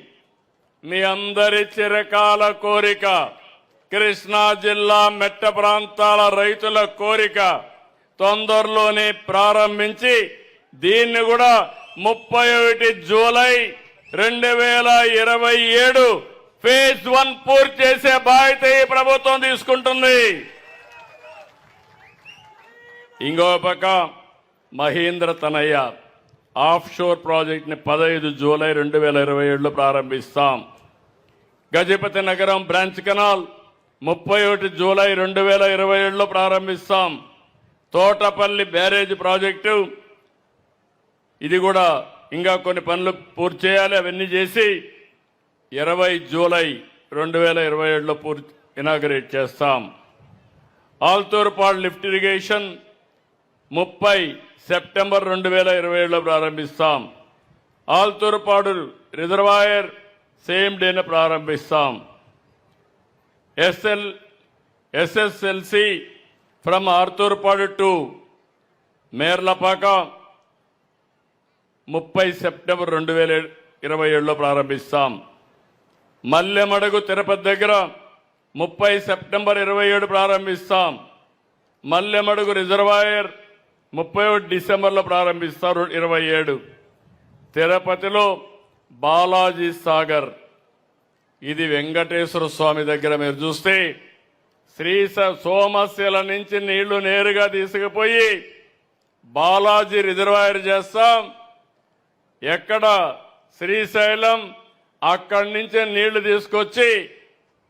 మీ అందరి చిరకాల కోరిక, కృష్ణా జిల్లా మెట్ట ప్రాంతాల రైతుల కోరిక. తొందరలోనే ప్రారంభించి దీన్ని కూడా 31 జూలై 2027 ఫేజ్ 1 పూర్తి చేసే బాధ్యత ఈ ప్రభుత్వం తీసుకుంటుంది. ఇంకో పక్క మహేంద్ర తనయ్య ఆఫ్ షోర్ ప్రాజెక్ట్ని 15 జూలై 2027లో ప్రారంభిస్తాం. Gajapathi Nagaram branch canal 31 July 2027లో ప్రారంభిస్తాం. తోటపల్లి బ్యారేజ్ ప్రాజెక్టు ఇది కూడా ఇంకా కొన్ని పనులు పూర్తి చేయాలి. అవన్నీ చేసి 20 జూలై 2027లో పూర్తి ఇనాగరేట్ చేస్తాం. ఆల్తూర్పాడు లిఫ్ట్ ఇరిగేషన్ 30 సెప్టెంబర్ 2027లో ప్రారంభిస్తాం. ఆల్తూర్పాడు రిజర్వాయర్ సేమ్ డేన ప్రారంభిస్తాం. SSLC from Arturpadu to Merlapaka 30 September 2027లో ప్రారంభిస్తాం. మల్లెమడుగు తిరుపతి దగ్గర 30 సెప్టెంబర్ 27 ప్రారంభిస్తాం. మల్లెమడుగు రిజర్వాయర్ 31 డిసెంబర్లో ప్రారంభిస్తారు 27. తిరుపతిలో బాలాజీ సాగర్ ఇది వెంకటేశ్వర స్వామి దగ్గర మీరు చూస్తే సోమశిల నుంచి నీళ్లు నేరుగా తీసుకుపోయి బాలాజీ రిజర్వాయర్ చేస్తాం. ఎక్కడ శ్రీశైలం అక్కడి నుంచే నీళ్లు తీసుకొచ్చి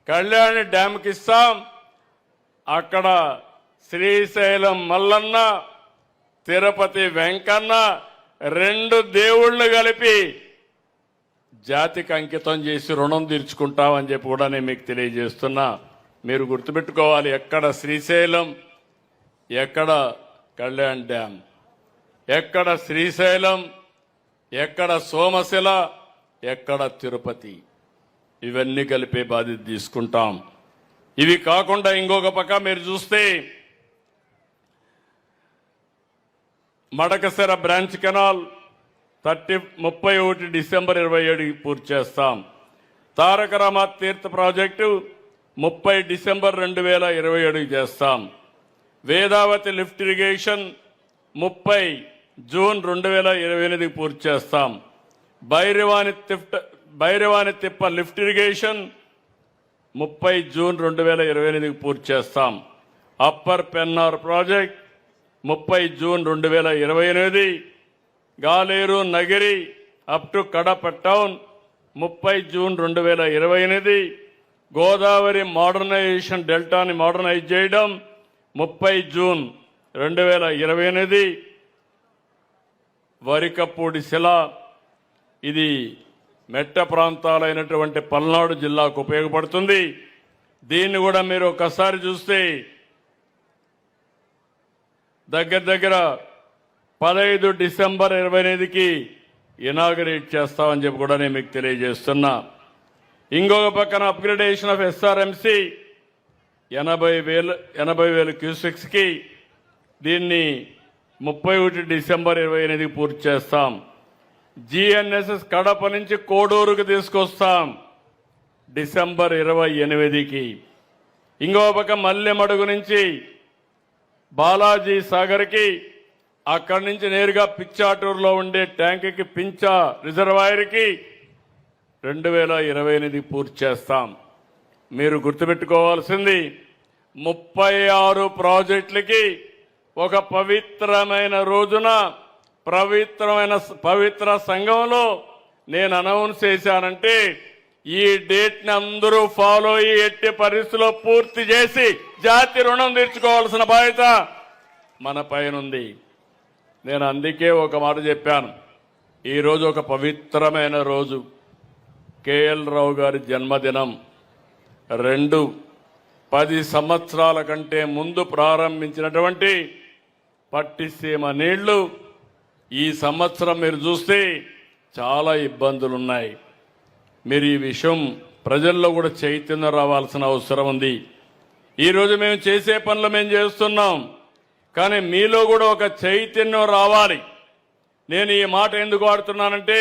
కళ్యాణి డ్యాంకి ఇస్తాం. అక్కడ శ్రీశైలం మల్లన్న, తిరుపతి వెంకన్న 2 దేవుళ్లు కలిపి జాతికి అంకితం చేసి రుణం తీర్చుకుంటామని చెప్పి కూడా నేను మీకు తెలియజేస్తున్నా. మీరు గుర్తుపెట్టుకోవాలి, ఎక్కడ శ్రీశైలం, ఎక్కడ కళ్యాణ్ డ్యామ్, ఎక్కడ శ్రీశైలం, ఎక్కడ సోమశిల, ఎక్కడ తిరుపతి, ఇవన్నీ కలిపే బాధ్యత తీసుకుంటాం. ఇవి కాకుండా ఇంకొక పక్క మీరు చూస్తే మడకశిర బ్రాంచ్ కెనాల్ 31 డిసెంబర్ 27కి పూర్తి చేస్తాం. తారక రామారావు తీర్థ ప్రాజెక్టు 30 డిసెంబర్ 2027కి చేస్తాం. వేదావతి లిఫ్ట్ ఇరిగేషన్ 30 జూన్ 2028కి పూర్తి చేస్తాం. భైరవాని తిప్ప లిఫ్ట్ ఇరిగేషన్ 30 జూన్ 2028కి పూర్తి చేస్తాం. Upper Pennar project 30 June 2028. Galeru Nagari up to Kadapa town 30 June 2028. Godavari modernisation డెల్టాని మోడర్నైజ్ చేయడం 30 జూన్ 2028. వరికపూడి శిల, ఇది మెట్ట ప్రాంతాలైనటువంటి పల్నాడు జిల్లాకు ఉపయోగపడుతుంది. దీన్ని కూడా మీరు ఒకసారి చూస్తే దగ్గర 15 డిసెంబర్ 2028కి ఇనాగరేట్ చేస్తామని చెప్పి కూడా నేను మీకు తెలియజేస్తున్నా. ఇంకొక పక్కన అప్గ్రేడేషన్ ఆఫ్ ఎస్ఆర్ఎంసి 80,000 క్యూసెక్స్కి దీన్ని 31 డిసెంబర్ 2028కి పూర్తి చేస్తాం. జిఎన్ఎస్ఎస్ కడప నుంచి కోడూరుకు తీసుకొస్తాం డిసెంబర్ 28కి. ఇంకో పక్క మల్లెమడుగు నుంచి బాలాజీ సాగర్కి, అక్కడి నుంచి నేరుగా పిచ్చాటూరులో ఉండే ట్యాంక్కి పించా రిజర్వాయర్కి 2028 పూర్తి చేస్తాం. మీరు గుర్తుపెట్టుకోవాల్సింది 36 ప్రాజెక్టులకి ఒక పవిత్రమైన రోజున పవిత్ర సంఘంలో నేను అనౌన్స్ చేశానంటే ఈ డేట్ ని అందరూ ఫాలో అయ్యి ఎట్టి పరిస్థితుల్లో పూర్తి చేసి జాతి రుణం తీర్చుకోవాల్సిన బాధ్యత మన పైన ఉంది. నేను అందుకే ఒక మాట చెప్పాను, ఈరోజు ఒక పవిత్రమైన రోజు, కేఎల్ రావు గారి జన్మదినం. 10 సంవత్సరాల కంటే ముందు ప్రారంభించినటువంటి పట్టిసీమ నీళ్లు ఈ సంవత్సరం మీరు చూస్తే చాలా ఇబ్బందులున్నాయి. మీరు ఈ విషయం ప్రజల్లో కూడా చైతన్యం రావాల్సిన అవసరం ఉంది. ఈరోజు మేము చేసే పనులు మేము చేస్తున్నాం, కానీ మీలో కూడా ఒక చైతన్యం రావాలి. నేను ఈ మాట ఎందుకు వాడుతున్నానంటే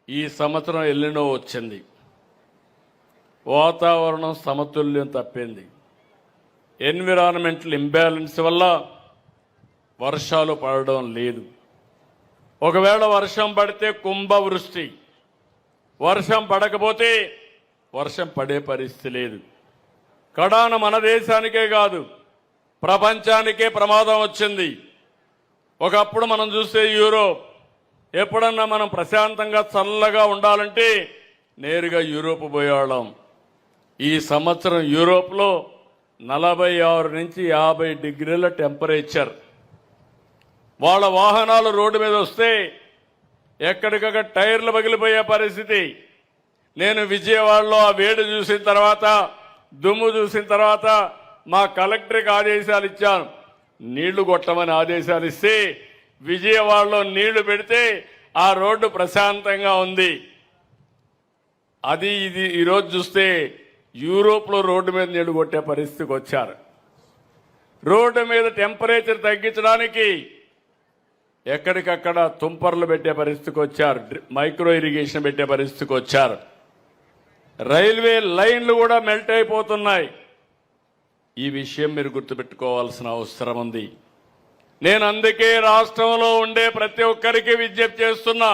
ఈ సంవత్సరం ఎల్లినో వచ్చింది, వాతావరణం సమతుల్యం తప్పింది, ఎన్విరాన్మెంటల్ ఇంబ్యాలెన్స్ వల్ల వర్షాలు పడడం లేదు. ఒకవేళ వర్షం పడితే కుంభవృష్టి, వర్షం పడకపోతే వర్షం పడే పరిస్థితి లేదు. కడాన మన దేశానికే కాదు ప్రపంచానికే ప్రమాదం వచ్చింది. ఒకప్పుడు మనం చూస్తే యూరోప్, ఎప్పుడన్నా మనం ప్రశాంతంగా చల్లగా ఉండాలంటే నేరుగా యూరోప్ పోయేవాళ్ళం. ఈ సంవత్సరం యూరోప్లో 46 నుంచి 50 డిగ్రీల టెంపరేచర్. వాళ్ళ వాహనాలు రోడ్డు మీద వస్తే ఎక్కడికక్కడ టైర్లు పగిలిపోయే పరిస్థితి. నేను విజయవాడలో ఆ వేడి చూసిన తర్వాత, దుమ్ము చూసిన తర్వాత మా కలెక్టర్కి ఆదేశాలు ఇచ్చాను, నీళ్లు కొట్టమని ఆదేశాలు ఇస్తే విజయవాడలో నీళ్లు పెడితే ఆ రోడ్డు ప్రశాంతంగా ఉంది. అది ఇది ఈరోజు చూస్తే యూరోప్లో రోడ్డు మీద నీళ్లు కొట్టే పరిస్థితికి వచ్చారు. రోడ్డు మీద టెంపరేచర్ తగ్గించడానికి ఎక్కడికక్కడ తుంపర్లు పెట్టే పరిస్థితికి వచ్చారు, మైక్రో ఇరిగేషన్ పెట్టే పరిస్థితికి వచ్చారు. రైల్వే లైన్లు కూడా మెల్ట్ అయిపోతున్నాయి. ఈ విషయం మీరు గుర్తుపెట్టుకోవాల్సిన అవసరం ఉంది. నేను అందుకే రాష్ట్రంలో ఉండే ప్రతి ఒక్కరికి విజ్ఞప్తి చేస్తున్నా,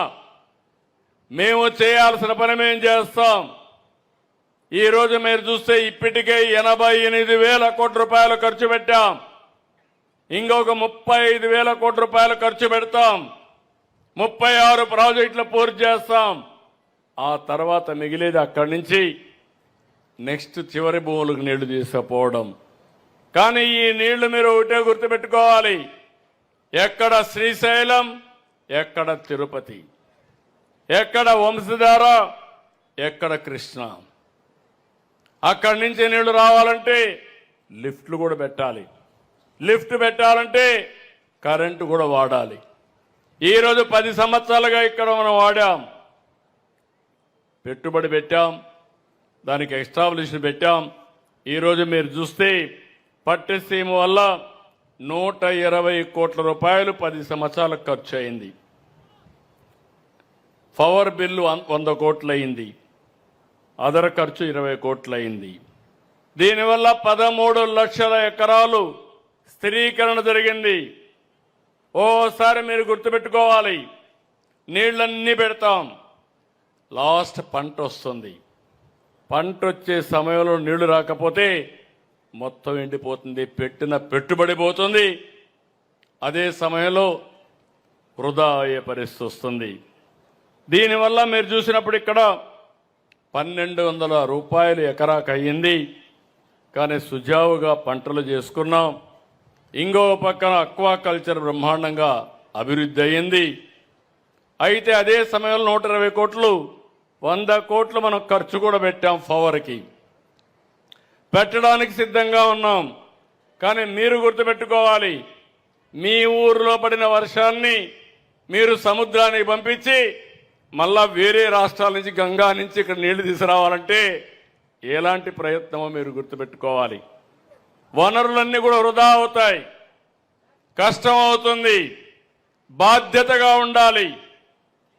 మేము చేయాల్సిన పని మేము చేస్తాం. ఈరోజు మీరు చూస్తే ఇప్పటికే 88,000 కోట్ల రూపాయలు ఖర్చు పెట్టాం. ఇంకొక 35,000 కోట్ల రూపాయలు ఖర్చు పెడతాం. 36 ప్రాజెక్టులు పూర్తి చేస్తాం. ఆ తర్వాత మిగిలేది అక్కడి నుంచి నెక్స్ట్ చివరి భూములకు నీళ్లు తీసుకుపోవడం. కానీ ఈ నీళ్లు మీరు ఒకటే గుర్తుపెట్టుకోవాలి, ఎక్కడ శ్రీశైలం, ఎక్కడ తిరుపతి, ఎక్కడ వంశధార, ఎక్కడ కృష్ణ. అక్కడి నుంచి నీళ్లు రావాలంటే లిఫ్ట్లు కూడా పెట్టాలి. లిఫ్ట్ పెట్టాలంటే కరెంటు కూడా వాడాలి. ఈరోజు 10 సంవత్సరాలుగా ఇక్కడ మనం వాడాం, పెట్టుబడి పెట్టాం, దానికి ఎస్టాబ్లిష్మెంట్ పెట్టాం. ఈరోజు మీరు చూస్తే పట్టిసీమ వల్ల 120 కోట్ల రూపాయలు 10 సంవత్సరాలకు ఖర్చు అయింది. పవర్ బిల్లు 100 కోట్లు అయింది, అదర్ ఖర్చు 20 కోట్లు అయింది. దీనివల్ల 13 లక్షల ఎకరాలు స్థిరీకరణ జరిగింది. ఓసారి మీరు గుర్తుపెట్టుకోవాలి, నీళ్లన్నీ పెడతాం, లాస్ట్ పంట వస్తుంది. పంట వచ్చే సమయంలో నీళ్లు రాకపోతే మొత్తం ఎండిపోతుంది, పెట్టిన పెట్టుబడి పోతుంది. అదే సమయంలో వృధా అయ్యే పరిస్థితి వస్తుంది. దీనివల్ల మీరు చూసినప్పుడు ఇక్కడ 1,200 రూపాయలు ఎకరాకు అయ్యింది, కానీ సుజావుగా పంటలు చేసుకున్నాం. ఇంకో పక్కన అక్వాకల్చర్ బ్రహ్మాండంగా అభివృద్ధి అయ్యింది. అయితే అదే సమయంలో 120 కోట్లు 100 కోట్లు మనం ఖర్చు కూడా పెట్టాం. పవర్కి పెట్టడానికి సిద్ధంగా ఉన్నాం. కానీ మీరు గుర్తుపెట్టుకోవాలి, మీ ఊరిలో పడిన వర్షాన్ని మీరు సముద్రానికి పంపించి మళ్ళా వేరే రాష్ట్రాల నుంచి గంగా నుంచి ఇక్కడ నీళ్లు తీసుకురావాలంటే ఎలాంటి ప్రయత్నమో మీరు గుర్తుపెట్టుకోవాలి. వనరులన్నీ కూడా వృధా అవుతాయి, కష్టం అవుతుంది. బాధ్యతగా ఉండాలి.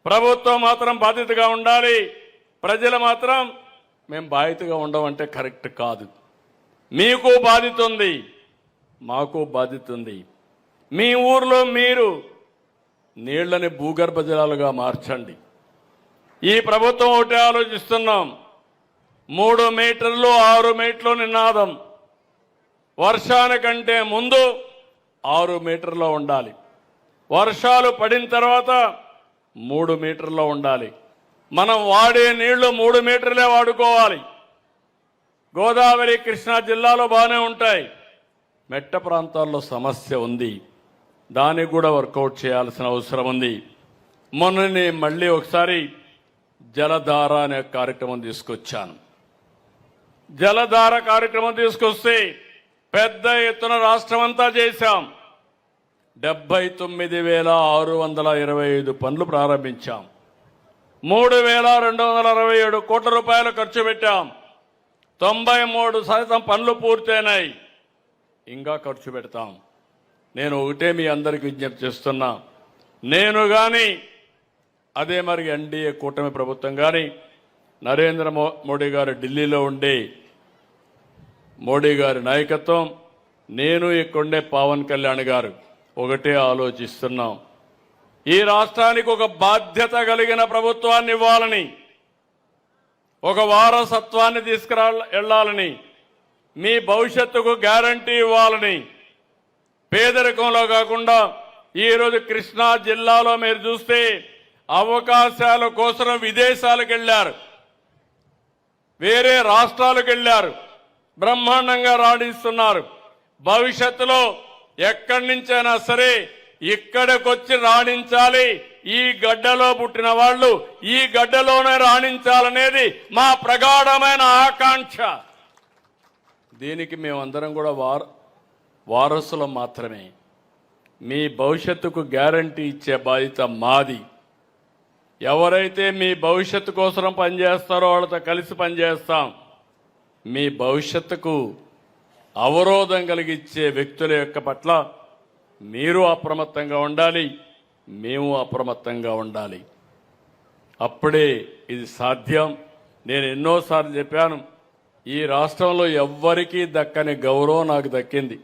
ప్రభుత్వం మాత్రం బాధ్యతగా ఉండాలి, ప్రజలు మాత్రం మేము బాధ్యతగా ఉండమంటే కరెక్ట్ కాదు. మీకు బాధ్యత ఉంది, మాకు బాధ్యత ఉంది. మీ ఊర్లో మీరు నీళ్లని భూగర్భ జలాలుగా మార్చండి. ఈ ప్రభుత్వం ఒకటి ఆలోచిస్తున్నాం, 3 మీటర్లు 6 మీటర్లు నినాదం. వర్షానికంటే ముందు 6 మీటర్లో ఉండాలి, వర్షాలు పడిన తర్వాత 3 మీటర్లో ఉండాలి. మనం వాడే నీళ్లు 3 మీటర్లే వాడుకోవాలి. గోదావరి కృష్ణా జిల్లాలో బాగానే ఉంటాయి, మెట్ట ప్రాంతాల్లో సమస్య ఉంది, దానికి కూడా వర్కౌట్ చేయాల్సిన అవసరం ఉంది. మొన్ననే మళ్ళీ ఒకసారి జలధార అనే కార్యక్రమం తీసుకొచ్చాను. జలధార కార్యక్రమం తీసుకొస్తే పెద్ద ఎత్తున రాష్ట్రం అంతా చేశాం. 79,625 పనులు ప్రారంభించాం. 3,267 కోట్ల రూపాయలు ఖర్చు పెట్టాం. 93% పనులు పూర్తయినాయి, ఇంకా ఖర్చు పెడతాం. నేను ఒకటే మీ అందరికి విజ్ఞప్తి చేస్తున్నా, నేను కానీ అదే మరి ఎన్డీఏ కూటమి ప్రభుత్వం కానీ నరేంద్ర మోడీ గారు ఢిల్లీలో ఉండే మోడీ గారి నాయకత్వం, నేను ఇక్కడుండే పవన్ కళ్యాణ్ గారు ఒకటే ఆలోచిస్తున్నాం, ఈ రాష్ట్రానికి ఒక బాధ్యత కలిగిన ప్రభుత్వాన్ని ఇవ్వాలని, ఒక వారసత్వాన్ని వెళ్ళాలని, మీ భవిష్యత్తుకు గ్యారంటీ ఇవ్వాలని. పేదరికంలో కాకుండా ఈరోజు కృష్ణా జిల్లాలో మీరు చూస్తే అవకాశాల కోసం విదేశాలకు వెళ్ళారు, వేరే రాష్ట్రాలకు వెళ్ళారు, బ్రహ్మాండంగా రాణిస్తున్నారు. భవిష్యత్తులో ఎక్కడి నుంచైనా సరే ఇక్కడికొచ్చి రాణించాలి. ఈ గడ్డలో పుట్టిన వాళ్ళు ఈ గడ్డలోనే రాణించాలనేది మా ప్రగాఢమైన ఆకాంక్ష. దీనికి మేమందరం కూడా వారసులం మాత్రమే. మీ భవిష్యత్తుకు గ్యారంటీ ఇచ్చే బాధ్యత మాది. ఎవరైతే మీ భవిష్యత్తు కోసం పనిచేస్తారో వాళ్ళతో కలిసి పనిచేస్తాం. మీ భవిష్యత్తుకు అవరోధం కలిగించే వ్యక్తుల యొక్క పట్ల మీరు అప్రమత్తంగా ఉండాలి, మేము అప్రమత్తంగా ఉండాలి. అప్పుడే ఇది సాధ్యం. నేను ఎన్నోసార్లు చెప్పాను, ఈ రాష్ట్రంలో ఎవ్వరికీ దక్కని గౌరవం నాకు దక్కింది.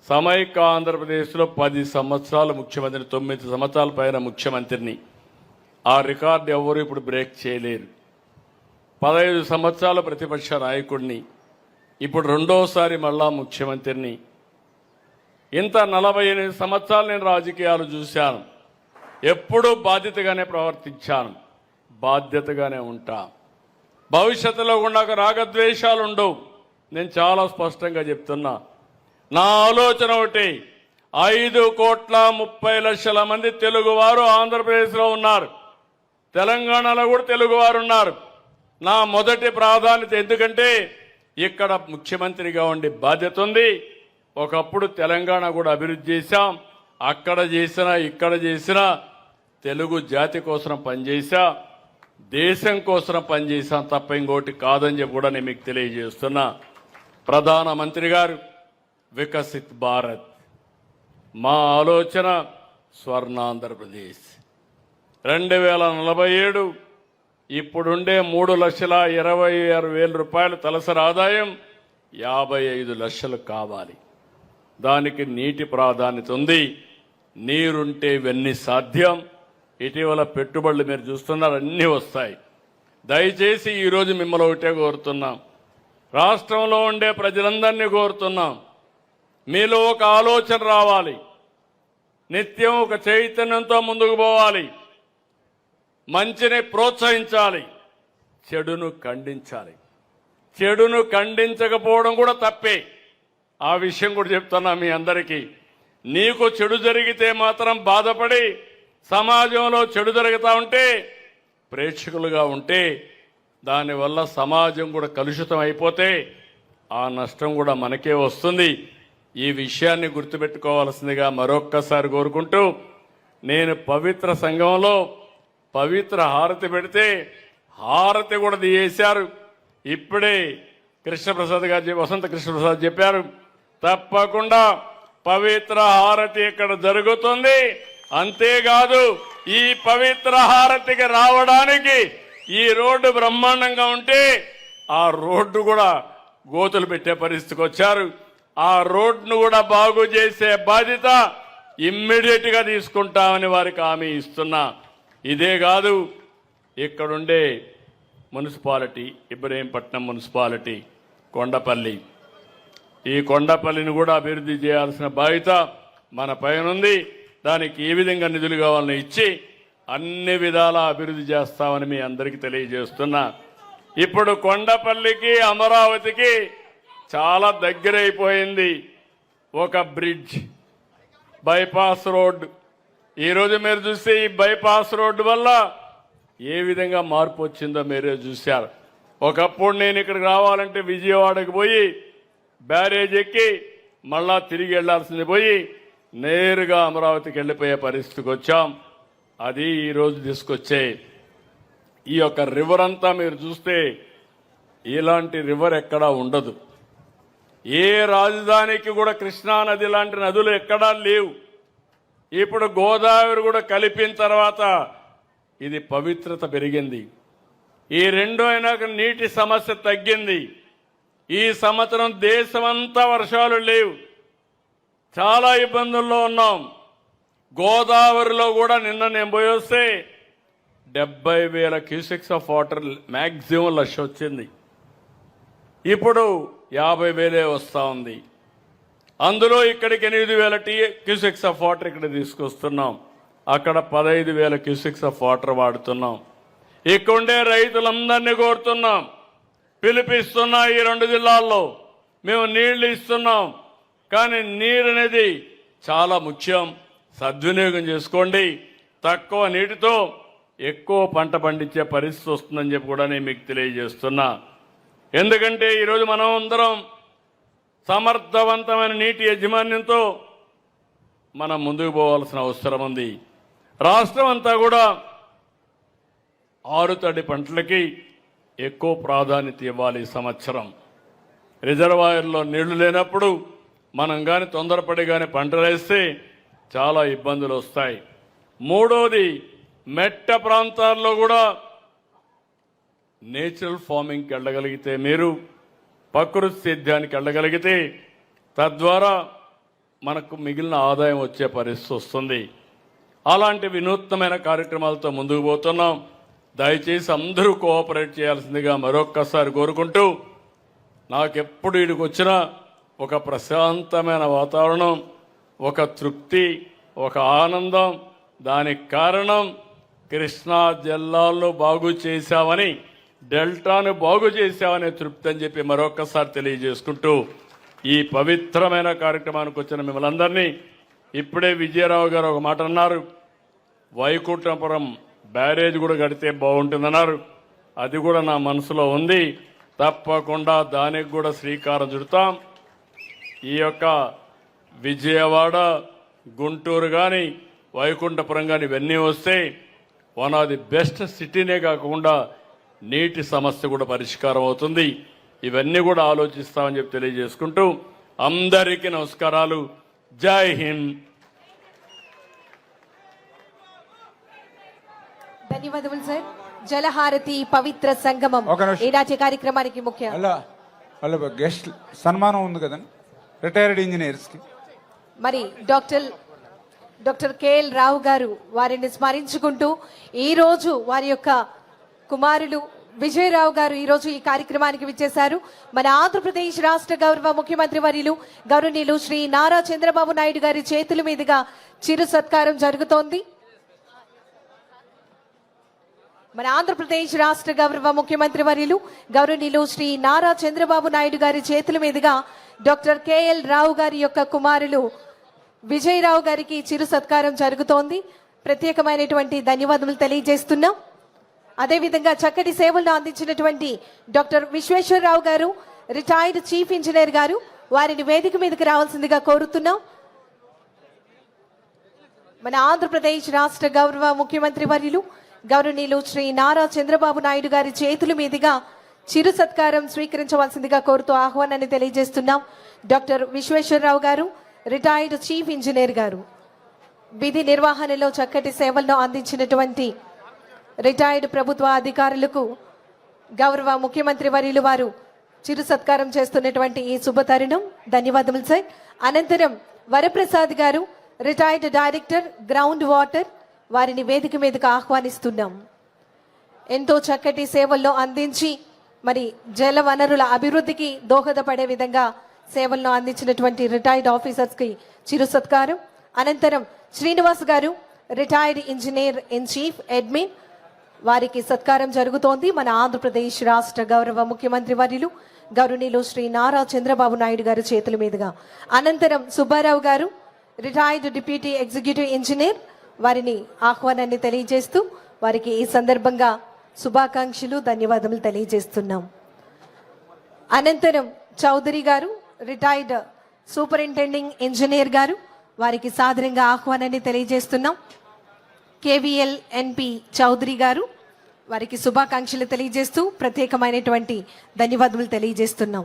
సమైక్య ఆంధ్రప్రదేశ్లో 10 సంవత్సరాలు ముఖ్యమంత్రిని, 9 సంవత్సరాల పైన ముఖ్యమంత్రిని. ఆ రికార్డు ఎవరు ఇప్పుడు బ్రేక్ చేయలేరు. 15 సంవత్సరాల ప్రతిపక్ష నాయకుడిని, ఇప్పుడు రెండోసారి మళ్ళా ముఖ్యమంత్రిని. ఇంత 48 సంవత్సరాలు నేను రాజకీయాలు చూశాను. ఎప్పుడూ బాధ్యతగానే ప్రవర్తించాను, బాధ్యతగానే ఉంటా. భవిష్యత్తులో కూడా రాగద్వేషాలు ఉండవు. నేను చాలా స్పష్టంగా చెప్తున్నా. నా ఆలోచన ఒకటి, 5,30,00,000 మంది తెలుగువారు ఆంధ్రప్రదేశ్లో ఉన్నారు, తెలంగాణలో కూడా తెలుగువారు ఉన్నారు. నా మొదటి ప్రాధాన్యత, ఎందుకంటే ఇక్కడ ముఖ్యమంత్రిగా ఉండి బాధ్యత ఉంది. ఒకప్పుడు తెలంగాణ కూడా అభివృద్ధి చేశాం, అక్కడ చేసినా ఇక్కడ చేసినా తెలుగు జాతి కోసం పనిచేశా, దేశం కోసం పనిచేశాం తప్ప ఇంకోటి కాదని చెప్పి కూడా నేను మీకు తెలియజేస్తున్నా. ప్రధానమంత్రి గారు వికసిత్ భారత్, మా ఆలోచన స్వర్ణాంధ్రప్రదేశ్. 2047 ఇప్పుడుండే 3,26,000 రూపాయలు తలసరి ఆదాయం 55 లక్షలు కావాలి. దానికి నీటి ప్రాధాన్యత ఉంది. నీరుంటే ఇవన్నీ సాధ్యం. ఇటీవల పెట్టుబడులు మీరు చూస్తున్నారు, అన్నీ వస్తాయి. దయచేసి ఈరోజు మిమ్మల్ని ఒకటే కోరుతున్నాం, రాష్ట్రంలో ఉండే ప్రజలందరినీ కోరుతున్నాం, మీలో ఒక ఆలోచన రావాలి. నిత్యం ఒక చైతన్యంతో ముందుకు పోవాలి. మంచిని ప్రోత్సహించాలి, చెడును ఖండించాలి. చెడును ఖండించకపోవడం కూడా తప్పే. ఆ విషయం కూడా చెప్తున్నా మీ అందరికీ. నీకు చెడు జరిగితే మాత్రం బాధపడి సమాజంలో చెడు జరుగుతూ ఉంటే ప్రేక్షకులుగా ఉంటే దానివల్ల సమాజం కూడా కలుషితం అయిపోతే ఆ నష్టం కూడా మనకే వస్తుంది. ఈ విషయాన్ని గుర్తుపెట్టుకోవాల్సిందిగా మరొక్కసారి కోరుకుంటూ, నేను పవిత్ర సంఘంలో పవిత్ర హారతి పెడితే హారతి కూడా తీయేశారు. ఇప్పుడే కృష్ణప్రసాద్ గారు, వసంత కృష్ణప్రసాద్ చెప్పారు, తప్పకుండా పవిత్ర హారతి ఇక్కడ జరుగుతుంది. అంతేకాదు ఈ పవిత్ర హారతికి రావడానికి ఈ రోడ్డు బ్రహ్మాండంగా ఉంటే ఆ రోడ్డు కూడా గోతులు పెట్టే పరిస్థితికి వచ్చారు. ఆ రోడ్డును కూడా బాగు చేసే బాధ్యత ఇమ్మీడియట్ గా తీసుకుంటామని వారికి హామీ ఇస్తున్నా. ఇదే కాదు, ఇక్కడుండే మున్సిపాలిటీ, ఇబ్రహీంపట్నం మున్సిపాలిటీ, కొండపల్లి, ఈ కొండపల్లిని కూడా అభివృద్ధి చేయాల్సిన బాధ్యత మన పైనుంది. దానికి ఏ విధంగా నిధులు కావాలని ఇచ్చి అన్ని విధాలా అభివృద్ధి చేస్తామని మీ అందరికీ తెలియజేస్తున్నా. ఇప్పుడు కొండపల్లికి అమరావతికి చాలా దగ్గరైపోయింది ఒక బ్రిడ్జ్, బైపాస్ రోడ్డు. ఈరోజు మీరు చూస్తే ఈ బైపాస్ రోడ్డు వల్ల ఏ విధంగా మార్పు వచ్చిందో మీరే చూశారు. ఒకప్పుడు నేను ఇక్కడికి రావాలంటే విజయవాడకి పోయి బ్యారేజ్ ఎక్కి మళ్ళా తిరిగి వెళ్లాల్సింది పోయి నేరుగా అమరావతికి వెళ్ళిపోయే పరిస్థితికి వచ్చాం. అది ఈరోజు తీసుకొచ్చే ఈ యొక్క రివర్ అంతా మీరు చూస్తే ఇలాంటి రివర్ ఎక్కడా ఉండదు. ఏ రాజధానికి కూడా కృష్ణా నది లాంటి నదులు ఎక్కడా లేవు. ఇప్పుడు గోదావరి కూడా కలిపిన తర్వాత ఇది పవిత్రత పెరిగింది. ఈ రెండు అయినాక నీటి సమస్య తగ్గింది. ఈ సంవత్సరం దేశమంతా వర్షాలు లేవు, చాలా ఇబ్బందుల్లో ఉన్నాం. గోదావరిలో కూడా నిన్న నేను పోయి వస్తే 70,000 క్యూసెక్స్ ఆఫ్ వాటర్ మ్యాక్సిమం లక్ష వచ్చింది. ఇప్పుడు 50,000 వస్తూ ఉంది. అందులో ఇక్కడికి 8,000 క్యూసెక్స్ ఆఫ్ వాటర్ ఇక్కడ తీసుకొస్తున్నాం. అక్కడ 15,000 క్యూసెక్స్ ఆఫ్ వాటర్ వాడుతున్నాం. ఇక్కడుండే రైతులందరినీ కోరుతున్నాం, పిలిపిస్తున్నా ఈ 2 జిల్లాల్లో మేము నీళ్లు ఇస్తున్నాం. కానీ నీరు అనేది చాలా ముఖ్యం, సద్వినియోగం చేసుకోండి. తక్కువ నీటితో ఎక్కువ పంట పండించే పరిస్థితి వస్తుందని చెప్పి కూడా నేను మీకు తెలియజేస్తున్నా. ఎందుకంటే ఈరోజు మనం అందరం సమర్థవంతమైన నీటి యాజమాన్యంతో మనం ముందుకు పోవాల్సిన అవసరం ఉంది. రాష్ట్రం అంతా కూడా ఆరుతడి పంటలకి ఎక్కువ ప్రాధాన్యత ఇవ్వాలి. ఈ సంవత్సరం రిజర్వాయర్లో నీళ్లు లేనప్పుడు మనం కానీ తొందరపడి కానీ పంటలు వేస్తే చాలా ఇబ్బందులు వస్తాయి. మూడోది, మెట్ట ప్రాంతాల్లో కూడా నేచురల్ ఫార్మింగ్కి వెళ్ళగలిగితే, మీరు ప్రకృతి సేద్యానికి వెళ్ళగలిగితే తద్వారా మనకు మిగిలిన ఆదాయం వచ్చే పరిస్థితి వస్తుంది. అలాంటి వినూత్నమైన కార్యక్రమాలతో ముందుకు పోతున్నాం. దయచేసి అందరూ కోఆపరేట్ చేయాల్సిందిగా మరొక్కసారి కోరుకుంటూ, నాకెప్పుడు వీడికి వచ్చినా ఒక ప్రశాంతమైన వాతావరణం, ఒక తృప్తి, ఒక ఆనందం. దానికి కారణం కృష్ణా జిల్లాలను బాగు చేశామని, డెల్టాను బాగు చేశామనే తృప్తి అని చెప్పి మరొకసారి తెలియజేసుకుంటూ, ఈ పవిత్రమైన కార్యక్రమానికి వచ్చిన మిమ్మల్ని అందరినీ, ఇప్పుడే విజయరావు గారు ఒక మాట అన్నారు, వైకుంఠపురం బ్యారేజ్ కూడా కడితే బాగుంటుందన్నారు. అది కూడా నా మనసులో ఉంది. తప్పకుండా దానికి కూడా శ్రీకారం చుడతాం. ఈ యొక్క విజయవాడ, గుంటూరు కానీ వైకుంఠపురం కానీ ఇవన్నీ వస్తే వన్ ఆఫ్ ది బెస్ట్ సిటీనే కాకుండా నీటి సమస్య కూడా పరిష్కారం అవుతుంది. ఇవన్నీ కూడా ఆలోచిస్తామని చెప్పి తెలియజేసుకుంటూ అందరికీ నమస్కారాలు. జై హింద్. ధన్యవాదములు సార్. జలహారతి పవిత్ర సంగమం ఈనాటి కార్యక్రమానికి ముఖ్య వాళ్ళ గెస్ట్ సన్మానం ఉంది కదండి రిటైర్డ్ ఇంజనీర్స్ కి. మరి డాక్టర్ కేఎల్ రావు గారు వారిని స్మరించుకుంటూ ఈ రోజు వారి యొక్క కుమారులు విజయరావు గారు ఈ రోజు ఈ కార్యక్రమానికి విచ్చేశారు. మన ఆంధ్రప్రదేశ్ రాష్ట్ర గౌరవ ముఖ్యమంత్రి వర్యులు గౌరవనీయులు శ్రీ నారా చంద్రబాబు నాయుడు గారి చేతుల మీదుగా చిరు సత్కారం జరుగుతోంది. మన ఆంధ్రప్రదేశ్ రాష్ట్ర గౌరవ ముఖ్యమంత్రి వర్యులు గౌరవనీయులు శ్రీ నారా చంద్రబాబు నాయుడు గారి చేతుల మీదుగా డాక్టర్ కేఎల్ రావు గారి యొక్క కుమారులు విజయరావు గారికి చిరు సత్కారం జరుగుతోంది. ప్రత్యేకమైనటువంటి ధన్యవాదములు తెలియజేస్తున్నాం. అదేవిధంగా చక్కటి సేవలను అందించినటువంటి డాక్టర్ విశ్వేశ్వరరావు గారు, రిటైర్డ్ చీఫ్ ఇంజనీర్ గారు, వారిని వేదిక మీదకి రావాల్సిందిగా కోరుతున్నాం. మన ఆంధ్రప్రదేశ్ రాష్ట్ర గౌరవ ముఖ్యమంత్రి వర్యులు గౌరవనీయులు శ్రీ నారా చంద్రబాబు నాయుడు గారి చేతుల మీదుగా చిరు సత్కారం స్వీకరించవలసిందిగా కోరుతూ ఆహ్వానాన్ని తెలియజేస్తున్నాం. డాక్టర్ విశ్వేశ్వరరావు గారు, రిటైర్డ్ చీఫ్ ఇంజనీర్ గారు, విధి నిర్వహణలో చక్కటి సేవలను అందించినటువంటి రిటైర్డ్ ప్రభుత్వ అధికారులకు గౌరవ ముఖ్యమంత్రి వర్యులు వారు చిరు సత్కారం చేస్తున్నటువంటి ఈ శుభ తరుణం. ధన్యవాదములు సార్. అనంతరం వరప్రసాద్ గారు, రిటైర్డ్ డైరెక్టర్ గ్రౌండ్ వాటర్, వారిని వేదిక మీదకు ఆహ్వానిస్తున్నాం. ఎంతో చక్కటి సేవల్లో అందించి మరి జల వనరుల అభివృద్ధికి దోహదపడే విధంగా సేవలను అందించినటువంటి రిటైర్డ్ ఆఫీసర్స్కి చిరు సత్కారం. అనంతరం శ్రీనివాస్ గారు, retired engineer in chief admin, వారికి సత్కారం జరుగుతోంది మన ఆంధ్రప్రదేశ్ రాష్ట్ర గౌరవ ముఖ్యమంత్రి వర్యులు గౌరవనీయులు శ్రీ నారా చంద్రబాబు నాయుడు గారి చేతుల మీదుగా. అనంతరం సుబ్బారావు గారు, రిటైర్డ్ డిప్యూటీ ఎగ్జిక్యూటివ్ ఇంజనీర్, వారిని ఆహ్వానాన్ని తెలియజేస్తూ వారికి ఈ సందర్భంగా శుభాకాంక్షలు, ధన్యవాదములు తెలియజేస్తున్నాం. అనంతరం చౌదరి గారు, రిటైర్డ్ సూపరింటెండింగ్ ఇంజనీర్ గారు, వారికి సాదరంగా ఆహ్వానాన్ని తెలియజేస్తున్నాం. కేవీఎల్ ఎన్పి చౌదరి గారు, వారికి శుభాకాంక్షలు తెలియజేస్తూ ప్రత్యేకమైనటువంటి ధన్యవాదములు తెలియజేస్తున్నాం.